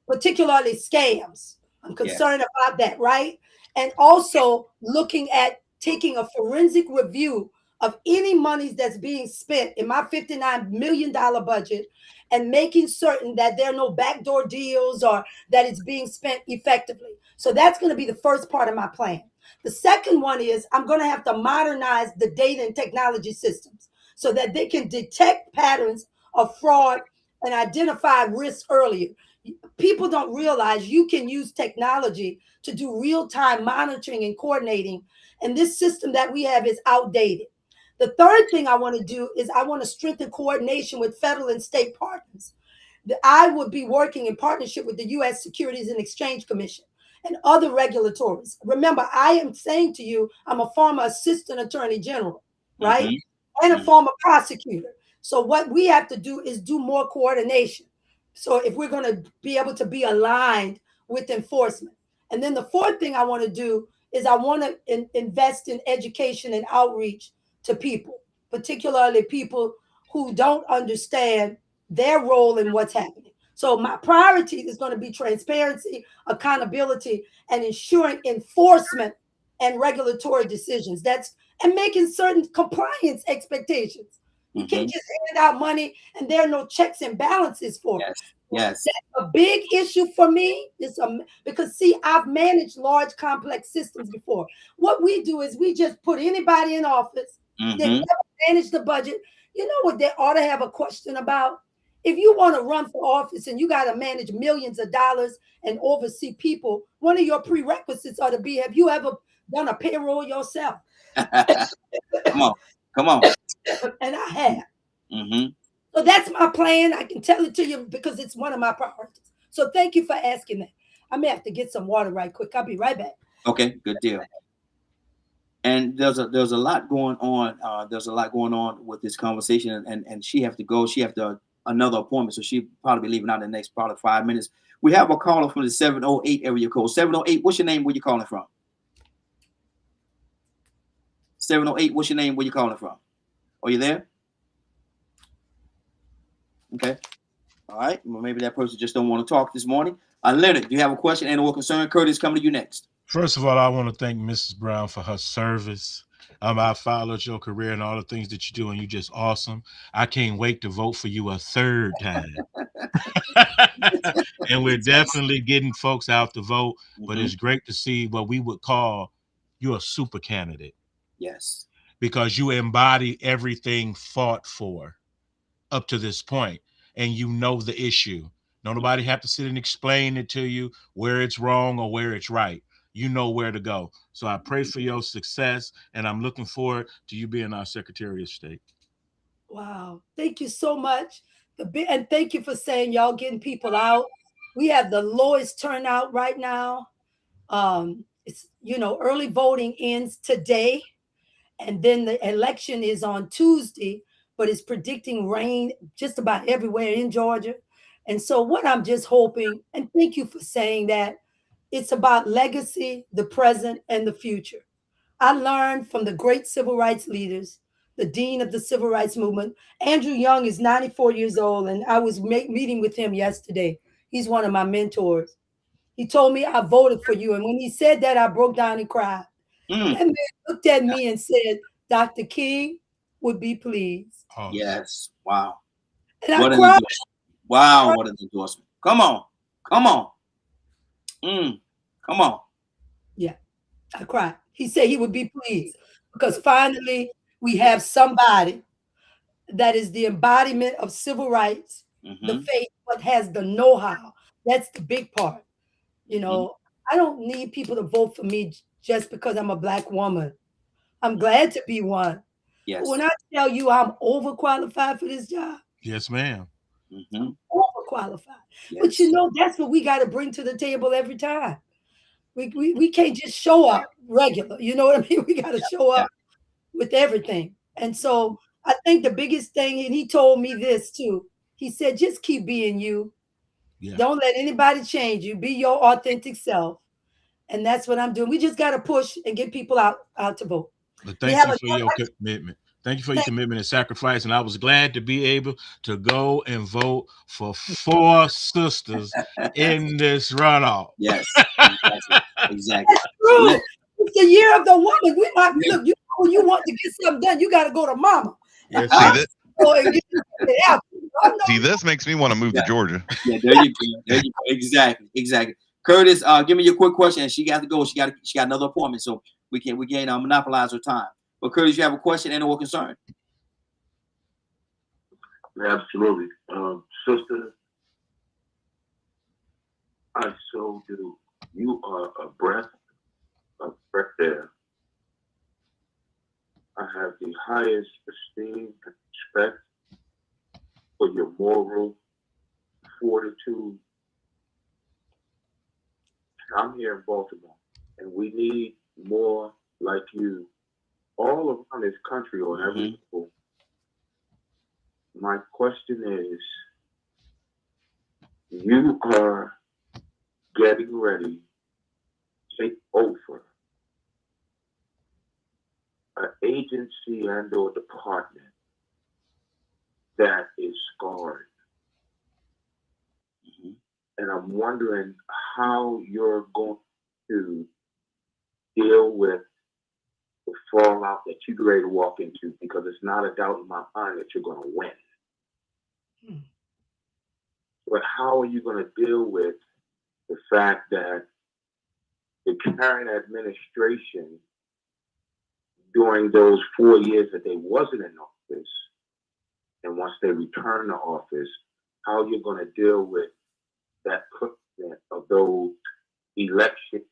[SPEAKER 7] particularly scams. I'm concerned about that, right? And also looking at taking a forensic review of any monies that's being spent in my $59 million budget and making certain that there are no backdoor deals or that it's being spent effectively. So that's going to be the first part of my plan. The second one is I'm going to have to modernize the data and technology systems so that they can detect patterns of fraud and identify risk earlier. People don't realize you can use technology to do real-time monitoring and coordinating, and this system that we have is outdated. The third thing I want to do is I want to strengthen coordination with federal and state partners. I would be working in partnership with the U.S. Securities and Exchange Commission and other regulators. Remember, I am saying to you, I'm a former assistant attorney general, right? And a former prosecutor. So what we have to do is do more coordination. So if we're going to be able to be aligned with enforcement. And then the fourth thing I want to do is I want to invest in education and outreach to people, particularly people who don't understand their role in what's happening. So my priority is going to be transparency, accountability, and ensuring enforcement and regulatory decisions. And making certain compliance expectations. You can't just hand out money and there are no checks and balances for it.
[SPEAKER 2] Yes.
[SPEAKER 7] That's a big issue for me. Because see, I've managed large complex systems before. What we do is we just put anybody in office. They never manage the budget. You know what they ought to have a question about? If you want to run for office and you got to manage millions of dollars and oversee people, one of your prerequisites ought to be, have you ever done a payroll yourself?
[SPEAKER 2] Come on.
[SPEAKER 7] And I have. So that's my plan. I can tell it to you because it's one of my priorities. So thank you for asking that. I may have to get some water right quick. I'll be right back.
[SPEAKER 2] Okay, good deal. And there's a lot going on. There's a lot going on with this conversation, and she have to go. She have to another appointment, so she'll probably be leaving out in the next probably 5 minutes. We have a caller from the 708 area code. 708, what's your name? Where you calling from? 708, what's your name? Where you calling from? Are you there? Okay. All right. Well, maybe that person just don't want to talk this morning. Leonard, do you have a question and or concern? Curtis, coming to you next.
[SPEAKER 6] First of all, I want to thank Mrs. Brown for her service. I followed your career and all the things that you do, and you're just awesome. I can't wait to vote for you a third time. And we're definitely getting folks out to vote, but
[SPEAKER 2] Mm-hmm.
[SPEAKER 6] it's great to see what we would call you're a super candidate
[SPEAKER 2] Yes.
[SPEAKER 6] because you embody everything fought for up to this point, and you know the issue. Nobody have to sit and explain it to you where it's wrong or where it's right. You know where to go. So I pray for your success, and I'm looking forward to you being our Secretary of State.
[SPEAKER 7] Wow. Thank you so much. And thank you for saying y'all getting people out. We have the lowest turnout right now. It's early voting ends today, and then the election is on Tuesday, but it's predicting rain just about everywhere in Georgia. And so what I'm just hoping, and thank you for saying that, it's about legacy, the present, and the future. I learned from the great civil rights leaders, the dean of the civil rights movement. Andrew Young is 94 years old, and I was meeting with him yesterday. He's one of my mentors. He told me I voted for you. And when he said that, I broke down and cried. That man looked at me and said, Dr. King would be pleased.
[SPEAKER 6] Awesome.
[SPEAKER 2] Yes. Wow.
[SPEAKER 7] And
[SPEAKER 2] What
[SPEAKER 7] I
[SPEAKER 2] an
[SPEAKER 7] cried.
[SPEAKER 2] endorsement. Wow. What an endorsement. Come on. Come on. Come on.
[SPEAKER 7] Yeah, I cried. He said he would be pleased because finally we have somebody that is the embodiment of civil rights, the faith, but has the know-how. That's the big part. I don't need people to vote for me just because I'm a Black woman. I'm glad to be one.
[SPEAKER 2] Yes.
[SPEAKER 7] But when I tell you I'm overqualified for this job,
[SPEAKER 6] Yes, ma'am.
[SPEAKER 7] overqualified.
[SPEAKER 2] Yes.
[SPEAKER 7] But that's what we got to bring to the table every time. We can't just show up regular. You know what I mean? We got to show up with everything. And so I think the biggest thing, and he told me this too. He said, just keep being you.
[SPEAKER 6] Yeah.
[SPEAKER 7] Don't let anybody change you. Be your authentic self. And that's what I'm doing. We just got to push and get people out to vote.
[SPEAKER 6] But thank you for your commitment. Thank you for your commitment and sacrifice. And I was glad to be able to go and vote for 4 sisters in this runoff.
[SPEAKER 2] Yes. Exactly.
[SPEAKER 7] True. It's the year of the woman. We might look. When you want to get something done, you got to go to mama.
[SPEAKER 6] Yes,
[SPEAKER 3] See, this makes me want to move to Georgia.
[SPEAKER 2] Yeah, there you go. There you go. Exactly. Curtis, give me your quick question. And she got to go. She got another appointment, so we can't monopolize her time. But Curtis, you have a question and or concern?
[SPEAKER 4] Absolutely, sister. I so do. You are a breath of fresh air. I have the highest esteem and respect for your moral fortitude. I'm here in Baltimore, and we need more like you all around this country on every level. My question is, you are getting ready to take over an agency and or department that is scarred. And I'm wondering how you're going to deal with the fallout that you're ready to walk into, because it's not a doubt in my mind that you're going to win. But how are you going to deal with the fact that the current administration, during those 4 years that they wasn't in office, and once they return to office, how you're going to deal with that precedent of those elections?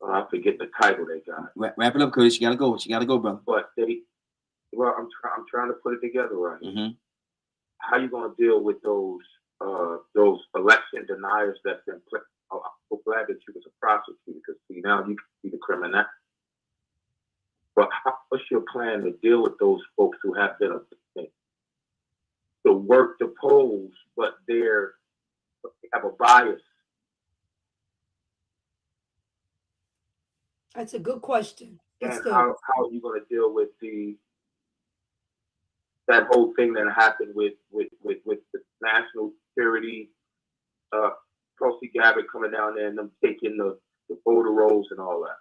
[SPEAKER 4] I forget the title they got.
[SPEAKER 2] Wrap it up, Curtis. You gotta go, brother.
[SPEAKER 4] But I'm trying to put it together right. How you going to deal with those election deniers that's been put? I'm so glad that you was a prosecutor, because see, now you can see the criminal. But what's your plan to deal with those folks who have been to work the polls, but they have a bias?
[SPEAKER 7] That's a good question.
[SPEAKER 4] And how are you going to deal with that whole thing that happened with the national security, Tulsi Gabbard coming down there and them taking the the photo rolls and all that.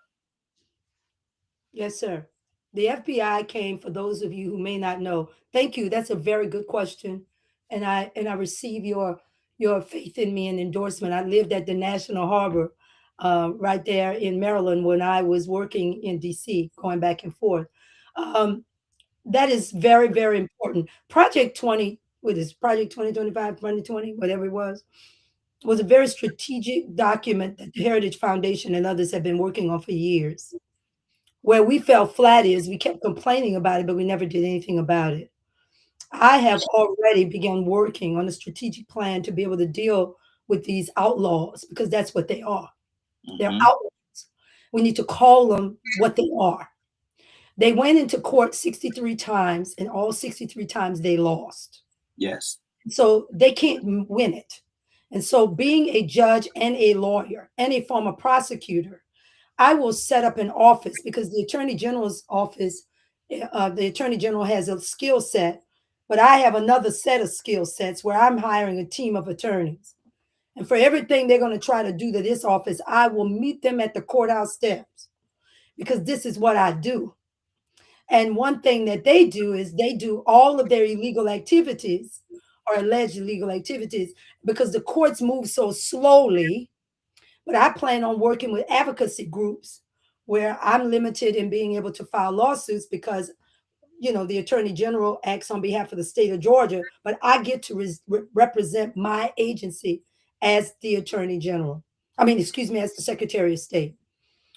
[SPEAKER 7] Yes, sir. The FBI came, for those of you who may not know. Thank you. That's a very good question. And I receive your faith in me and endorsement. I lived at the National Harbor right there in Maryland when I was working in DC, going back and forth. Um, that is very, very important. Project 20, what is Project 2025, 2020, whatever it was a very strategic document that the Heritage Foundation and others have been working on for years. Where we fell flat is we kept complaining about it, but we never did anything about it. I have already begun working on a strategic plan to be able to deal with these outlaws because that's what they are. They're outlaws. We need to call them what they are. They went into court 63 times, and all 63 times they lost.
[SPEAKER 2] Yes.
[SPEAKER 7] So they can't win it. And so, being a judge and a lawyer and a former prosecutor, I will set up an office because the Attorney General's office, the Attorney General has a skill set, but I have another set of skill sets where I'm hiring a team of attorneys. And for everything they're going to try to do to this office, I will meet them at the courthouse steps because this is what I do. And one thing that they do is they do all of their illegal activities or alleged illegal activities because the courts move so slowly. But I plan on working with advocacy groups where I'm limited in being able to file lawsuits because, the Attorney General acts on behalf of the state of Georgia, but I get to represent my agency as the Attorney General. Excuse me, as the Secretary of State.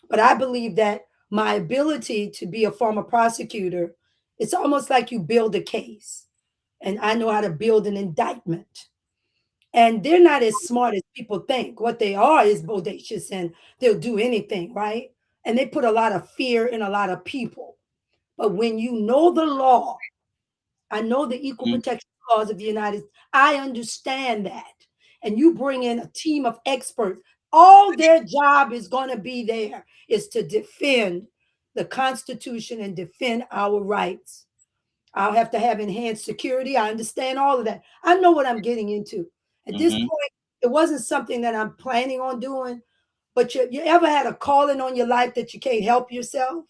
[SPEAKER 7] But I believe that my ability to be a former prosecutor, it's almost like you build a case. And I know how to build an indictment. And they're not as smart as people think. What they are is bodacious and they'll do anything, right? And they put a lot of fear in a lot of people. But when you know the law, I know the Equal Protection Clause of the United States, I understand that. And you bring in a team of experts, all their job is going to be there is to defend the Constitution and defend our rights. I'll have to have enhanced security. I understand all of that. I know what I'm getting into. At this point, it wasn't something that I'm planning on doing, but you ever had a calling on your life that you can't help yourself?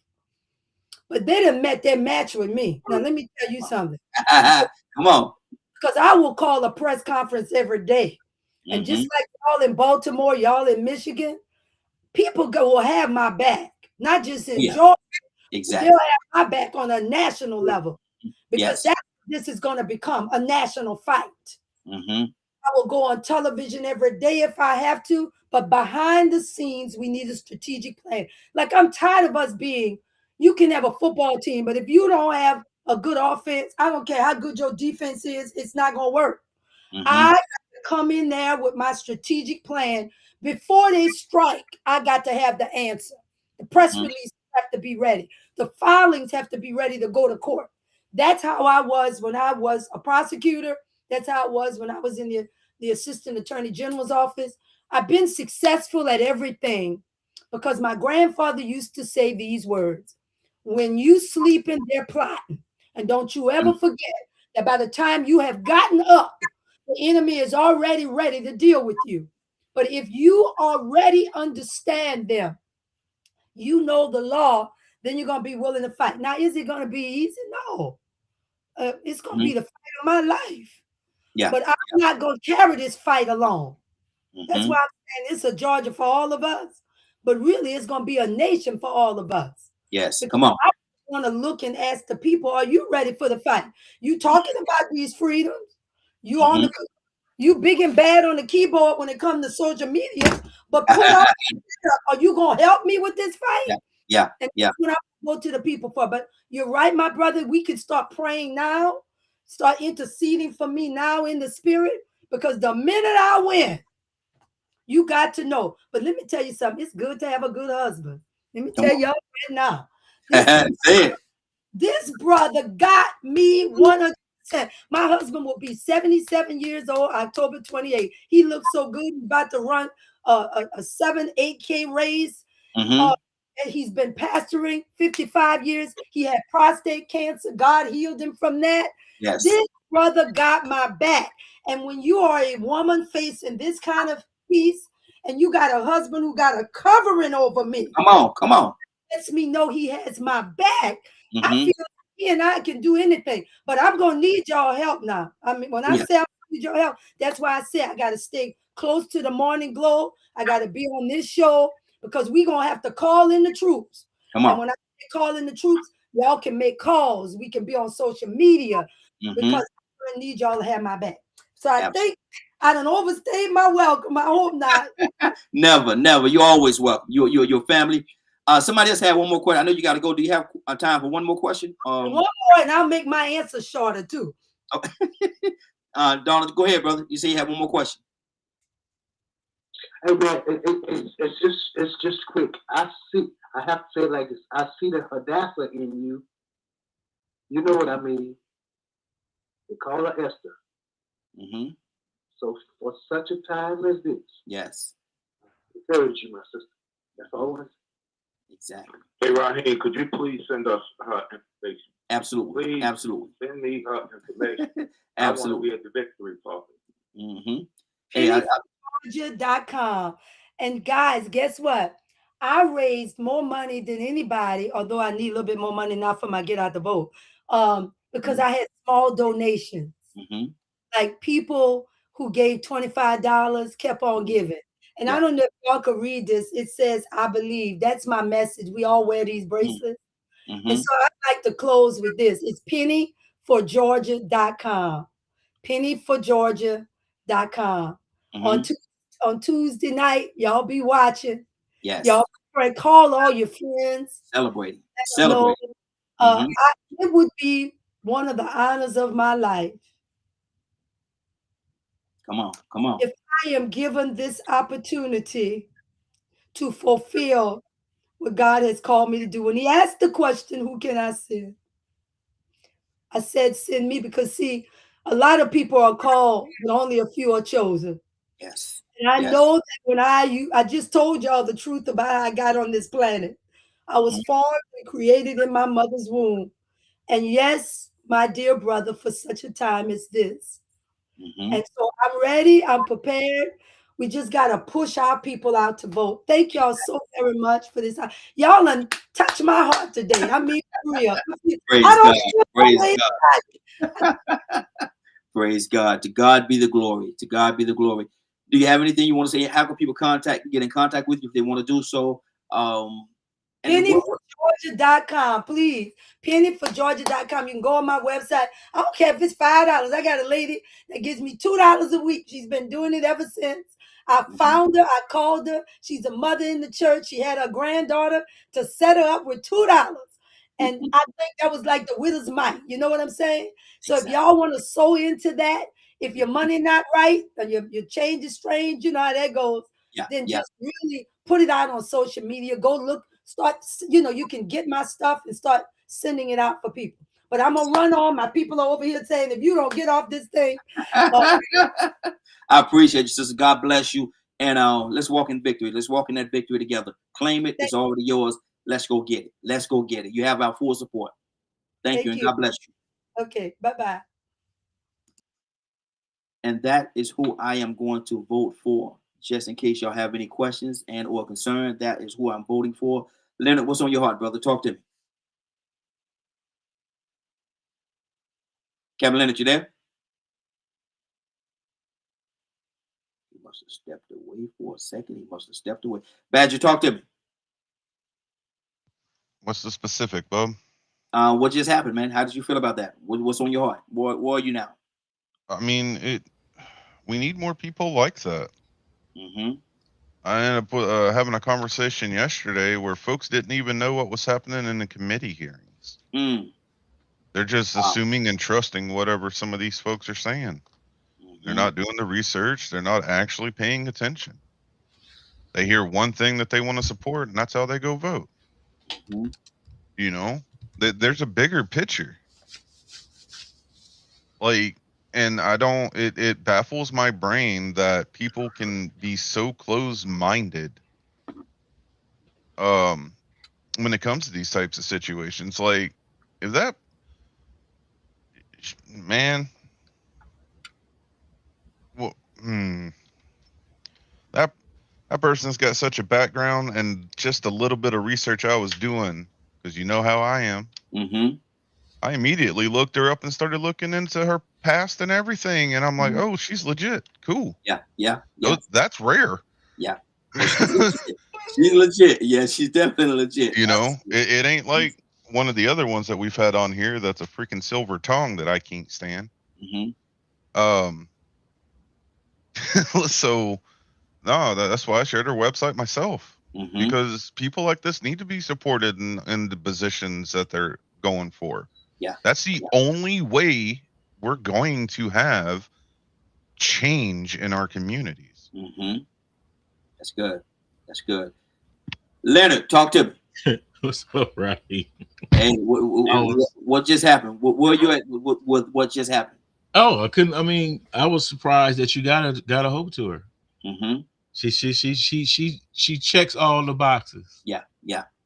[SPEAKER 7] But they done met their match with me. Now, let me tell you something.
[SPEAKER 2] Come on.
[SPEAKER 7] Because I will call a press conference every day. And just like y'all in Baltimore, y'all in Michigan, people will have my back, not just in Georgia.
[SPEAKER 2] Exactly.
[SPEAKER 7] They'll have my back on a national level because this is going to become a national fight. I will go on television every day if I have to, but behind the scenes, we need a strategic plan. Like I'm tired of us you can have a football team, but if you don't have a good offense, I don't care how good your defense is, it's not going to work. I got to come in there with my strategic plan. Before they strike, I got to have the answer. The press release have to be ready. The filings have to be ready to go to court. That's how I was when I was a prosecutor. That's how it was when I was in the Assistant Attorney General's office. I've been successful at everything because my grandfather used to say these words. When you sleep in, they're plotting. And don't you ever forget that by the time you have gotten up, the enemy is already ready to deal with you. But if you already understand them, you know the law, then you're going to be willing to fight. Now, is it going to be easy? No. It's going to be the fight of my life.
[SPEAKER 2] Yeah.
[SPEAKER 7] But I'm not going to carry this fight alone. That's why I'm saying it's a Georgia for all of us. But really, it's going to be a nation for all of us.
[SPEAKER 2] Yes.
[SPEAKER 7] Because
[SPEAKER 2] come on.
[SPEAKER 7] I want to look and ask the people, are you ready for the fight? You talking about these freedoms? You on you big and bad on the keyboard when it comes to social media, but put on, are you going to help me with this fight?
[SPEAKER 2] Yeah.
[SPEAKER 7] And that's what I go to the people for. But you're right, my brother. We can start praying now, start interceding for me now in the spirit, because the minute I win, you got to know. But let me tell you something. It's good to have a good husband. Let me tell y'all right now. This brother got me 100%. My husband will be 77 years old, October 28th. He looks so good. He's about to run a 7-8K race. And he's been pastoring 55 years. He had prostate cancer. God healed him from that.
[SPEAKER 2] Yes.
[SPEAKER 7] This brother got my back. And when you are a woman facing this kind of peace, and you got a husband who got a covering over me.
[SPEAKER 2] Come on, come on.
[SPEAKER 7] Lets me know he has my back. I
[SPEAKER 2] Mm-hmm.
[SPEAKER 7] feel he and I can do anything, but I'm gonna need y'all help now. I mean, when I
[SPEAKER 2] Yeah.
[SPEAKER 7] say I need your help, that's why I say I gotta stay close to the morning glow. I gotta be on this show because we're gonna have to call in the troops.
[SPEAKER 2] Come
[SPEAKER 7] And
[SPEAKER 2] on.
[SPEAKER 7] when I call in the troops, y'all can make calls. We can be on social media
[SPEAKER 2] Mm-hmm.
[SPEAKER 7] because I need y'all to have my back. So I
[SPEAKER 2] Absolutely.
[SPEAKER 7] think I done overstayed my welcome. I hope not.
[SPEAKER 2] Never, never. You're always welcome. Your family. Somebody else had one more question. I know you got to go. Do you have time for one more question?
[SPEAKER 7] One more, and I'll make my answer shorter too.
[SPEAKER 2] Donald, go ahead, brother. You say you have one more question.
[SPEAKER 4] Hey man, it's just quick. I have to say it like this. I see the Hadassah in you. You know what I mean? They call her Esther.
[SPEAKER 2] Mm-hmm.
[SPEAKER 4] So for such a time as this,
[SPEAKER 2] yes,
[SPEAKER 4] encourage you, my sister. That's all I say.
[SPEAKER 2] Exactly.
[SPEAKER 8] Hey Raheem, could you please send us her information?
[SPEAKER 2] Absolutely.
[SPEAKER 8] Please
[SPEAKER 2] Absolutely.
[SPEAKER 8] send me her information.
[SPEAKER 2] Absolutely.
[SPEAKER 8] I want to be at the victory party.
[SPEAKER 2] Mm-hmm. Hey,
[SPEAKER 7] Georgia.com. And guys, guess what? I raised more money than anybody, although I need a little bit more money now for my get out the vote. Because I had small donations.
[SPEAKER 2] Mm-hmm.
[SPEAKER 7] Like people who gave $25 kept on giving. And I don't know if y'all could read this. It says, I believe. That's my message. We all wear these bracelets.
[SPEAKER 2] Mm-hmm.
[SPEAKER 7] And so I'd like to close with this. It's pennyforgeorgia.com. Pennyforgeorgia.com.
[SPEAKER 2] Mm-hmm.
[SPEAKER 7] On Tuesday night, y'all be watching.
[SPEAKER 2] Yes.
[SPEAKER 7] Y'all call all your friends.
[SPEAKER 2] Celebrating.
[SPEAKER 7] Know,
[SPEAKER 2] Celebrating. Mm-hmm.
[SPEAKER 7] it would be one of the honors of my life.
[SPEAKER 2] Come on. Come on.
[SPEAKER 7] If I am given this opportunity to fulfill what God has called me to do. When he asked the question, who can I send? I said, send me, because see, a lot of people are called, but only a few are chosen.
[SPEAKER 2] Yes.
[SPEAKER 7] And I know that when I just told y'all the truth about how I got on this planet. I was formed and created in my mother's womb. And yes, my dear brother, for such a time as this.
[SPEAKER 2] Mm-hmm.
[SPEAKER 7] And so I'm ready. I'm prepared. We just got to push our people out to vote. Thank y'all so very much for this. Y'all done touch my heart today. I mean, for real.
[SPEAKER 2] Praise
[SPEAKER 7] I don't
[SPEAKER 2] God.
[SPEAKER 7] feel
[SPEAKER 2] Praise
[SPEAKER 7] no way
[SPEAKER 2] God. Praise God. To God be the glory. To God be the glory. Do you have anything you want to say? How can people get in contact with you if they want to do so?
[SPEAKER 7] Pennyforgeorgia.com, please. Pennyforgeorgia.com. You can go on my website. I don't care if it's $5. I got a lady that gives me $2 a week. She's been doing it ever since. I found her. I called her. She's a mother in the church. She had her granddaughter to set her up with $2. And I think that was like the widow's mite. You know what I'm saying? So if y'all want to sew into that, if your money not right or your change is strange, you know how that goes, then just really put it out on social media. Go look, start, you can get my stuff and start sending it out for people. But I'm going to run on. My people are over here saying, if you don't get off this thing.
[SPEAKER 2] I appreciate you, sister. God bless you. And let's walk in victory. Let's walk in that victory together. Claim it. It's already yours. Let's go get it. Let's go get it. You have our full support. Thank you, and God bless you.
[SPEAKER 7] Okay, bye-bye.
[SPEAKER 2] And that is who I am going to vote for. Just in case y'all have any questions and or concern, that is who I'm voting for. Leonard, what's on your heart, brother? Talk to me. Captain Leonard, you there? He must have stepped away for a second. He must have stepped away. Badger, talk to me.
[SPEAKER 3] What's the specific, Bub?
[SPEAKER 2] What just happened, man? How did you feel about that? What's on your heart? Where are you now?
[SPEAKER 3] I mean, we need more people like that.
[SPEAKER 2] Mm-hmm.
[SPEAKER 3] I ended up having a conversation yesterday where folks didn't even know what was happening in the committee hearings. They're just assuming and trusting whatever some of these folks are saying. They're not doing the research. They're not actually paying attention. They hear one thing that they want to support, and that's how they go vote. You know, there's a bigger picture. Like, and I don't, it baffles my brain that people can be so close-minded when it comes to these types of situations. Like, if that man, well, that person's got such a background and just a little bit of research I was doing, because you know how I am.
[SPEAKER 2] Mm-hmm.
[SPEAKER 3] I immediately looked her up and started looking into her past and everything, and I'm like, oh, she's legit. Cool.
[SPEAKER 2] Yeah.
[SPEAKER 3] Oh, that's rare.
[SPEAKER 2] Yeah. Oh, she's legit. She's legit. Yeah, she's definitely legit.
[SPEAKER 3] You know, it ain't like one of the other ones that we've had on here that's a freaking silver tongue that I can't stand.
[SPEAKER 2] Mm-hmm.
[SPEAKER 3] So no, that's why I shared her website myself,
[SPEAKER 2] Mm-hmm.
[SPEAKER 3] because people like this need to be supported in the positions that they're going for.
[SPEAKER 2] Yeah.
[SPEAKER 3] That's the only way we're going to have change in our communities.
[SPEAKER 2] Mm-hmm. That's good. That's good. Leonard, talk to me.
[SPEAKER 6] What's up, Rocky?
[SPEAKER 2] Hey, what just happened? Where you at? What just happened?
[SPEAKER 6] Oh, I couldn't. I mean, I was surprised that you got a hope to her.
[SPEAKER 2] Mm-hmm.
[SPEAKER 6] She checks all the boxes.
[SPEAKER 2] Yeah.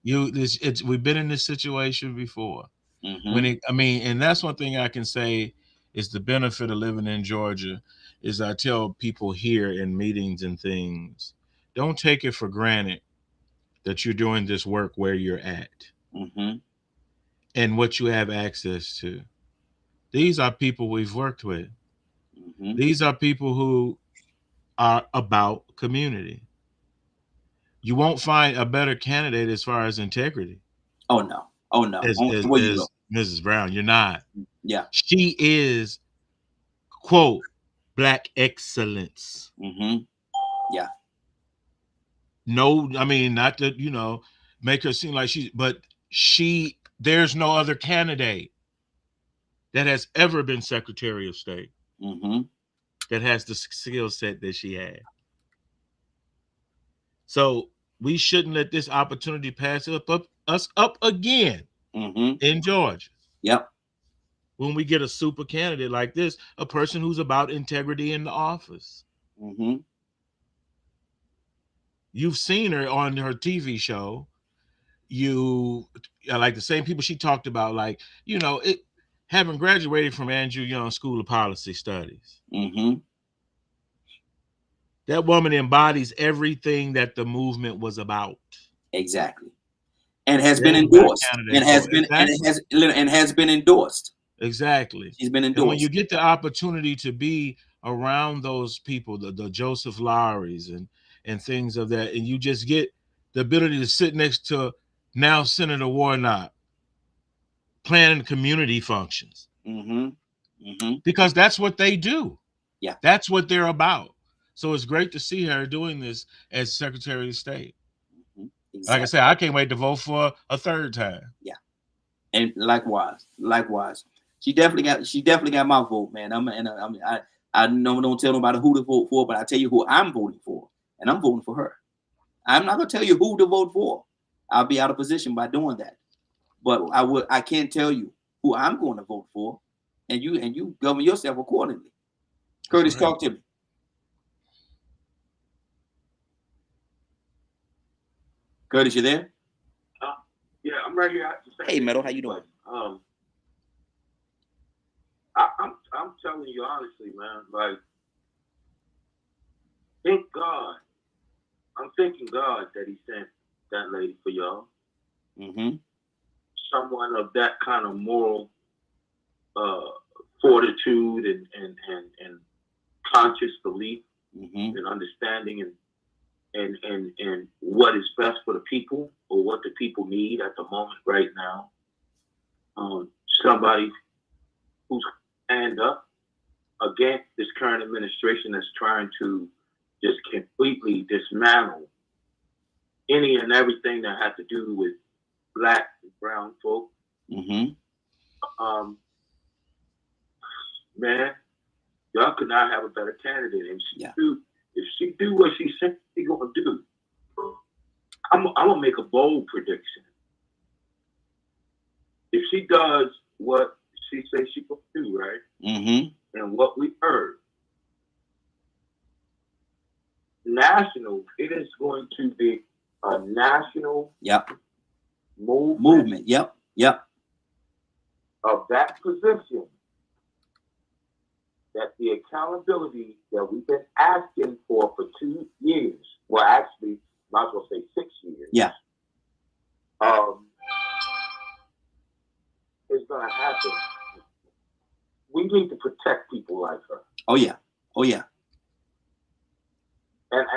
[SPEAKER 6] We've been in this situation before.
[SPEAKER 2] Mm-hmm.
[SPEAKER 6] And that's one thing I can say is the benefit of living in Georgia is I tell people here in meetings and things, don't take it for granted that you're doing this work where you're at
[SPEAKER 2] Mm-hmm.
[SPEAKER 6] and what you have access to. These are people we've worked with.
[SPEAKER 2] Mm-hmm.
[SPEAKER 6] These are people who are about community. You won't find a better candidate as far as integrity
[SPEAKER 2] Oh no. Where you go?
[SPEAKER 6] as Mrs. Brown. You're not.
[SPEAKER 2] Yeah.
[SPEAKER 6] She is, quote, Black excellence.
[SPEAKER 2] Mm-hmm. Yeah.
[SPEAKER 6] No, I mean, not to, make her seem like there's no other candidate that has ever been Secretary of State
[SPEAKER 2] Mm-hmm.
[SPEAKER 6] that has the skill set that she had. So we shouldn't let this opportunity pass us up again in Georgia.
[SPEAKER 2] Yep.
[SPEAKER 6] When we get a super candidate like this, a person who's about integrity in the office.
[SPEAKER 2] Mm-hmm.
[SPEAKER 6] You've seen her on her TV show. Like the same people she talked about, like, having graduated from Andrew Young School of Policy Studies.
[SPEAKER 2] Mm-hmm.
[SPEAKER 6] That woman embodies everything that the movement was about.
[SPEAKER 2] Exactly. And has been endorsed. And has been endorsed.
[SPEAKER 6] Exactly.
[SPEAKER 2] She's been endorsed.
[SPEAKER 6] And when you get the opportunity to be around those people, the Joseph Lowrys and things of that, and you just get the ability to sit next to now Senator Warnock planning community functions.
[SPEAKER 2] Mm-hmm. Mm-hmm.
[SPEAKER 6] Because that's what they do.
[SPEAKER 2] Yeah.
[SPEAKER 6] That's what they're about. So it's great to see her doing this as Secretary of State. Mm-hmm. Exactly. Like I said, I can't wait to vote for a third time.
[SPEAKER 2] Yeah. And likewise. She definitely got my vote, man. I don't tell nobody who to vote for, but I tell you who I'm voting for, and I'm voting for her. I'm not gonna tell you who to vote for. I'll be out of position by doing that. But I can't tell you who I'm going to vote for, and you govern yourself accordingly. Curtis, right. Talk to me. Curtis, you there?
[SPEAKER 8] Yeah, I'm right here.
[SPEAKER 2] Hey, Meadow, how you doing?
[SPEAKER 8] I'm telling you honestly, man. Like, thank God. I'm thanking God that He sent that lady for y'all.
[SPEAKER 2] Mm-hmm.
[SPEAKER 8] Someone of that kind of moral fortitude and conscious belief and understanding and what is best for the people or what the people need at the moment right now. Somebody who's stand up against this current administration that's trying to just completely dismantle any and everything that has to do with Black and brown folk.
[SPEAKER 2] Mm-hmm.
[SPEAKER 8] Man, y'all could not have a better candidate. And if she do what she said she's gonna do, I'm gonna make a bold prediction. If she does what she says she's gonna do, right?
[SPEAKER 2] Mm-hmm.
[SPEAKER 8] And what we heard, national, it is going to be a national movement.
[SPEAKER 2] Yep.
[SPEAKER 8] Of that position that the accountability that we've been asking for 2 years. Well, actually, might as well say 6 years.
[SPEAKER 2] Yeah.
[SPEAKER 8] Is going to happen. We need to protect people like her.
[SPEAKER 2] Oh yeah. Oh yeah.
[SPEAKER 8] And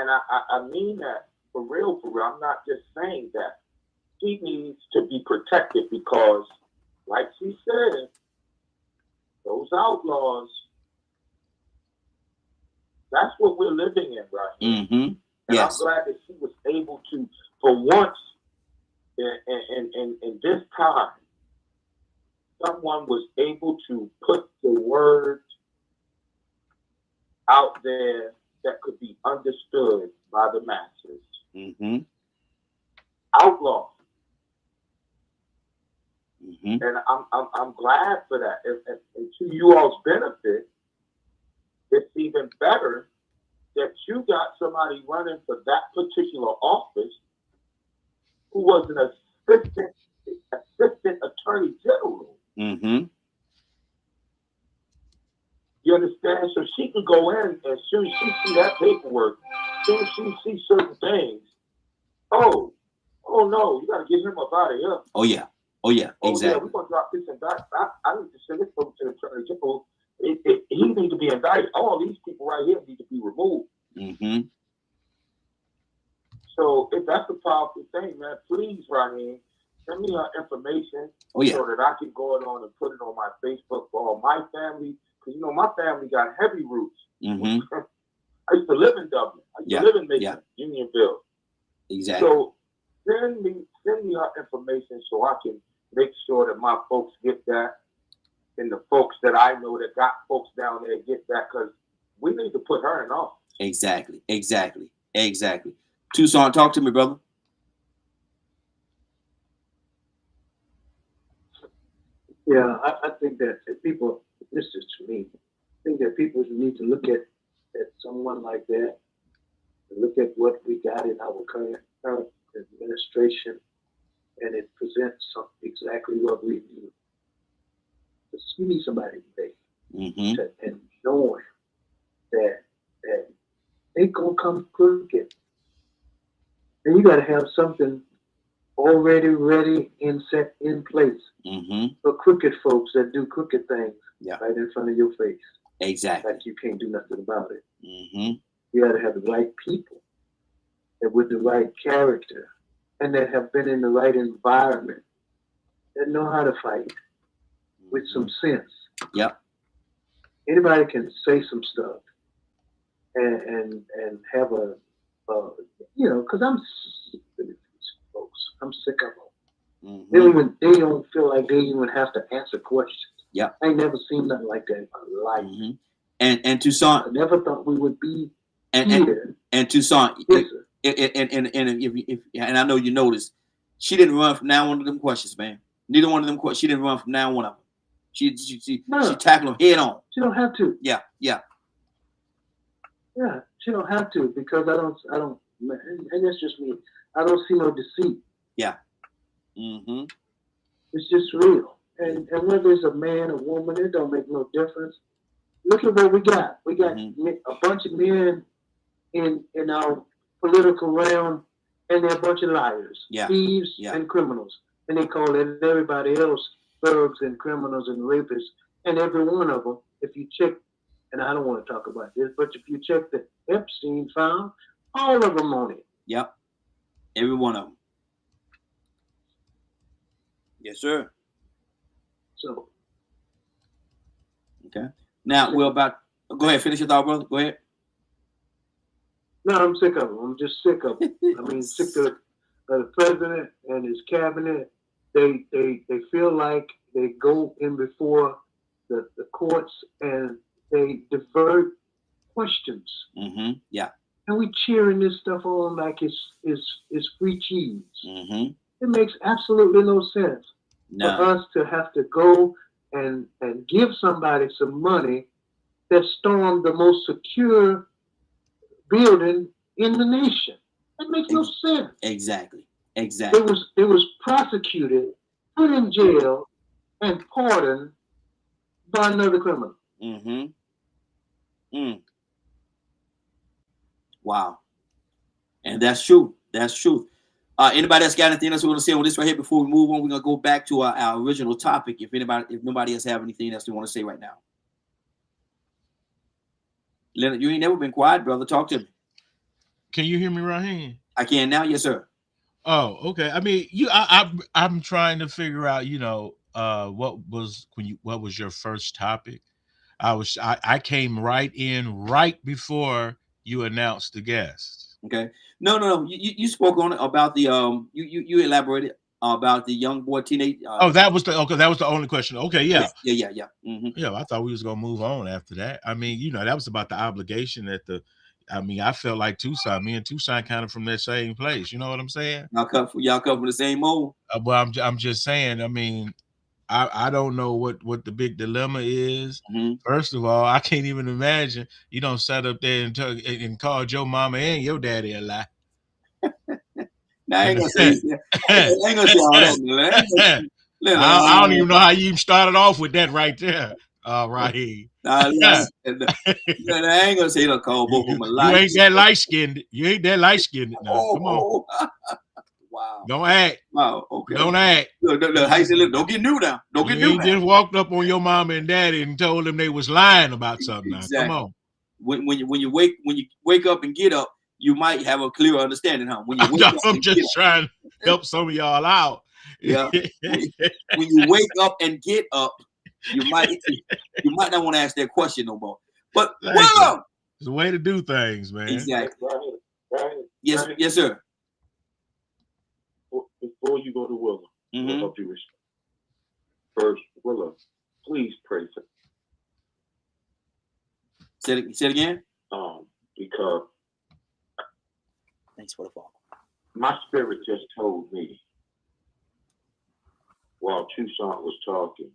[SPEAKER 8] I mean that for real, for real. I'm not just saying that. She needs to be protected because, like she said, those outlaws, that's what we're living in right here.
[SPEAKER 2] Mm-hmm.
[SPEAKER 8] And
[SPEAKER 2] yes.
[SPEAKER 8] I'm glad that she was able to, for once in this time, someone was able to put the word out there that could be understood by the masses.
[SPEAKER 2] Mm-hmm.
[SPEAKER 8] Outlaw.
[SPEAKER 2] Mm-hmm.
[SPEAKER 8] And I'm glad for that. And to you all's benefit, it's even better that you got somebody running for that particular office who was an assistant attorney general.
[SPEAKER 2] Mm-hmm.
[SPEAKER 8] You understand? So she can go in and soon as she see that paperwork, soon as she see certain things, oh no, you got to get him up out of here.
[SPEAKER 2] Oh yeah. Oh yeah.
[SPEAKER 8] Oh
[SPEAKER 2] exactly.
[SPEAKER 8] yeah, we're gonna drop this and that. I need to send this over to the attorney general. He needs to be indicted. All these people right here need to be removed.
[SPEAKER 2] Mm-hmm.
[SPEAKER 8] So if that's a powerful thing, man, please, Raheem, send me her information
[SPEAKER 2] Oh yeah.
[SPEAKER 8] so that I can go on and put it on my Facebook for all my family. Because you know my family got heavy roots.
[SPEAKER 2] Mm-hmm.
[SPEAKER 8] I used to live in Dublin. I used to live in Macon, Unionville.
[SPEAKER 2] Exactly.
[SPEAKER 8] So send me her information so I can make sure that my folks get that, and the folks that I know that got folks down there get that, because we need to put her in office.
[SPEAKER 2] Exactly. Tucson, talk to me, brother.
[SPEAKER 4] Yeah, I think that people, this is to me, I think that people need to look at someone like that, and look at what we got in our current administration, and it presents exactly what we need. We need somebody today,
[SPEAKER 2] Mm-hmm.
[SPEAKER 4] and knowing that they gonna come crooked, and you got to have something already ready and set in place
[SPEAKER 2] Mm-hmm.
[SPEAKER 4] for crooked folks that do crooked things right in front of your face.
[SPEAKER 2] Exactly.
[SPEAKER 4] Like you can't do nothing about it.
[SPEAKER 2] Mm-hmm.
[SPEAKER 4] You got to have the right people that with the right character and that have been in the right environment that know how to fight with some sense.
[SPEAKER 2] Yep.
[SPEAKER 4] Anybody can say some stuff and have a because I'm sick of these folks. I'm sick of them.
[SPEAKER 2] Mm-hmm.
[SPEAKER 4] They don't feel like they even have to answer questions.
[SPEAKER 2] Yep.
[SPEAKER 4] I ain't never seen nothing like that in my life.
[SPEAKER 2] Mm-hmm. And Tucson,
[SPEAKER 4] I never thought we would be here.
[SPEAKER 2] And Tucson,
[SPEAKER 4] yes,
[SPEAKER 2] and I know you noticed, she didn't run from now one of them questions, man. Neither one of them questions. She didn't run from now one of them. She tackled them head on.
[SPEAKER 4] She don't have to.
[SPEAKER 2] Yeah.
[SPEAKER 4] She don't have to, because I don't, and that's just me. I don't see no deceit.
[SPEAKER 2] Yeah. Mm-hmm.
[SPEAKER 4] It's just real. And whether it's a man or woman, it don't make no difference. Look at what we got. We got a bunch of men in our political realm, and they're a bunch of liars, thieves, and criminals. And they call everybody else thugs and criminals and rapists. And every one of them, if you check, and I don't want to talk about this, but if you check the Epstein file, all of them on it.
[SPEAKER 2] Yep. Every one of them. Yes, sir.
[SPEAKER 4] So.
[SPEAKER 2] Okay. Now we're about. Go ahead. Finish your thought, brother. Go ahead.
[SPEAKER 4] No, I'm sick of them. I'm just sick of them. I mean, sick of the president and his cabinet. They feel like they go in before the courts and they divert questions.
[SPEAKER 2] Mm-hmm. Yeah.
[SPEAKER 4] And we cheering this stuff on like it's free cheese.
[SPEAKER 2] Mm-hmm.
[SPEAKER 4] It makes absolutely no sense for us to have to go and give somebody some money that stormed the most secure building in the nation. That makes no sense.
[SPEAKER 2] Exactly.
[SPEAKER 4] It was prosecuted, put in jail, and pardoned by another criminal.
[SPEAKER 2] Mm-hmm. Mm. Wow. And that's true. That's true. Anybody else got anything else we want to say on this right here before we move on? We're gonna go back to our original topic. If nobody else have anything else they want to say right now. Leonard, you ain't never been quiet, brother. Talk to me.
[SPEAKER 6] Can you hear me, Raheem?
[SPEAKER 2] I can now. Yes, sir.
[SPEAKER 6] Oh, okay. I mean, I'm trying to figure out, what was your first topic? I came right in right before you announced the guest.
[SPEAKER 2] Okay. No. You spoke on it about the you elaborated about the young boy teenage.
[SPEAKER 6] That was the only question. Okay, yeah.
[SPEAKER 2] Yes, yeah. Mm-hmm.
[SPEAKER 6] Yeah, I thought we was gonna move on after that. I mean, that was about the obligation I felt like Tucson. Me and Tucson kind of from that same place. You know what I'm saying?
[SPEAKER 2] Y'all come from the same mold.
[SPEAKER 6] Well, I'm just saying. I mean, I don't know what the big dilemma is.
[SPEAKER 2] Mm-hmm.
[SPEAKER 6] First of all, I can't even imagine you don't sat up there and called your mama and your daddy a lie.
[SPEAKER 2] Now I ain't gonna say all that, man.
[SPEAKER 6] I don't even know how you even started off with that right there. Right.
[SPEAKER 2] I ain't gonna say don't call both of them a lie.
[SPEAKER 6] You ain't that light skinned. You ain't that light skinned. No, come on.
[SPEAKER 2] Wow.
[SPEAKER 6] Don't act.
[SPEAKER 2] Wow. Okay.
[SPEAKER 6] Don't act.
[SPEAKER 2] Look, how you say, look, don't get new now. Don't get new.
[SPEAKER 6] You just walked up on your mama and daddy and told them they was lying about something.
[SPEAKER 2] Exactly.
[SPEAKER 6] Now, come on.
[SPEAKER 2] When you wake up and get up, you might have a clearer understanding, huh? When you wake up
[SPEAKER 6] I'm just trying to help some of y'all out.
[SPEAKER 2] Yeah. When you wake up and get up, you might not want to ask that question no more. But well,
[SPEAKER 6] it's a way to do things, man.
[SPEAKER 2] Exactly.
[SPEAKER 4] Right.
[SPEAKER 2] Yes, sir.
[SPEAKER 4] Before you go to Willa, we'll help you respect. First, Willa, please pray for.
[SPEAKER 2] Say it again.
[SPEAKER 4] Because
[SPEAKER 2] thanks for the follow.
[SPEAKER 4] My spirit just told me while Tucson was talking,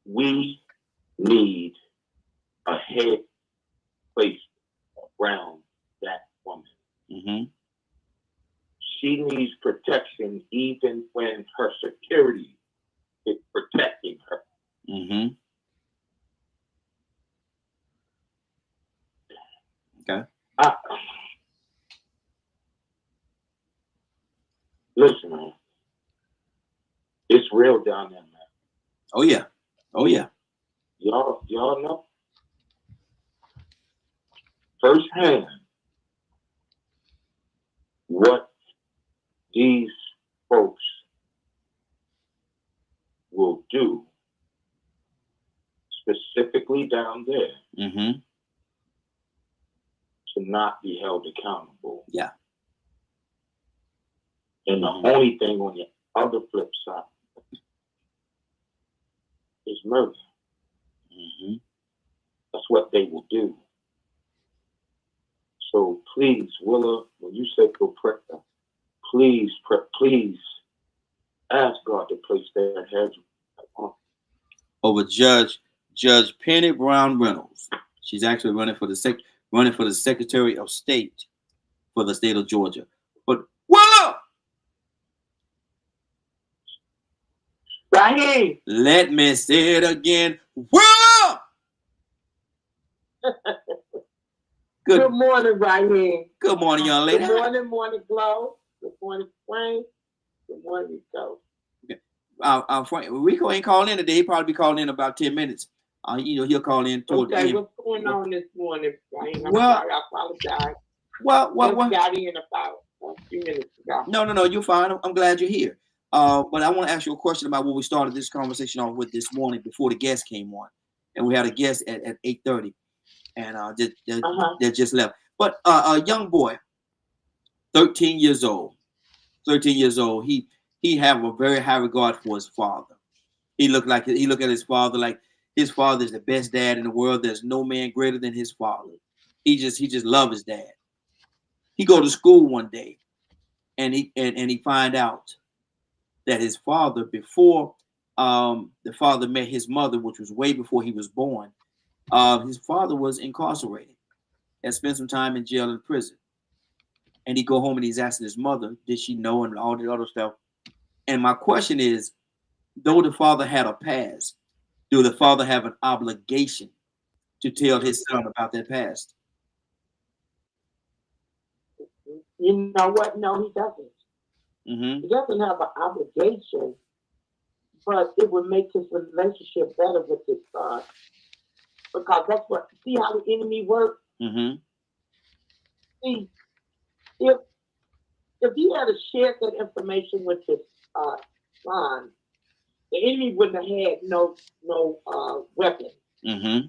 [SPEAKER 4] we need a head placed around that woman.
[SPEAKER 2] Mm-hmm.
[SPEAKER 4] She needs protection even when her security is protecting her.
[SPEAKER 2] Mm-hmm. Okay.
[SPEAKER 4] Listen, man. It's real down there, man.
[SPEAKER 2] Oh yeah.
[SPEAKER 4] Y'all know firsthand what these folks will do, specifically down there,
[SPEAKER 2] mm-hmm.
[SPEAKER 4] to not be held accountable.
[SPEAKER 2] Yeah.
[SPEAKER 4] And the only thing on the other flip side is murder.
[SPEAKER 2] Mm-hmm.
[SPEAKER 4] That's what they will do. So please, Willa, when you say go pray, please ask God to place their heads on.
[SPEAKER 2] Over Judge Penny Brown Reynolds. She's actually running for the Secretary of State for the state of Georgia. But Willa!
[SPEAKER 5] Raheem.
[SPEAKER 2] Let me say it again. Willa!
[SPEAKER 5] Good morning, Raheem.
[SPEAKER 2] Good morning, young lady.
[SPEAKER 5] Good morning, Glow. Good morning, Frank. Good morning, Rico.
[SPEAKER 2] Frank, Rico ain't calling in today. He'll probably be calling in about 10 minutes. He'll call in toward the end.
[SPEAKER 5] What's going on this morning, Raheem? I'm sorry, I apologize.
[SPEAKER 2] Well,
[SPEAKER 5] got in about a few minutes ago.
[SPEAKER 2] No, you're fine. I'm glad you're here. But I want to ask you a question about what we started this conversation off with this morning before the guest came on. And we had a guest at 8:30 and that just left. But a young boy, 13 years old, he have a very high regard for his father. He look at his father like his father is the best dad in the world. There's no man greater than his father. He just loves his dad. He go to school one day and he find out that his father, before the father met his mother, which was way before he was born, his father was incarcerated and spent some time in jail and prison. And he go home and he's asking his mother, did she know, and all the other stuff. And my question is, though the father had a past, do the father have an obligation to tell his son about that past?
[SPEAKER 5] You know what? No, he doesn't.
[SPEAKER 2] Mm-hmm.
[SPEAKER 5] He doesn't have an obligation, but it would make his relationship better with his son. Because that's what, see how the enemy works?
[SPEAKER 2] Mm-hmm.
[SPEAKER 5] See, if he had shared that information with his son, the enemy wouldn't have had no weapon.
[SPEAKER 2] Mm-hmm.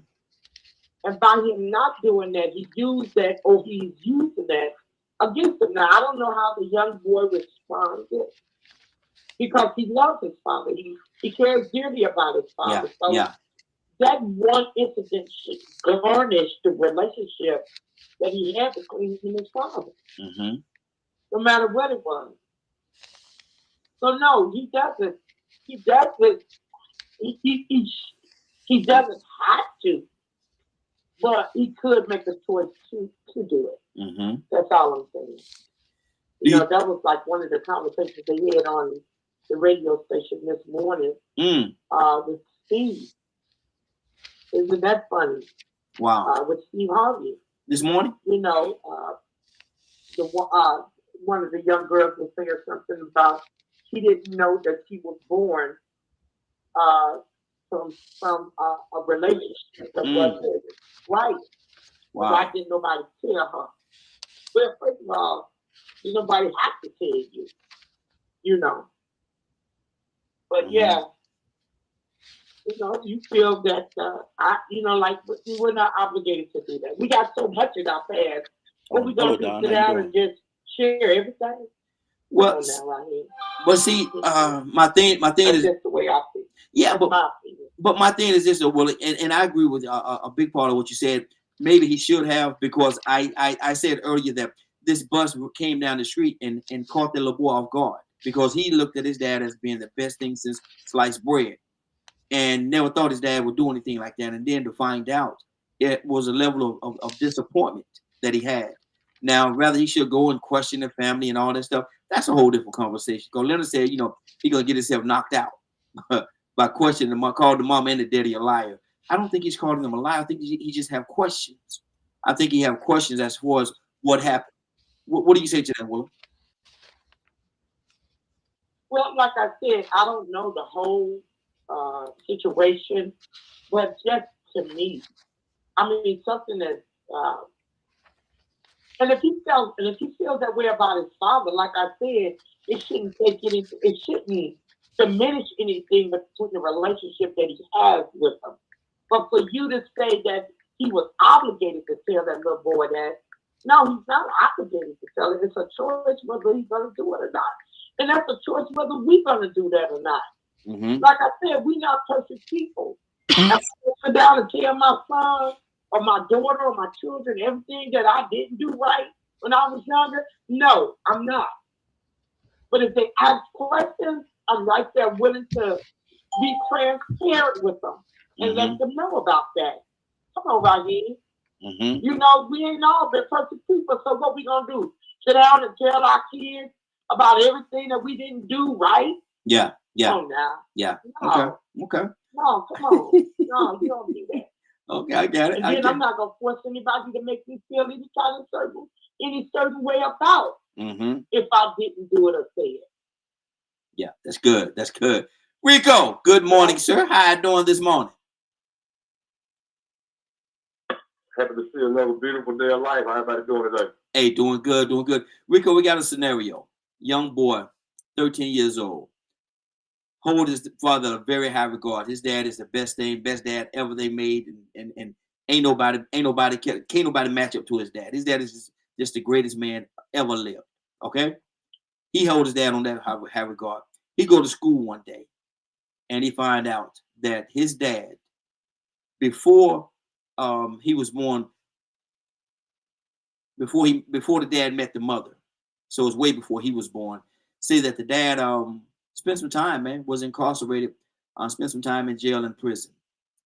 [SPEAKER 5] And by him not doing that, he used that, or he's using that against him. Now, I don't know how the young boy responded because he loves his father. He cares dearly about his father.
[SPEAKER 2] Yeah.
[SPEAKER 5] So that one incident garnished the relationship that he had between him and his father.
[SPEAKER 2] Mm-hmm.
[SPEAKER 5] No matter what it was. So no, he doesn't. He doesn't. He doesn't have to, but he could make a choice to do it.
[SPEAKER 2] Mm-hmm.
[SPEAKER 5] That's all I'm saying. You know, that was like one of the conversations they had on the radio station this morning with Steve. Isn't that funny?
[SPEAKER 2] Wow.
[SPEAKER 5] With Steve Harvey.
[SPEAKER 2] This morning?
[SPEAKER 5] You know, one of the young girls was saying something about she didn't know that she was born from a relationship that wasn't right. Wow. Why didn't nobody tell her? Well, first of all, did nobody have to tell you, you know. But yeah, you know, you feel that like we're not obligated to do that. We got so much in our past. What we gonna do? Sit down and just share everything?
[SPEAKER 2] Well, but see, my thing
[SPEAKER 5] that's
[SPEAKER 2] is
[SPEAKER 5] just the way I feel.
[SPEAKER 2] Yeah, but my thing is this, Willie, and I agree with a big part of what you said. Maybe he should have, because I said earlier that this bus came down the street and caught the little boy off guard because he looked at his dad as being the best thing since sliced bread and never thought his dad would do anything like that. And then to find out, it was a level of disappointment that he had. Now, rather he should go and question the family and all that stuff. That's a whole different conversation. Because Leonard said, he's going to get himself knocked out by questioning him, called the mom and the daddy a liar. I don't think he's calling them a liar. I think he just have questions. I think he have questions as far as what happened. What do you say to that, Will?
[SPEAKER 5] Well, like I said, I don't know the whole situation, but just to me, I mean, something that, and if he feels that way about his father, like I said, it shouldn't diminish anything between the relationship that he has with him. But for you to say that he was obligated to tell that little boy that, no, he's not obligated to tell it. It's a choice whether he's going to do it or not. And that's a choice whether we're going to do that or not. Mm-hmm. Like I said, we're not perfect people. I sit down and tell my son or my daughter or my children everything that I didn't do right when I was younger. No, I'm not. But if they ask questions, I'm right there willing to be transparent with them and let them know about that. Come on, Raheem. Mm-hmm. You know, we ain't all been perfect people, so what we gonna do? Sit down and tell our kids about everything that we didn't do right?
[SPEAKER 2] Yeah.
[SPEAKER 5] Come on now.
[SPEAKER 2] Yeah.
[SPEAKER 5] No.
[SPEAKER 2] Okay.
[SPEAKER 5] No, come on. No, you don't do that.
[SPEAKER 2] Okay, I got it.
[SPEAKER 5] And then I'm not gonna force anybody to make me feel any certain way about if I didn't do it or say it.
[SPEAKER 2] Yeah, that's good. That's good. Rico, good morning, sir. How you doing this morning?
[SPEAKER 9] Happy to see another beautiful day of life. How everybody doing today?
[SPEAKER 2] Hey, doing good, doing good. Rico, we got a scenario. Young boy, 13 years old. Hold his father in very high regard. His dad is the best dad ever they made, and can't nobody match up to his dad. His dad is just the greatest man ever lived. Okay, he holds his dad on that high regard. He go to school one day, and he find out that his dad, before he was born, before the dad met the mother, so it's way before he was born, say that the dad spent some time, man, was incarcerated, spent some time in jail and prison.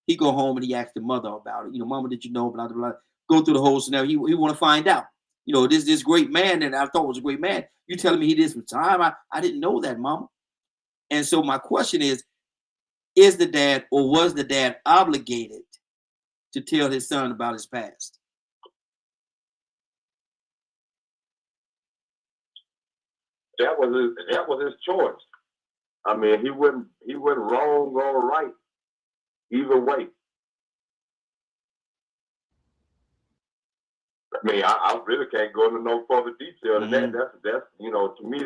[SPEAKER 2] He go home and he asked the mother about it. Mama, did you know? Blah, blah, blah. Go through the whole scenario. He want to find out. This great man that I thought was a great man. You telling me he did some time? I didn't know that, Mama. And so my question is is the dad or was the dad obligated to tell his son about his past?
[SPEAKER 9] That was his choice. I mean, he wasn't wrong or right either way. I mean, I really can't go into no further detail than that. That's to me,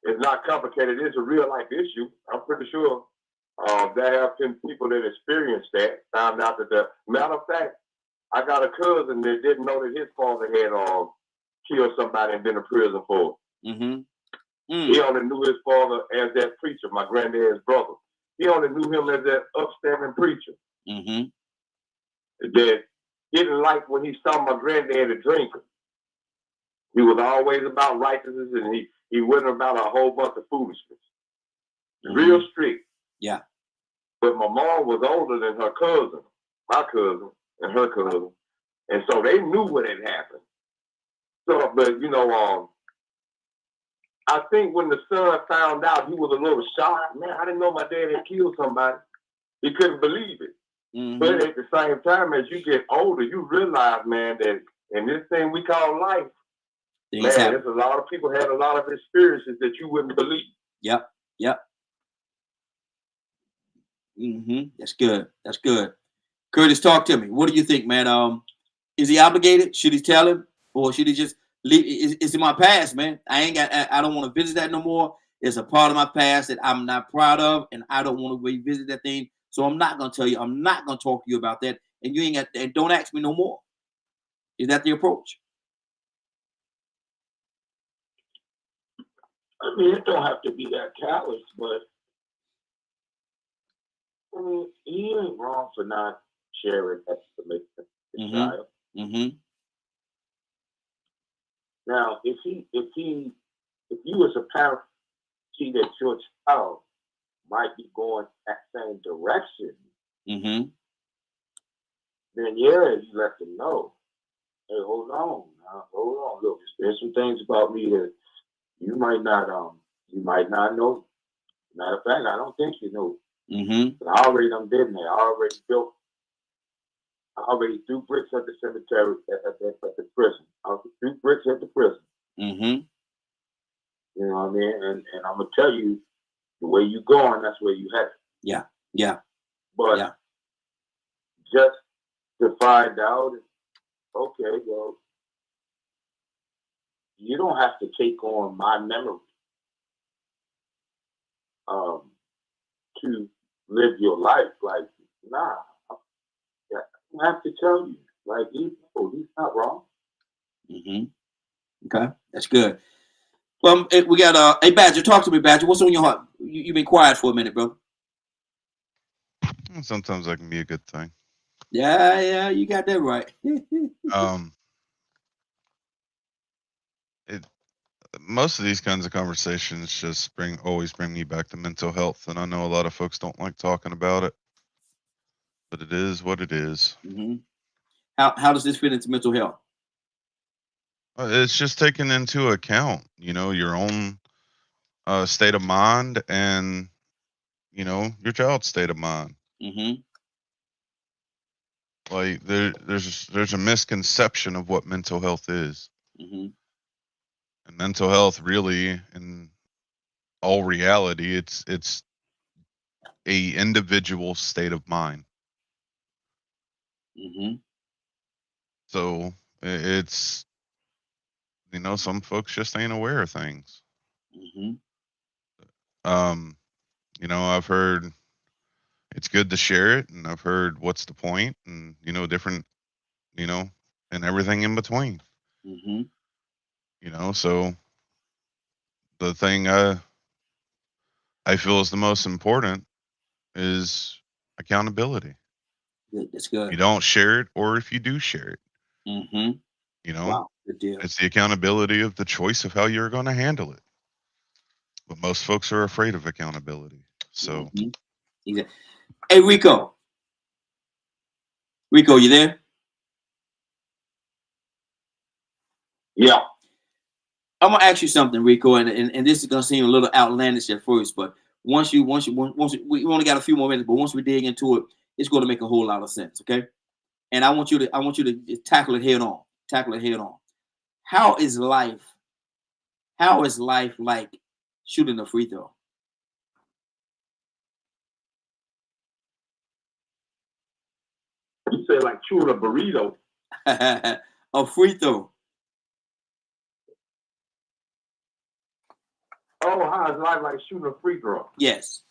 [SPEAKER 9] it's not complicated. It's a real life issue. I'm pretty sure there have been people that experienced that, found out that matter of fact, I got a cousin that didn't know that his father had killed somebody and been in prison for it. He only knew his father as that preacher, my granddad's brother. He only knew him as that upstanding preacher. That didn't like when he saw my granddad a drinker. He was always about righteousness, and he wasn't about a whole bunch of foolishness. Real strict.
[SPEAKER 2] Yeah.
[SPEAKER 9] But my mom was older than her cousin, my cousin, and her cousin. And so they knew what had happened. So, but I think when the son found out, he was a little shocked. Man, I didn't know my dad had killed somebody. He couldn't believe it. But at the same time, as you get older, you realize, man, that in this thing we call life, there's a lot of people had a lot of experiences that you wouldn't believe.
[SPEAKER 2] Yep. That's good. Curtis, talk to me. What do you think, man? Is he obligated? Should he tell him, or should he just leave? It's in my past, man. I don't want to visit that no more. It's a part of my past that I'm not proud of, and I don't want to revisit that thing. So I'm not gonna tell you. I'm not gonna talk to you about that, and you ain't got. And don't ask me no more. Is that the approach?
[SPEAKER 8] I mean, it don't have to be that callous, but I mean, he ain't wrong for not sharing explanation with his child. Now, if you as a parent see that your child might be going that same direction, then you let them know. Hey, hold on. Look, there's some things about me that you might not know. Matter of fact, I don't think you know. But I already done been there. I already threw bricks at the cemetery at the prison. I threw bricks at the prison. You know what I mean? And I'm gonna tell you, the way you going, that's where you headed.
[SPEAKER 2] Yeah.
[SPEAKER 8] But just to find out, okay, well, you don't have to take on my memory to live your life. Like, nah, I don't have to tell you. Like, he's not wrong.
[SPEAKER 2] Okay, that's good. Well, we got hey Badger, talk to me, Badger. What's on your heart? You've been quiet for a minute, bro.
[SPEAKER 3] Sometimes that can be a good thing.
[SPEAKER 2] Yeah, you got that right.
[SPEAKER 3] Most of these kinds of conversations just always bring me back to mental health, and I know a lot of folks don't like talking about it, but it is what it is.
[SPEAKER 2] How does this fit into mental health?
[SPEAKER 3] It's just taking into account, your own state of mind and your child's state of mind. Like there's a misconception of what mental health is, and mental health really, in all reality, it's a individual state of mind. So it's some folks just ain't aware of things. I've heard it's good to share it, and I've heard what's the point, and different, and everything in between. So the thing I feel is the most important is accountability.
[SPEAKER 2] That's good.
[SPEAKER 3] You don't share it, or if you do share it,
[SPEAKER 2] Wow, good deal.
[SPEAKER 3] It's the accountability of the choice of how you're going to handle it. But most folks are afraid of accountability. So,
[SPEAKER 2] hey, Rico, you there?
[SPEAKER 9] Yeah.
[SPEAKER 2] I'm gonna ask you something, Rico, and this is gonna seem a little outlandish at first, but we only got a few more minutes, but once we dig into it, it's going to make a whole lot of sense. Okay. And I want you to tackle it head on. Tackle it head on. How is life like shooting a free throw?
[SPEAKER 9] You said like chewing a burrito.
[SPEAKER 2] A free throw.
[SPEAKER 9] Oh, how is life like shooting a free throw?
[SPEAKER 2] Yes.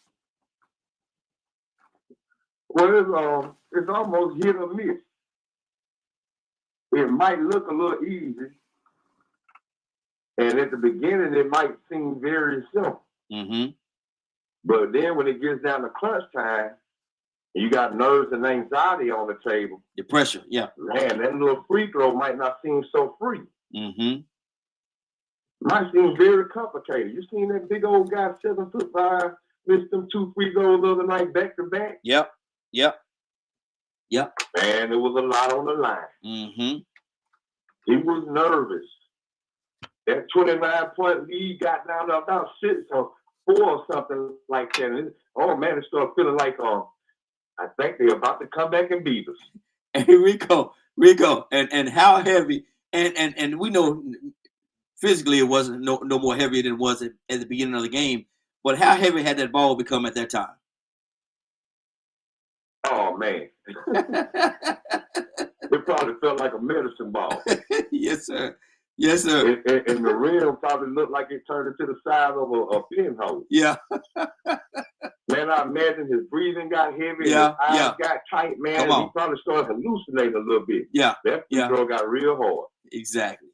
[SPEAKER 9] Well, it's almost hit or miss. It might look a little easy, and at the beginning it might seem very simple.
[SPEAKER 2] Mm-hmm.
[SPEAKER 9] But then when it gets down to clutch time, you got nerves and anxiety on the table.
[SPEAKER 2] The pressure, yeah.
[SPEAKER 9] Man, that little free throw might not seem so free.
[SPEAKER 2] Mm-hmm.
[SPEAKER 9] Might seem very complicated. You seen that big old guy, 7'5", missed them 2 free throws the other night back to back?
[SPEAKER 2] Yep.
[SPEAKER 9] Man, there was a lot on the line.
[SPEAKER 2] Mm-hmm.
[SPEAKER 9] He was nervous. That 29-point lead got down to about 6 or 4 or something like that. And it started feeling like I think they're about to come back and beat us.
[SPEAKER 2] Hey, Rico, and how heavy? And we know physically it wasn't no more heavier than it was at the beginning of the game. But how heavy had that ball become at that time?
[SPEAKER 9] Oh man, it probably felt like a medicine ball.
[SPEAKER 2] Yes, sir.
[SPEAKER 9] And the rim probably looked like it turned into the size of a pinhole.
[SPEAKER 2] Yeah.
[SPEAKER 9] Man, I imagine his breathing got heavy,
[SPEAKER 2] yeah,
[SPEAKER 9] his eyes got tight, man. He probably started hallucinating a little bit.
[SPEAKER 2] Yeah.
[SPEAKER 9] That free throw got real hard.
[SPEAKER 2] Exactly.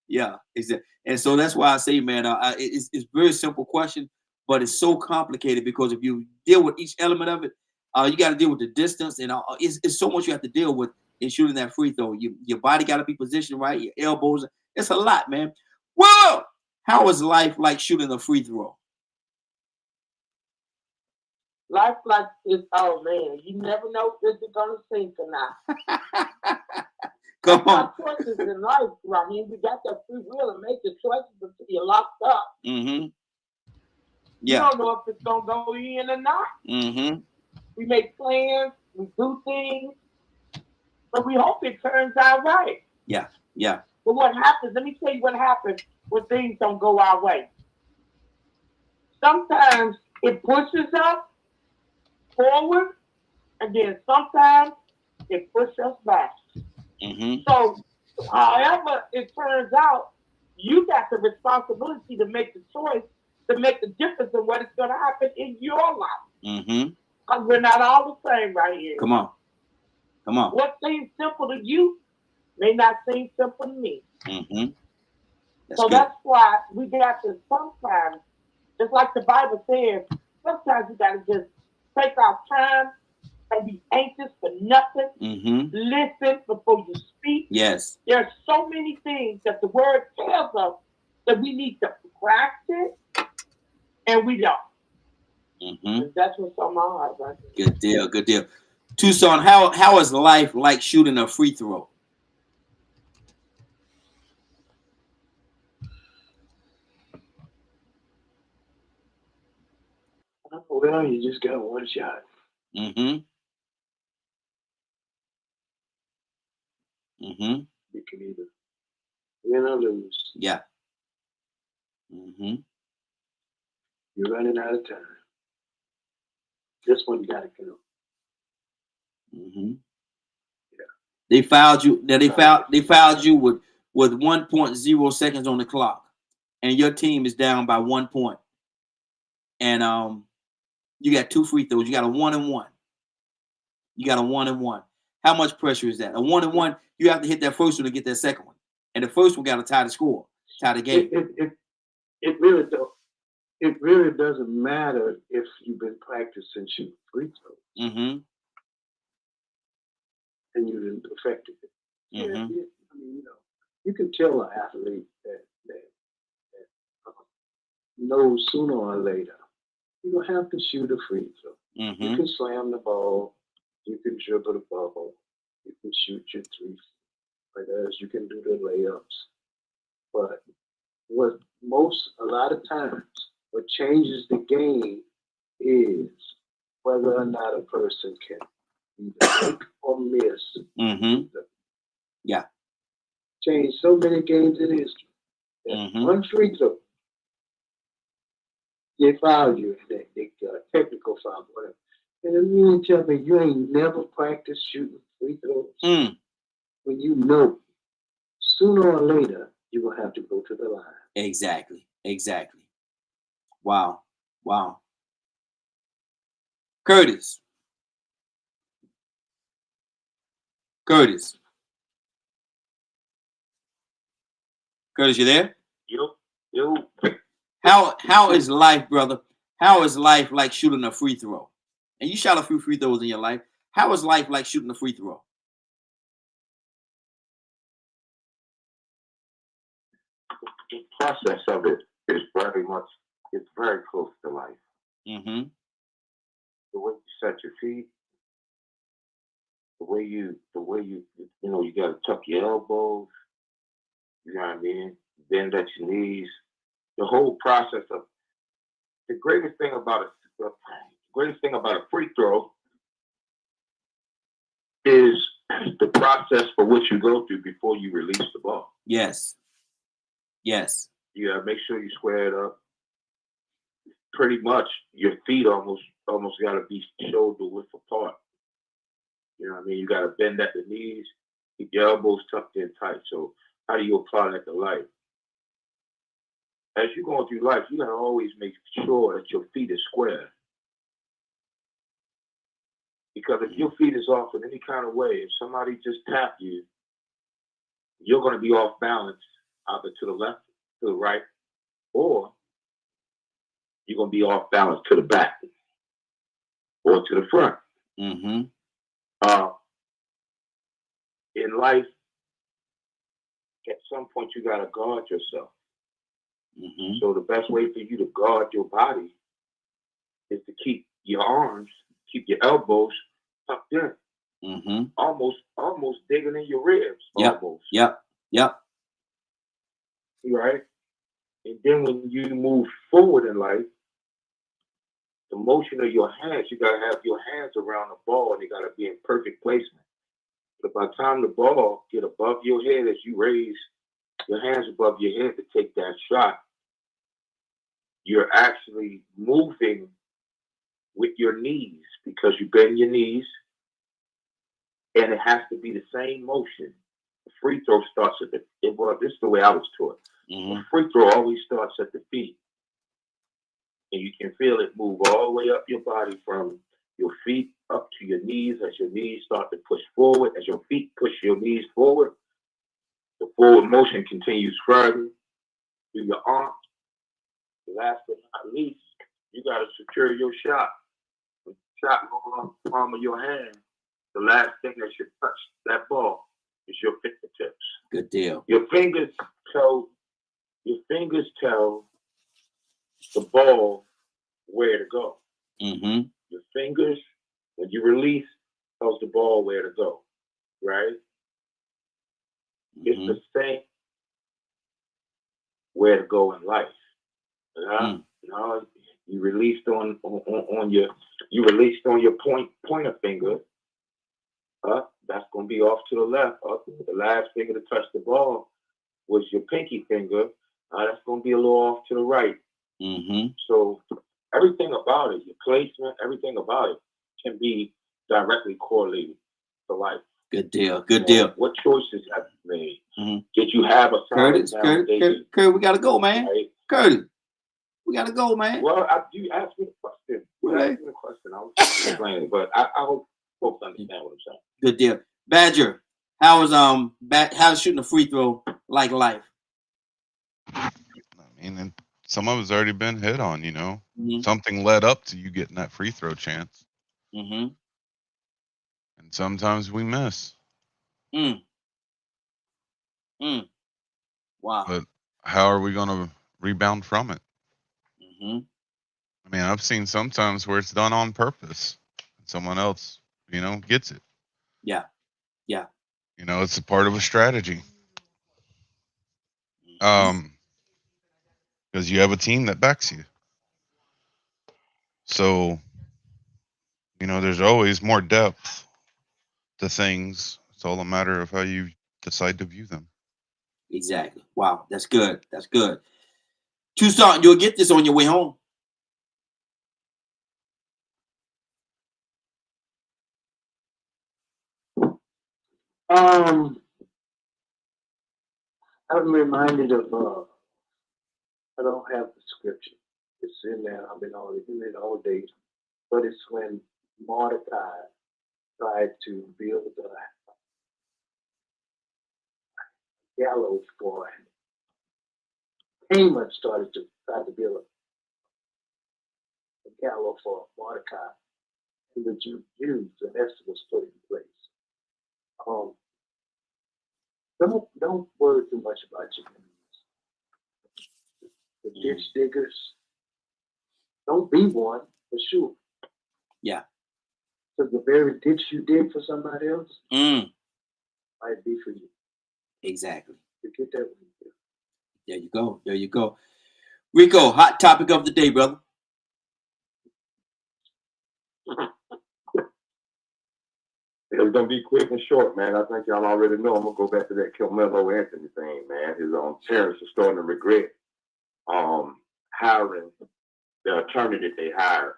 [SPEAKER 2] Yeah, exactly. And so that's why I say, man, it's a very simple question, but it's so complicated because if you deal with each element of it, you got to deal with the distance, and it's so much you have to deal with in shooting that free throw. Your body got to be positioned right, your elbows. It's a lot, man. Well, how is life like shooting a free throw?
[SPEAKER 5] Life like this, oh man, you never know if it's gonna sink or not.
[SPEAKER 2] Come on.
[SPEAKER 5] Choices in life, Raheem. We got that free will and make the choices until you're locked up.
[SPEAKER 2] Mm-hmm.
[SPEAKER 5] Yeah. You don't know if it's gonna go in or not.
[SPEAKER 2] Mm-hmm.
[SPEAKER 5] We make plans, we do things, but we hope it turns out right.
[SPEAKER 2] Yeah.
[SPEAKER 5] But what happens? Let me tell you what happens when things don't go our way. Sometimes it pushes us forward, and then sometimes it pushes us back.
[SPEAKER 2] Mm-hmm.
[SPEAKER 5] So, however it turns out, you got the responsibility to make the choice, to make the difference in what is going to happen in your life.
[SPEAKER 2] Mm-hmm.
[SPEAKER 5] Because we're not all the same right here.
[SPEAKER 2] Come on.
[SPEAKER 5] What seems simple to you may not seem simple to me.
[SPEAKER 2] Mm-hmm.
[SPEAKER 5] That's why we got to sometimes, just like the Bible says, sometimes we got to just take our time and be anxious for nothing.
[SPEAKER 2] Mm-hmm.
[SPEAKER 5] Listen before you speak.
[SPEAKER 2] Yes.
[SPEAKER 5] There are so many things that the word tells us that we need to practice, and we don't.
[SPEAKER 2] Mm-hmm.
[SPEAKER 5] And that's what's on my heart right now.
[SPEAKER 2] Good deal. Tucson, how is life like shooting a free throw?
[SPEAKER 4] Well, you just got one shot.
[SPEAKER 2] Mm-hmm. Mm-hmm.
[SPEAKER 4] You can either win or lose.
[SPEAKER 2] Yeah. Mm-hmm.
[SPEAKER 4] You're running out of time. This one you gotta kill.
[SPEAKER 2] Mm-hmm.
[SPEAKER 4] Yeah.
[SPEAKER 2] They fouled you. They fouled you with 1.0 seconds on the clock, and your team is down by 1 point. And you got 2 free throws. You got a 1-and-1. How much pressure is that? A 1-and-1. You have to hit that first one to get that second one, and the first one got to tie the score, tie the game.
[SPEAKER 4] It really don't. It really doesn't matter if you've been practicing shooting free throws.
[SPEAKER 2] Mm-hmm.
[SPEAKER 4] And you didn't perfected it.
[SPEAKER 2] Mm-hmm.
[SPEAKER 4] I mean, you can tell an athlete that knows sooner or later you don't have to shoot a free throw.
[SPEAKER 2] Mm-hmm.
[SPEAKER 4] You can slam the ball, you can dribble the ball, you can shoot your 3 pointers, you can do the layups. But a lot of times, What changes the game is whether or not a person can either make or miss.
[SPEAKER 2] Mm-hmm. Yeah.
[SPEAKER 4] Changed so many games in history. One free throw. They fouled you. They technical foul, whatever. And then you tell me you ain't never practiced shooting free throws when you know sooner or later you will have to go to the line.
[SPEAKER 2] Exactly. Wow. Curtis, you there?
[SPEAKER 8] Yo.
[SPEAKER 2] How is life, brother? How is life like shooting a free throw? And you shot a few free throws in your life. How is life like shooting a free throw?
[SPEAKER 8] The process of it is it's very close to life.
[SPEAKER 2] Mm-hmm.
[SPEAKER 8] The way you set your feet, the way you you gotta tuck your elbows, you know what I mean? Bend at your knees. The whole process of the greatest thing about a free throw is the process for which you go through before you release the ball.
[SPEAKER 2] Yes.
[SPEAKER 8] You gotta make sure you square it up. Pretty much your feet almost gotta be shoulder width apart. You know what I mean? You gotta bend at the knees, keep your elbows tucked in tight. So how do you apply that to life? As you're going through life, you gotta always make sure that your feet is square. Because if your feet is off in any kind of way, if somebody just tapped you, you're gonna be off balance either to the left, to the right, or you're gonna be off balance to the back or to the front.
[SPEAKER 2] Mm-hmm.
[SPEAKER 8] In life, at some point you gotta guard yourself.
[SPEAKER 2] Mm-hmm.
[SPEAKER 8] So the best way for you to guard your body is to keep your arms, keep your elbows tucked in.
[SPEAKER 2] Mm-hmm.
[SPEAKER 8] Almost digging in your ribs.
[SPEAKER 2] Yep.
[SPEAKER 8] Almost.
[SPEAKER 2] Yep.
[SPEAKER 8] Right? And then when you move forward in life, the motion of your hands, you gotta have your hands around the ball and they gotta be in perfect placement. But by the time the ball get above your head as you raise your hands above your head to take that shot, you're actually moving with your knees because you bend your knees and it has to be the same motion. The free throw starts at this is the way I was taught.
[SPEAKER 2] Mm-hmm.
[SPEAKER 8] The free throw always starts at the feet. And you can feel it move all the way up your body from your feet up to your knees as your knees start to push forward. As your feet push your knees forward, the forward motion continues further through your arm. Last but not least, you got to secure your shot. When the shot goes on the palm of your hand, the last thing that should touch that ball is your fingertips.
[SPEAKER 2] Good deal.
[SPEAKER 8] Your fingers tell the ball where to go.
[SPEAKER 2] Mm-hmm.
[SPEAKER 8] Your fingers, when you release, tells the ball where to go. Right?
[SPEAKER 2] Mm-hmm.
[SPEAKER 8] It's the same where to go in life. You released on your pointer finger. That's gonna be off to the left. The last finger to touch the ball was your pinky finger. That's gonna be a little off to the right.
[SPEAKER 2] Mm-hmm.
[SPEAKER 8] So everything about it, your placement, everything about it can be directly correlated to life.
[SPEAKER 2] Good deal.
[SPEAKER 8] What choices have you made?
[SPEAKER 2] Mm-hmm.
[SPEAKER 8] Did you have a solid
[SPEAKER 2] foundation? Curtis, we gotta go, man. Right? Curtis, we gotta go, man.
[SPEAKER 8] Well, you asked me the question. I was explaining, but I hope folks understand what I'm saying.
[SPEAKER 2] Good deal. Badger, how's shooting a free throw like life?
[SPEAKER 3] I mean, and some of it's already been hit on, you know.
[SPEAKER 2] Mm-hmm.
[SPEAKER 3] Something led up to you getting that free throw chance.
[SPEAKER 2] Mm-hmm.
[SPEAKER 3] And sometimes we miss.
[SPEAKER 2] Wow.
[SPEAKER 3] But how are we going to rebound from it?
[SPEAKER 2] Mm-hmm.
[SPEAKER 3] I mean, I've seen sometimes where it's done on purpose. Someone else, gets it.
[SPEAKER 2] Yeah.
[SPEAKER 3] It's a part of a strategy.
[SPEAKER 2] Mm-hmm.
[SPEAKER 3] Because you have a team that backs you. So, there's always more depth to things. It's all a matter of how you decide to view them.
[SPEAKER 2] Exactly. Wow, that's good. That's good. Tucson, you'll get this on your way home.
[SPEAKER 4] I'm reminded of, I don't have the scripture. It's in there. I've been in it all day. But it's when Mordecai tried to build a gallows for him. Haman started to try to build a gallows for Mordecai. And the Jews and Esther was put in place. Don't worry too much about your enemies. The ditch diggers. Don't be one for sure.
[SPEAKER 2] Yeah.
[SPEAKER 4] Because the very ditch you dig for somebody else might be for you.
[SPEAKER 2] Exactly.
[SPEAKER 4] You get that when you do.
[SPEAKER 2] There you go. There you go. Rico, hot topic of the day, brother.
[SPEAKER 9] It's gonna be quick and short, man. I think y'all already know. I'm gonna go back to that Carmelo Anthony thing, man. His parents are starting to regret hiring the attorney that they hired.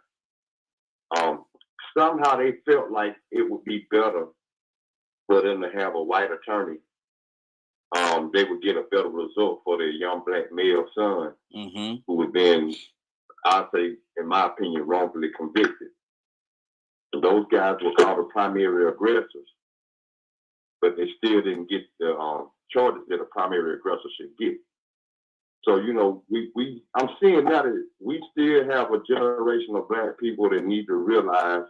[SPEAKER 9] Somehow they felt like it would be better for them to have a white attorney. They would get a better result for their young black male son, who had been, I'd say, in my opinion, wrongfully convicted. So those guys were called the primary aggressors, but they still didn't get the charges that a primary aggressor should get. So, I'm seeing now that we still have a generation of black people that need to realize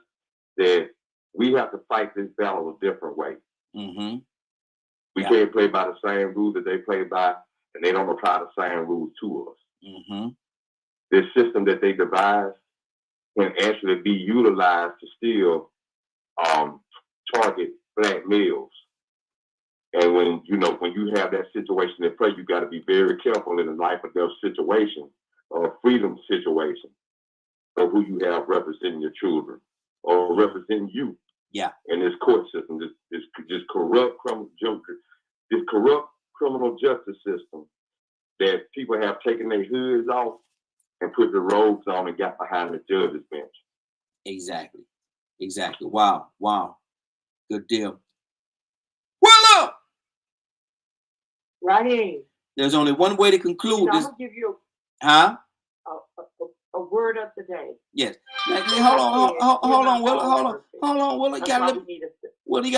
[SPEAKER 9] that we have to fight this battle a different way. We can't play by the same rules that they play by, and they don't apply the same rules to us. This system that they devised can actually be utilized to still target black males. And when you have that situation in play, you got to be very careful in a life or death situation or a freedom situation of who you have representing your children or representing you.
[SPEAKER 2] Yeah.
[SPEAKER 9] In this court system, this corrupt criminal justice system that people have taken their hoods off and put the robes on and got behind the judge's bench.
[SPEAKER 2] Exactly. Wow. Good deal. Well,
[SPEAKER 5] Right.
[SPEAKER 2] There's only one way to conclude this.
[SPEAKER 5] I'm gonna give you
[SPEAKER 2] a
[SPEAKER 5] word of the day.
[SPEAKER 2] Yes. Hold on, Willa. Hold on, Willa. You gotta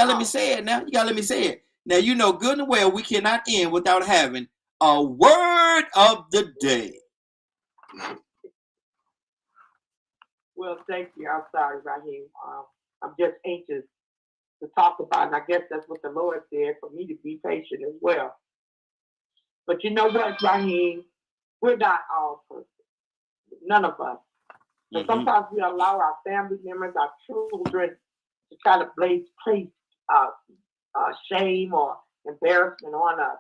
[SPEAKER 2] let me say it now. You gotta let me say it. Now, good and well, we cannot end without having a word of the day.
[SPEAKER 5] Well, thank you. I'm sorry, Raheem. I'm just anxious to talk about it. And I guess that's what the Lord said, for me to be patient as well. But you know what, Raheem? We're not all perfect. None of us. And sometimes we allow our family members, our children, to try to place shame or embarrassment on us.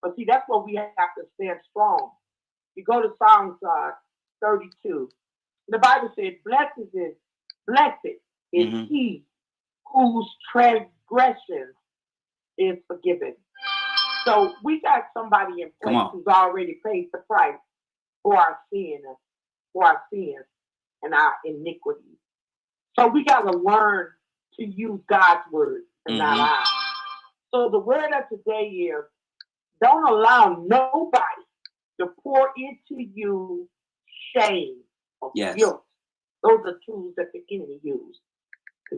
[SPEAKER 5] But see, that's where we have to stand strong. You go to Psalms 32. The Bible says, blessed is he whose transgressions is forgiven. So we got somebody in place who's already paid the price for our sins and our iniquities. So we got to learn to use God's word and not ours. So the word of today is, don't allow nobody to pour into you shame or guilt. Those are tools that the enemy uses.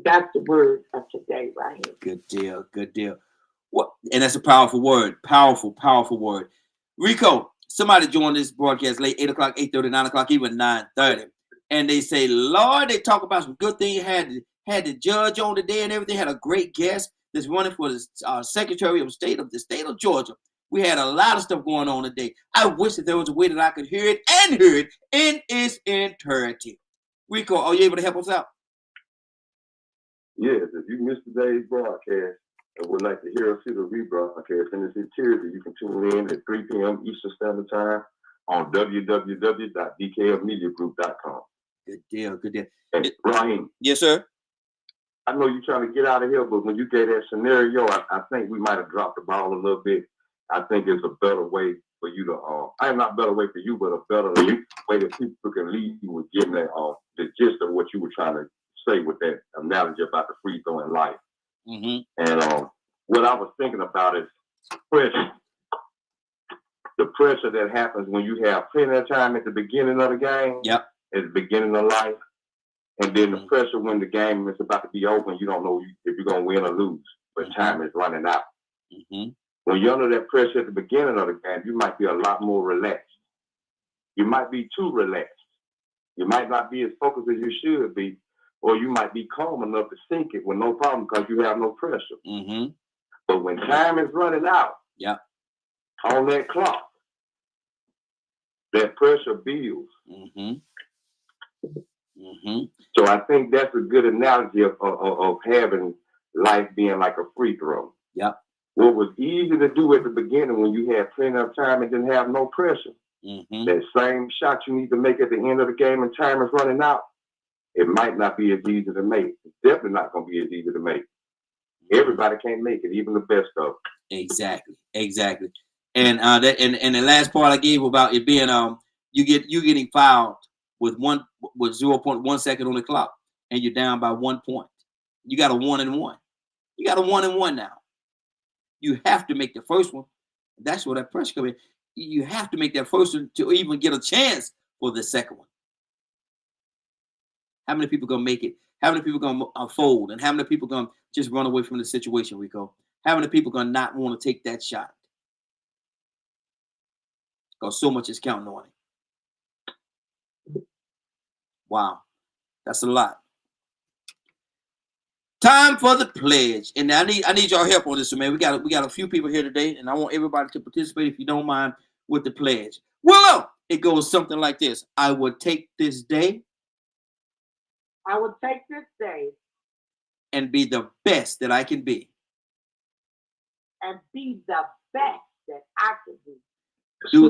[SPEAKER 5] That's the word of today, right here.
[SPEAKER 2] Good deal. What? And that's a powerful word. Powerful word. Rico, somebody joined this broadcast late, 8 o'clock, 8:30, 9 o'clock, even 9:30. And they say, Lord, they talk about some good things. Had the judge on today and everything. Had a great guest that's running for the Secretary of State of the state of Georgia. We had a lot of stuff going on today. I wish that there was a way that I could hear it in its entirety. Rico, are you able to help us out?
[SPEAKER 9] Yes, if you missed today's broadcast and would like to hear or see the rebroadcast in its entirety, you can tune in at 3 p.m. Eastern Standard Time on www.dkfmediagroup.com.
[SPEAKER 2] Good deal. Good deal.
[SPEAKER 9] And Raheem.
[SPEAKER 2] Yes, sir.
[SPEAKER 9] I know you're trying to get out of here, but when you gave that scenario, I think we might have dropped the ball a little bit. I think it's a better way for you to, I am not better way for you, but a better way that people can lead you with getting that, the gist of what you were trying to say with that analogy about the free throw in life. And what I was thinking about is pressure. The pressure that happens when you have plenty of time at the beginning of the game,
[SPEAKER 2] yep,
[SPEAKER 9] at the beginning of life, and then the pressure when the game is about to be over, you don't know if you're going to win or lose, but time is running out. When you're under that pressure at the beginning of the game, you might be a lot more relaxed. You might be too relaxed. You might not be as focused as you should be, or you might be calm enough to sink it with no problem because you have no pressure. But when time is running out, on that clock, that pressure builds. So I think that's a good analogy of having life being like a free throw. What was easy to do at the beginning when you had plenty of time and didn't have no pressure, that same shot you need to make at the end of the game and time is running out, it might not be as easy to make. It's definitely not going to be as easy to make. Everybody can't make it, even the best of them.
[SPEAKER 2] Exactly. And the last part I gave about it being you getting fouled with 0.1 second on the clock and you're down by 1 point. You got a 1-and-1. You got a 1-and-1 now. You have to make the first one. That's where that pressure comes in. You have to make that first one to even get a chance for the second one. How many people gonna make it? How many people gonna fold? And how many people gonna just run away from the situation, Rico? How many people gonna not want to take that shot? Because so much is counting on it. Wow, that's a lot. Time for the pledge, and I need y'all help on this, man. We got a few people here today, and I want everybody to participate, if you don't mind, with the pledge. Willow, it goes something like this: I would take this day.
[SPEAKER 5] I would take this day
[SPEAKER 2] and be the best that I can be.
[SPEAKER 5] And be the best that I can be.
[SPEAKER 2] Do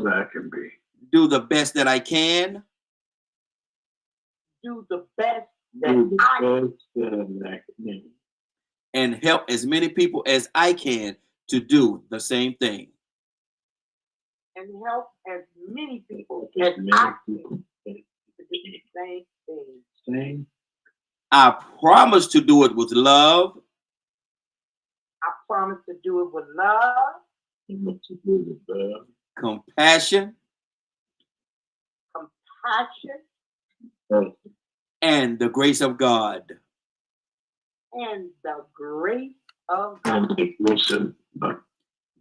[SPEAKER 2] the best that I can.
[SPEAKER 5] Do the best that I can.
[SPEAKER 2] And help as many people as I can to do the same thing.
[SPEAKER 5] And help as many people as I can to do the same thing.
[SPEAKER 2] I promise to do it with love.
[SPEAKER 5] I promise to do it with love.
[SPEAKER 2] Compassion. And the grace of God.
[SPEAKER 5] And the grace of God.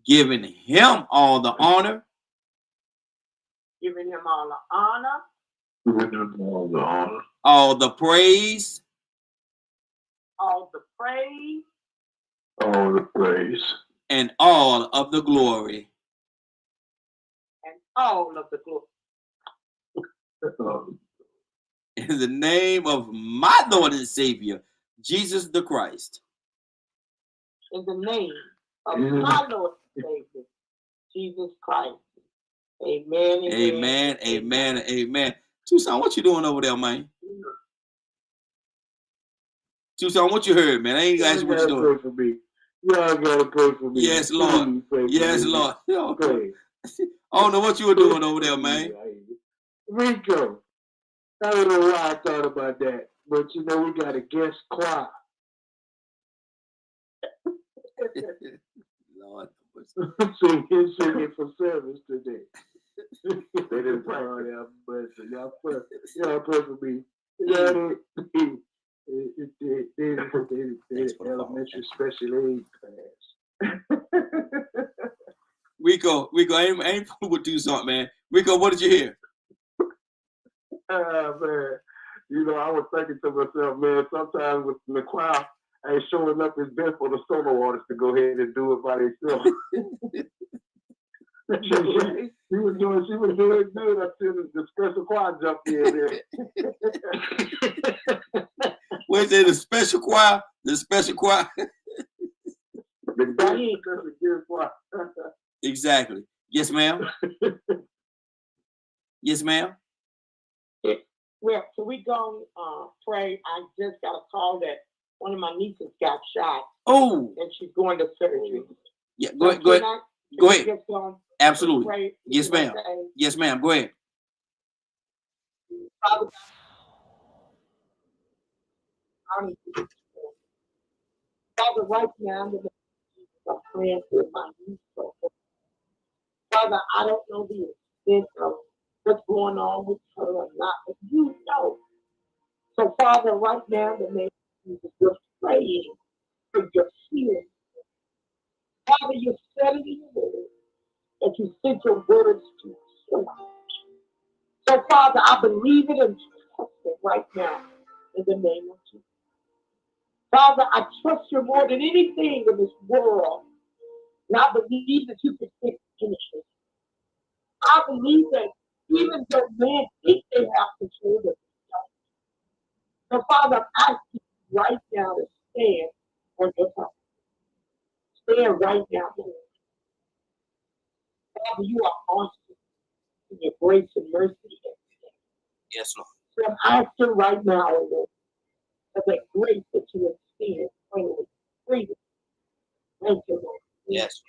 [SPEAKER 2] Giving him all the honor.
[SPEAKER 5] Giving him all the honor.
[SPEAKER 2] All the praise.
[SPEAKER 5] All the praise. And
[SPEAKER 2] all of the glory.
[SPEAKER 5] And all of the glory.
[SPEAKER 2] In the name of my Lord and Savior, Jesus the Christ.
[SPEAKER 5] In the name of my Lord and Savior, Jesus Christ. Amen.
[SPEAKER 2] Amen. Amen. Amen. Tucson, what you doing over there, man? Tucson, what you heard, man? I ain't gonna ask you what you doing.
[SPEAKER 4] For me. Y'all gotta pray for me.
[SPEAKER 2] Yes, Lord. Yes, Lord. Okay. I don't know what you were doing over there, man.
[SPEAKER 4] Rico, I don't know why I thought about that, but you know we got a guest choir.
[SPEAKER 2] Lord.
[SPEAKER 4] Singing for service today. They didn't pray on y'all, but y'all pray for me. Elementary special aid class.
[SPEAKER 2] Rico, I ain't with do something, man. Rico, what did you hear?
[SPEAKER 4] Man, you know, I was thinking to myself, man, sometimes with the choir ain't showing up, it's best for the solo artists to go ahead and do it by themselves. She was doing good until the special choir jumped in there.
[SPEAKER 2] What's it, the special choir? The special choir? Exactly. Yes, ma'am. Yes, ma'am.
[SPEAKER 5] Well, can we go pray? I just got a call that one of my nieces got shot.
[SPEAKER 2] Oh.
[SPEAKER 5] And she's going to surgery.
[SPEAKER 2] Yeah, go ahead. Go ahead. Go ahead. Absolutely.
[SPEAKER 5] Pray?
[SPEAKER 2] Yes, ma'am. Yes, ma'am. Go ahead.
[SPEAKER 5] Father, Father, right now, I'm praying for my niece. Father, I don't know the extent of what's going on with her or not, but you know. So, Father, right now, in the name of Jesus, we're praying for your healing. Father, you said it in your word that you sent your words to heal. So, Father, I believe it and trust it right now in the name of Jesus. Father, I trust you more than anything in this world. And I believe that you can fix anything. I believe that even though man thinks they have control of themselves. So, Father, I'm asking you right now to stand on your promise. Stand right now, Lord. Father, you are awesome in your grace and mercy.
[SPEAKER 2] Yes, Lord.
[SPEAKER 5] So I'm asking right now, Lord, for that grace that you extend freely. Thank you, Lord.
[SPEAKER 2] Yes.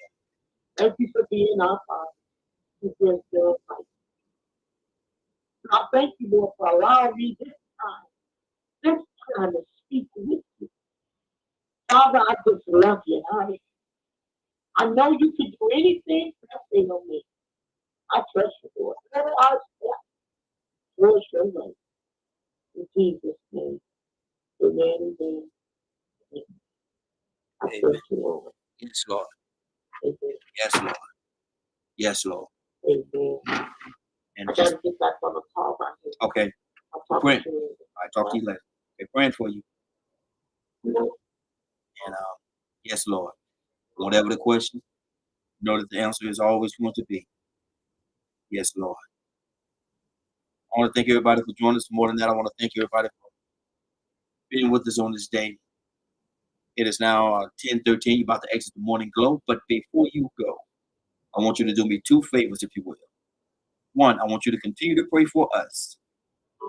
[SPEAKER 5] Thank you for being our Father. You just do right. I thank you, Lord, for allowing me this time to speak with you. Father, I just love you. I know you can do anything pressing on me. I trust you, Lord. Whatever I step towards your way. In Jesus' name. Amen. Amen. I trust you, Lord.
[SPEAKER 2] Yes, Lord.
[SPEAKER 5] Amen.
[SPEAKER 2] Yes, Lord. Yes, Lord.
[SPEAKER 5] Amen.
[SPEAKER 2] And
[SPEAKER 5] I gotta get back on the call right here.
[SPEAKER 2] Okay.
[SPEAKER 5] I'll talk
[SPEAKER 2] Praying.
[SPEAKER 5] to you.
[SPEAKER 2] I talk to you later. Okay, praying for you. And yes, Lord. Whatever the question, know that the answer is always going to be yes, Lord. I want to thank everybody for joining us. More than that, I want to thank everybody for being with us on this day. It is now 10:13. You're about to exit the morning glow. But before you go, I want you to do me two favors, if you will. One, I want you to continue to pray for us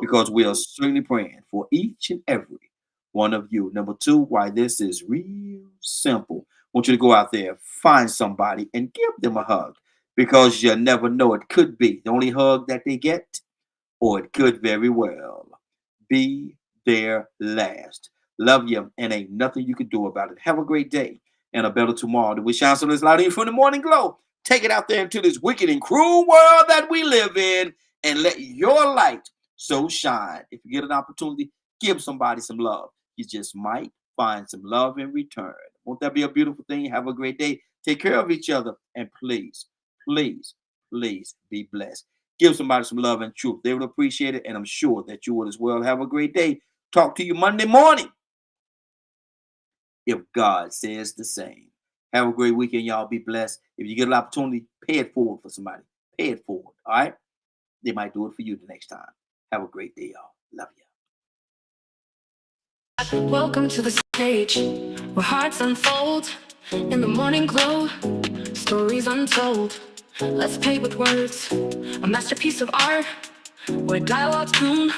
[SPEAKER 2] because we are certainly praying for each and every one of you. Number two, why this is real simple. I want you to go out there, find somebody, and give them a hug because you never know. It could be the only hug that they get, or it could very well be their last. Love you, and ain't nothing you can do about it. Have a great day and a better tomorrow. That we shine so this light in from the morning glow. Take it out there into this wicked and cruel world that we live in, and let your light so shine. If you get an opportunity, give somebody some love. You just might find some love in return. Won't that be a beautiful thing? Have a great day. Take care of each other, and please, please, please be blessed. Give somebody some love and truth. They would appreciate it, and I'm sure that you would as well. Have a great day. Talk to you Monday morning, if God says the same. Have a great weekend, y'all. Be blessed. If you get an opportunity, pay it forward for somebody. Pay it forward, all right? They might do it for you the next time. Have a great day, y'all. Love you.
[SPEAKER 1] Welcome to the stage where hearts unfold in the morning glow, stories untold. Let's play with words, a masterpiece of art where dialogues bloom,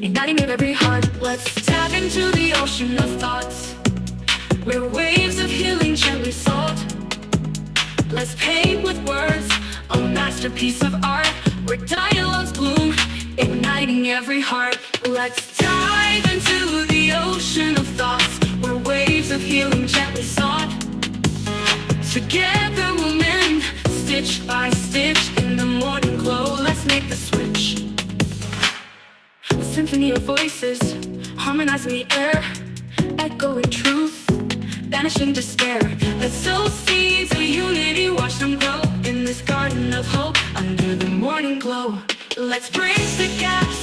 [SPEAKER 1] igniting in every heart. Let's tap into the ocean of thoughts where waves of healing gently salt. Let's paint with words, a masterpiece of art where dialogues bloom, igniting every heart. Let's dive into the ocean of thoughts where waves of healing gently sought. Together we'll mend, stitch by stitch in the morning glow. Let's make the switch. A symphony of voices, harmonizing the air, echoing truth, banishing despair. Let's sow seeds of unity, watch them grow in this garden of hope under the morning glow. Let's bridge the gaps,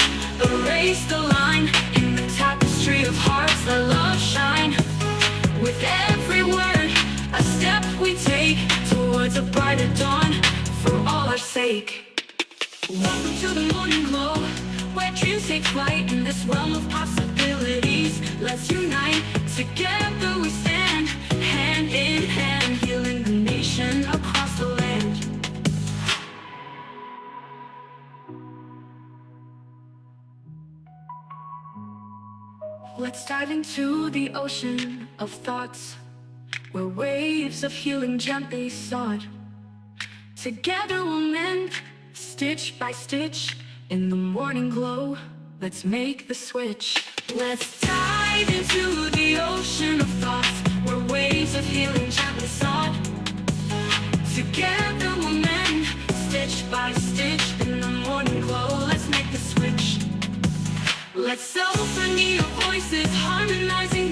[SPEAKER 1] erase the line in the tapestry of hearts that love shine. With every word, a step we take towards a brighter dawn for all our sake. Welcome to the morning glow, where dreams take flight in this realm of possibilities. Let's unite, together we stand, hand in hand, healing the nation across the land. dive into the ocean of thoughts, where waves of healing gently sought. Together we'll mend, stitch by stitch, in the morning glow. Let's make the switch. Let's dive into the ocean of thoughts, where waves of healing gently sought. Together we'll mend, stitch by stitch, in the morning glow. Let's make the switch. Let's open your voices, harmonizing